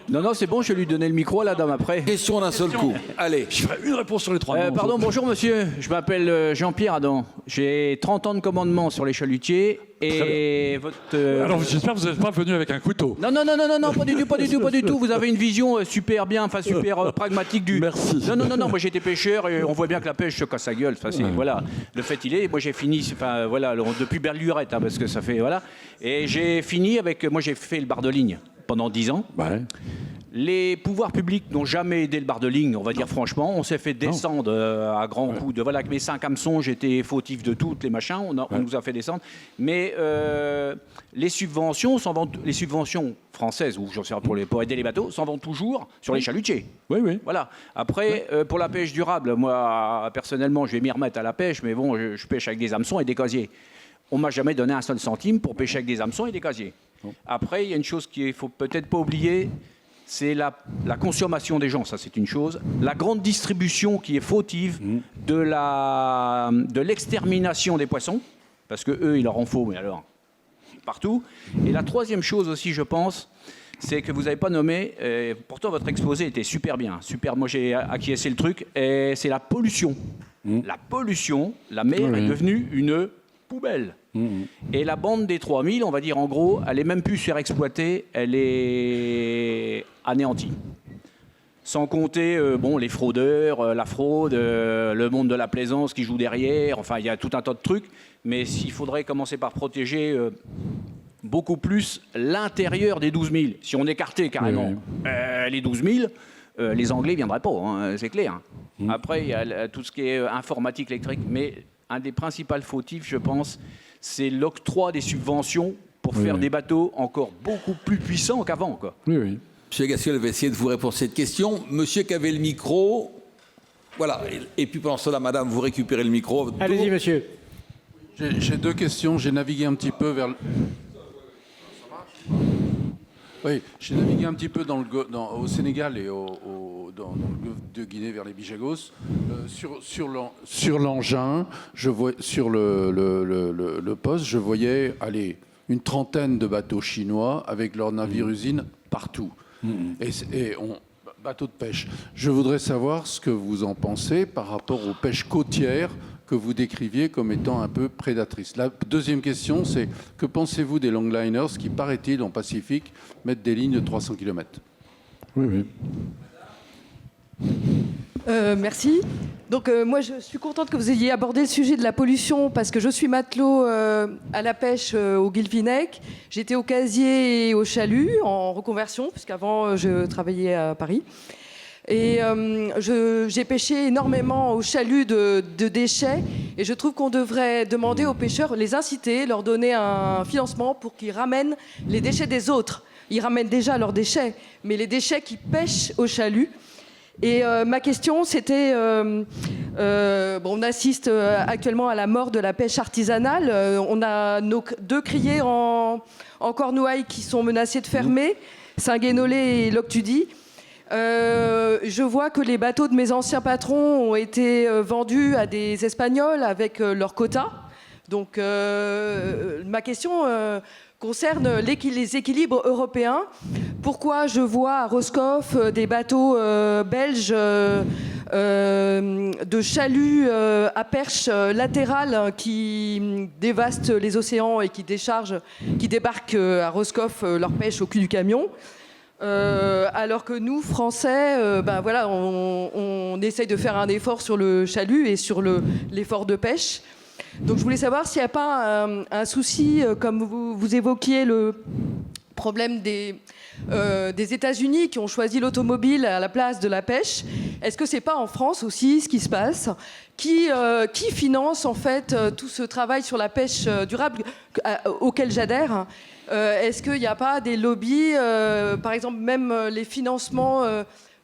Non, c'est bon, je vais lui donner le micro à la dame après. Question d'un seul coup. Allez. Je ferai une réponse sur les 3. Pardon, bonjour monsieur, je m'appelle Jean-Pierre Adam. J'ai 30 ans de commandement sur les chalutiers et votre... Alors j'espère que vous n'êtes pas venu avec un couteau. Non, pas du tout. Vous avez une vision super bien, enfin super pragmatique du... Merci. Non, moi j'étais pêcheur et on voit bien que la pêche se casse la gueule. Enfin, voilà, le fait il est, moi j'ai fini, enfin voilà, depuis Berlurette, hein, parce que ça fait, voilà. Et j'ai fini avec, moi j'ai fait le bar de ligne pendant 10 ans. Ouais. Les pouvoirs publics n'ont jamais aidé le bar de ligne, on va dire franchement. On s'est fait descendre à grands coups de... Voilà, avec mes 5 hameçons, j'étais fautif de toutes les machins, on nous a fait descendre. Mais les subventions françaises, ou j'en sais rien pour aider les bateaux, s'en vont toujours sur les chalutiers. Oui. Voilà. Après, pour la pêche durable, moi, personnellement, je vais m'y remettre à la pêche, mais bon, je pêche avec des hameçons et des casiers. On m'a jamais donné un seul centime pour pêcher avec des hameçons et des casiers. Après, il y a une chose qu'il ne faut peut-être pas oublier, c'est la consommation des gens, ça c'est une chose. La grande distribution qui est fautive de l'extermination des poissons, parce qu'eux, il leur en faut, mais alors, partout. Et la troisième chose aussi, je pense, c'est que vous n'avez pas nommé, pourtant votre exposé était super bien, super, moi j'ai acquiescé le truc, et c'est la pollution. La pollution, la mer est devenue une poubelle. Et la bande des 3000, on va dire en gros, elle est même plus surexploitée, elle est anéantie. Sans compter les fraudeurs, la fraude, le monde de la plaisance qui joue derrière, enfin il y a tout un tas de trucs, mais il faudrait commencer par protéger beaucoup plus l'intérieur des 12 000. Si on écartait carrément les 12 000, les Anglais ne viendraient pas, hein, c'est clair. Après, il y a tout ce qui est informatique, électrique, mais un des principaux fautifs, je pense, c'est l'octroi des subventions pour faire des bateaux encore beaucoup plus puissants qu'avant, quoi. Oui, oui. Monsieur Gasquel va essayer de vous répondre à cette question. Monsieur qui avait le micro, voilà. Et puis pendant cela, madame, vous récupérez le micro. Allez-y, monsieur. J'ai deux questions. J'ai navigué un petit peu vers le... Oui, j'ai navigué un petit peu au Sénégal et dans le golfe de Guinée vers les Bijagos. Sur l'engin, sur le poste, je voyais une trentaine de bateaux chinois avec leurs navires-usines partout. Bateaux de pêche. Je voudrais savoir ce que vous en pensez par rapport aux pêches côtières que vous décriviez comme étant un peu prédatrices. La deuxième question, c'est que pensez-vous des longliners qui, paraît-il, en Pacifique, mettent des lignes de 300 km? Oui. Merci. Donc moi je suis contente que vous ayez abordé le sujet de la pollution parce que je suis matelot à la pêche au Guilvinec. J'étais au casier et au chalut en reconversion puisqu'avant je travaillais à Paris. Et j'ai pêché énormément au chalut de déchets et je trouve qu'on devrait demander aux pêcheurs, les inciter, leur donner un financement pour qu'ils ramènent les déchets des autres. Ils ramènent déjà leurs déchets, mais les déchets qui pêchent au chalut. Et ma question, c'était, on assiste actuellement à la mort de la pêche artisanale. On a nos 2 criers en Cornouailles qui sont menacés de fermer, Saint-Guénolé et Loctudy. Je vois que les bateaux de mes anciens patrons ont été vendus à des Espagnols avec leurs quotas. Donc ma question concerne les équilibres européens. Pourquoi je vois à Roscoff des bateaux belges de chaluts à perche latérale qui dévastent les océans et qui débarquent à Roscoff leur pêche au cul du camion, alors que nous, Français, on essaye de faire un effort sur le chalut et sur l'effort de pêche. Donc je voulais savoir s'il n'y a pas un souci, comme vous évoquiez le problème des États-Unis qui ont choisi l'automobile à la place de la pêche. Est-ce que c'est pas en France aussi ce qui se passe? Qui finance en fait tout ce travail sur la pêche durable auquel j'adhère? Est-ce qu'il n'y a pas des lobbies, par exemple même les financements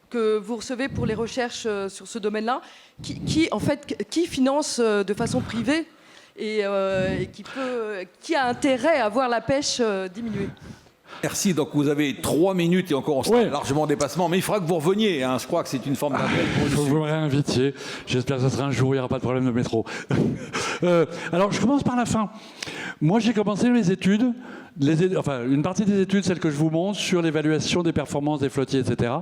que vous recevez pour les recherches sur ce domaine-là, qui finance de façon privée et qui a intérêt à voir la pêche diminuer? Merci. Donc vous avez 3 minutes et encore on sera largement en dépassement, mais il faudra que vous reveniez. Hein. Je crois que c'est une forme d'appel. Il faut que vous me réinvitiez. J'espère que ce sera un jour où il n'y aura pas de problème de métro. Alors je commence par la fin. Moi j'ai commencé mes études, une partie des études, celle que je vous montre, sur l'évaluation des performances des flottiers, etc.,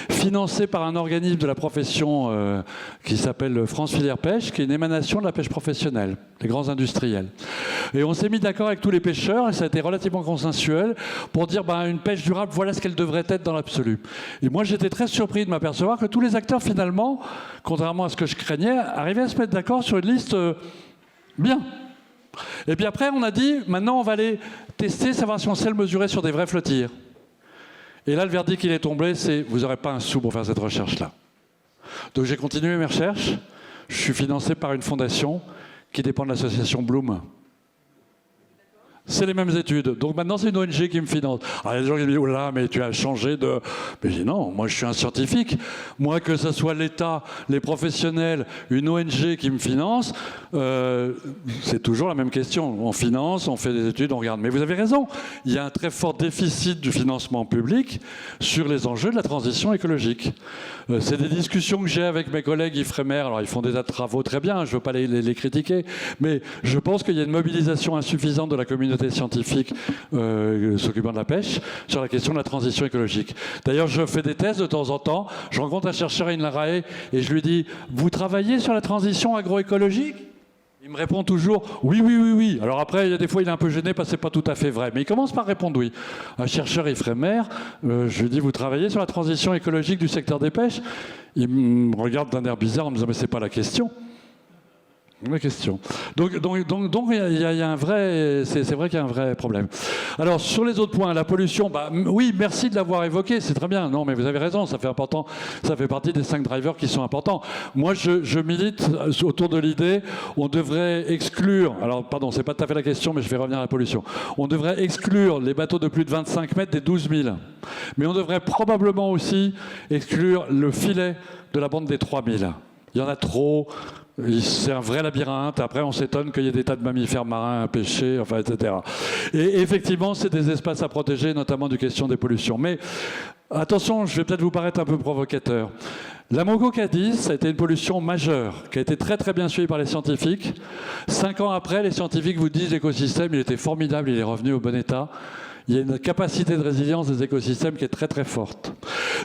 financée par un organisme de la profession qui s'appelle France Filière Pêche, qui est une émanation de la pêche professionnelle, des grands industriels. Et on s'est mis d'accord avec tous les pêcheurs, et ça a été relativement consensuel, pour dire une pêche durable, voilà ce qu'elle devrait être dans l'absolu. Et moi j'étais très surpris de m'apercevoir que tous les acteurs finalement, contrairement à ce que je craignais, arrivaient à se mettre d'accord sur une liste bien. Et puis après, on a dit, maintenant, on va aller tester, savoir si on sait le mesurer sur des vrais flottilles. Et là, le verdict, il est tombé, c'est, vous n'aurez pas un sou pour faire cette recherche-là. Donc j'ai continué mes recherches. Je suis financé par une fondation qui dépend de l'association Bloom. C'est les mêmes études. Donc maintenant, c'est une ONG qui me finance. Alors, il y a des gens qui me disent, oh là, mais tu as changé de... Mais je dis non, moi je suis un scientifique. Moi, que ce soit l'État, les professionnels, une ONG qui me finance, c'est toujours la même question. On finance, on fait des études, on regarde. Mais vous avez raison, il y a un très fort déficit du financement public sur les enjeux de la transition écologique. C'est des discussions que j'ai avec mes collègues Ifremer. Alors, ils font des tas de travaux très bien, je ne veux pas les critiquer, mais je pense qu'il y a une mobilisation insuffisante de la communauté scientifique s'occupant de la pêche sur la question de la transition écologique. D'ailleurs, je fais des thèses de temps en temps. Je rencontre un chercheur à l'INRAE et je lui dis « Vous travaillez sur la transition agroécologique ?» Il Il me répond toujours oui, oui, oui, oui. Alors après, il y a des fois, il est un peu gêné parce que c'est pas tout à fait vrai. Mais il commence par répondre oui. Un chercheur éphémère, je lui dis, vous travaillez sur la transition écologique du secteur des pêches? Il me regarde d'un air bizarre en me disant, mais c'est pas la question. La question. Donc il y a un vrai, c'est vrai qu'il y a un vrai problème. Alors sur les autres points, la pollution, bah, oui, merci de l'avoir évoqué, c'est très bien. Non, mais vous avez raison, ça fait important, ça fait partie des 5 drivers qui sont importants. Moi, je milite autour de l'idée, on devrait exclure. Alors pardon, c'est pas tout à fait la question, mais je vais revenir à la pollution. On devrait exclure les bateaux de plus de 25 mètres des 12 000, mais on devrait probablement aussi exclure le filet de la bande des 3 000. Il y en a trop. C'est un vrai labyrinthe. Après, on s'étonne qu'il y ait des tas de mammifères marins à pêcher, enfin, etc. Et effectivement, c'est des espaces à protéger, notamment du question des pollutions. Mais attention, je vais peut-être vous paraître un peu provocateur. La Mongo Cadiz, ça a été une pollution majeure, qui a été très très bien suivie par les scientifiques. 5 ans après, les scientifiques vous disent l'écosystème, il était formidable, il est revenu au bon état. Il y a une capacité de résilience des écosystèmes qui est très très forte.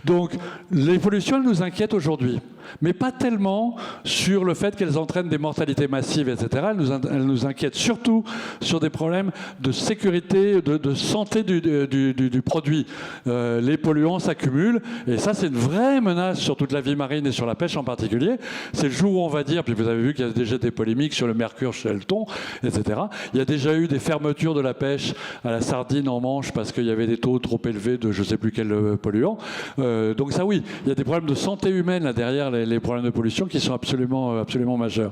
Donc les pollutions, elles nous inquiètent aujourd'hui, mais pas tellement sur le fait qu'elles entraînent des mortalités massives, etc. Elles nous inquiètent surtout sur des problèmes de sécurité, de santé du produit. Les polluants s'accumulent, et ça c'est une vraie menace sur toute la vie marine et sur la pêche en particulier. C'est le jour où on va dire, puis vous avez vu qu'il y a déjà des polémiques sur le mercure chez le thon, etc. Il y a déjà eu des fermetures de la pêche à la sardine en Manche parce qu'il y avait des taux trop élevés de je ne sais plus quel polluant. Donc ça oui, il y a des problèmes de santé humaine là derrière les problèmes de pollution qui sont absolument majeurs.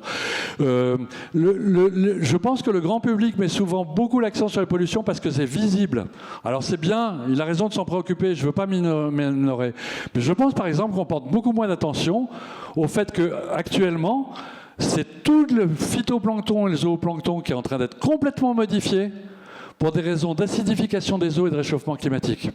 Je pense que le grand public met souvent beaucoup l'accent sur la pollution parce que c'est visible. Alors c'est bien, il a raison de s'en préoccuper, je ne veux pas minorer. Mais je pense par exemple qu'on porte beaucoup moins d'attention au fait qu'actuellement, c'est tout le phytoplancton et le zooplancton qui est en train d'être complètement modifié pour des raisons d'acidification des eaux et de réchauffement climatique.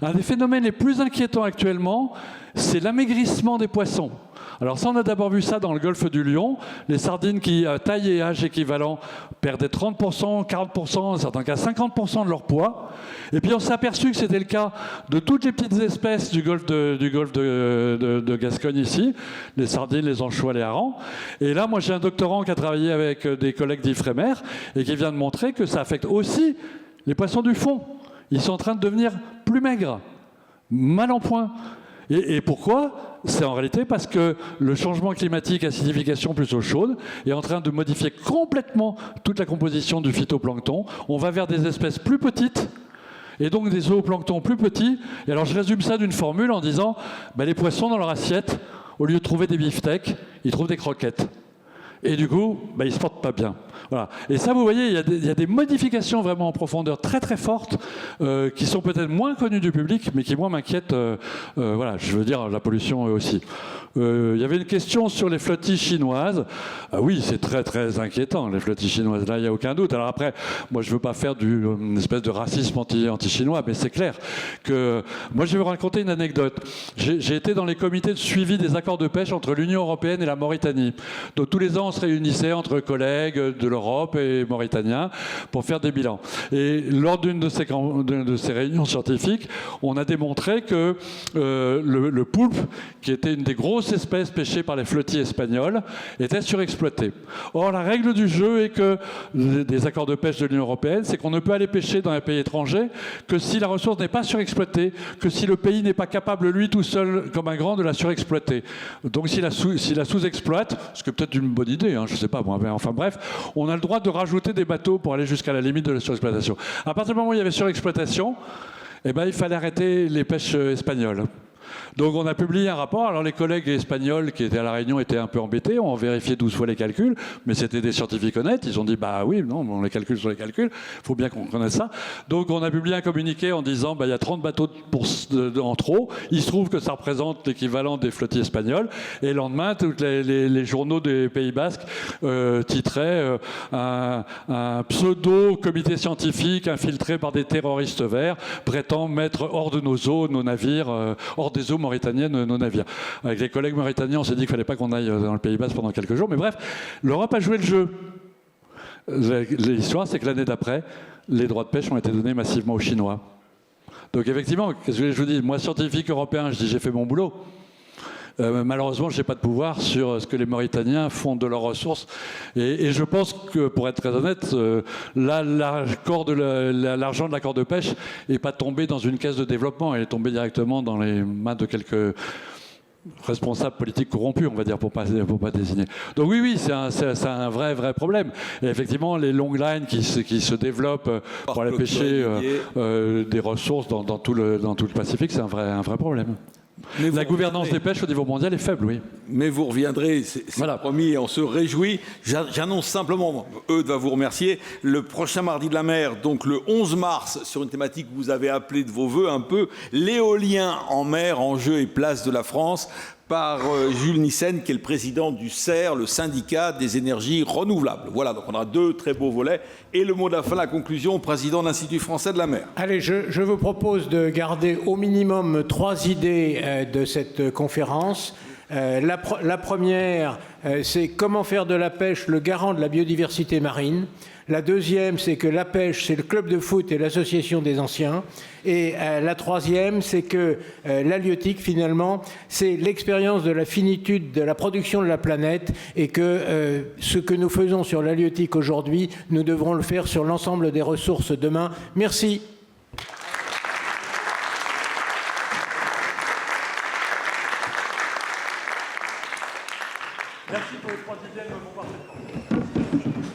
Un des phénomènes les plus inquiétants actuellement, c'est l'amaigrissement des poissons. Alors ça, on a d'abord vu ça dans le golfe du Lion. Les sardines qui, à taille et âge équivalent, perdaient 30%, 40%, dans certains cas 50% de leur poids. Et puis on s'est aperçu que c'était le cas de toutes les petites espèces du golfe de Gascogne ici, les sardines, les anchois, les harengs. Et là, moi j'ai un doctorant qui a travaillé avec des collègues d'Ifremer et qui vient de montrer que ça affecte aussi les poissons du fond. Ils sont en train de devenir plus maigres, mal en point. Et pourquoi? C'est en réalité parce que le changement climatique, acidification plus eau chaude, est en train de modifier complètement toute la composition du phytoplancton. On va vers des espèces plus petites, et donc des zooplanctons plus petits. Et alors je résume ça d'une formule en disant, les poissons dans leur assiette, au lieu de trouver des beefsteaks, ils trouvent des croquettes. Et du coup, ils ne se portent pas bien. Voilà. Et ça, vous voyez, il y a des modifications vraiment en profondeur très très fortes qui sont peut-être moins connues du public, mais qui, moi, m'inquiètent. Voilà, je veux dire, la pollution aussi. Il y avait une question sur les flottilles chinoises. Ah oui, c'est très très inquiétant, les flottilles chinoises. Là, il n'y a aucun doute. Alors après, moi, je ne veux pas faire une espèce de racisme anti-chinois, mais c'est clair que... Moi, je vais vous raconter une anecdote. J'ai été dans les comités de suivi des accords de pêche entre l'Union européenne et la Mauritanie. Donc tous les ans, on se réunissait entre collègues de l'Europe et mauritaniens pour faire des bilans. Et lors d'une de ces réunions scientifiques, on a démontré que le poulpe, qui était une des grosses espèces pêchées par les flottilles espagnoles, était surexploitée. Or, la règle du jeu est que des accords de pêche de l'Union européenne, c'est qu'on ne peut aller pêcher dans un pays étranger que si la ressource n'est pas surexploitée, que si le pays n'est pas capable, lui, tout seul, comme un grand, de la surexploiter. Donc, s'il la sous-exploite, ce qui est peut-être une bonne idée, je ne sais pas, mais enfin bref, on a le droit de rajouter des bateaux pour aller jusqu'à la limite de la surexploitation. À partir du moment où il y avait surexploitation, il fallait arrêter les pêches espagnoles. Donc on a publié un rapport. Alors les collègues espagnols qui étaient à la Réunion étaient un peu embêtés, ont vérifié 12 fois les calculs, mais c'était des scientifiques honnêtes. Ils ont dit oui, non, les calculs sont les calculs, il faut bien qu'on connaisse ça. Donc on a publié un communiqué en disant il y a 30 bateaux en trop. Il se trouve que ça représente l'équivalent des flottilles espagnoles. Et le lendemain, tous les journaux des Pays Basques titraient un pseudo-comité scientifique infiltré par des terroristes verts prétend mettre hors de nos eaux nos navires, hors des eaux mauritaniennes, nos navires. Avec les collègues mauritaniens, on s'est dit qu'il ne fallait pas qu'on aille dans le Pays Basque pendant quelques jours. Mais bref, l'Europe a joué le jeu. L'histoire, c'est que l'année d'après, les droits de pêche ont été donnés massivement aux Chinois. Donc effectivement, qu'est-ce que je vous dis? Moi, scientifique européen, je dis j'ai fait mon boulot. Malheureusement, je n'ai pas de pouvoir sur ce que les Mauritaniens font de leurs ressources. Et je pense que, pour être très honnête, l'argent de l'accord de pêche n'est pas tombé dans une caisse de développement. Il est tombé directement dans les mains de quelques responsables politiques corrompus, on va dire, pour pas désigner. Donc oui, c'est un vrai problème. Et effectivement, les long lines qui se développent pour aller pêcher des ressources dans tout le Pacifique, c'est un vrai problème. La gouvernance des pêches au niveau mondial est faible, oui. Mais vous reviendrez, c'est voilà. Promis, on se réjouit. J'annonce simplement, Eudes va vous remercier, le prochain mardi de la mer, donc le 11 mars, sur une thématique que vous avez appelée de vos voeux un peu, l'éolien en mer, enjeux et place de la France, par Jules Nyssen, qui est le président du CER, le syndicat des énergies renouvelables. Voilà, donc on aura 2 très beaux volets. Et le mot de la fin, la conclusion, au président de l'Institut français de la mer. Allez, je vous propose de garder au minimum 3 idées de cette conférence. La première, c'est comment faire de la pêche le garant de la biodiversité marine. La deuxième, c'est que la pêche, c'est le club de foot et l'association des anciens. Et la troisième, c'est que l'halieutique, finalement, c'est l'expérience de la finitude de la production de la planète et que ce que nous faisons sur l'halieutique aujourd'hui, nous devrons le faire sur l'ensemble des ressources demain. Merci. Merci pour les 3 idées de mon partenaire.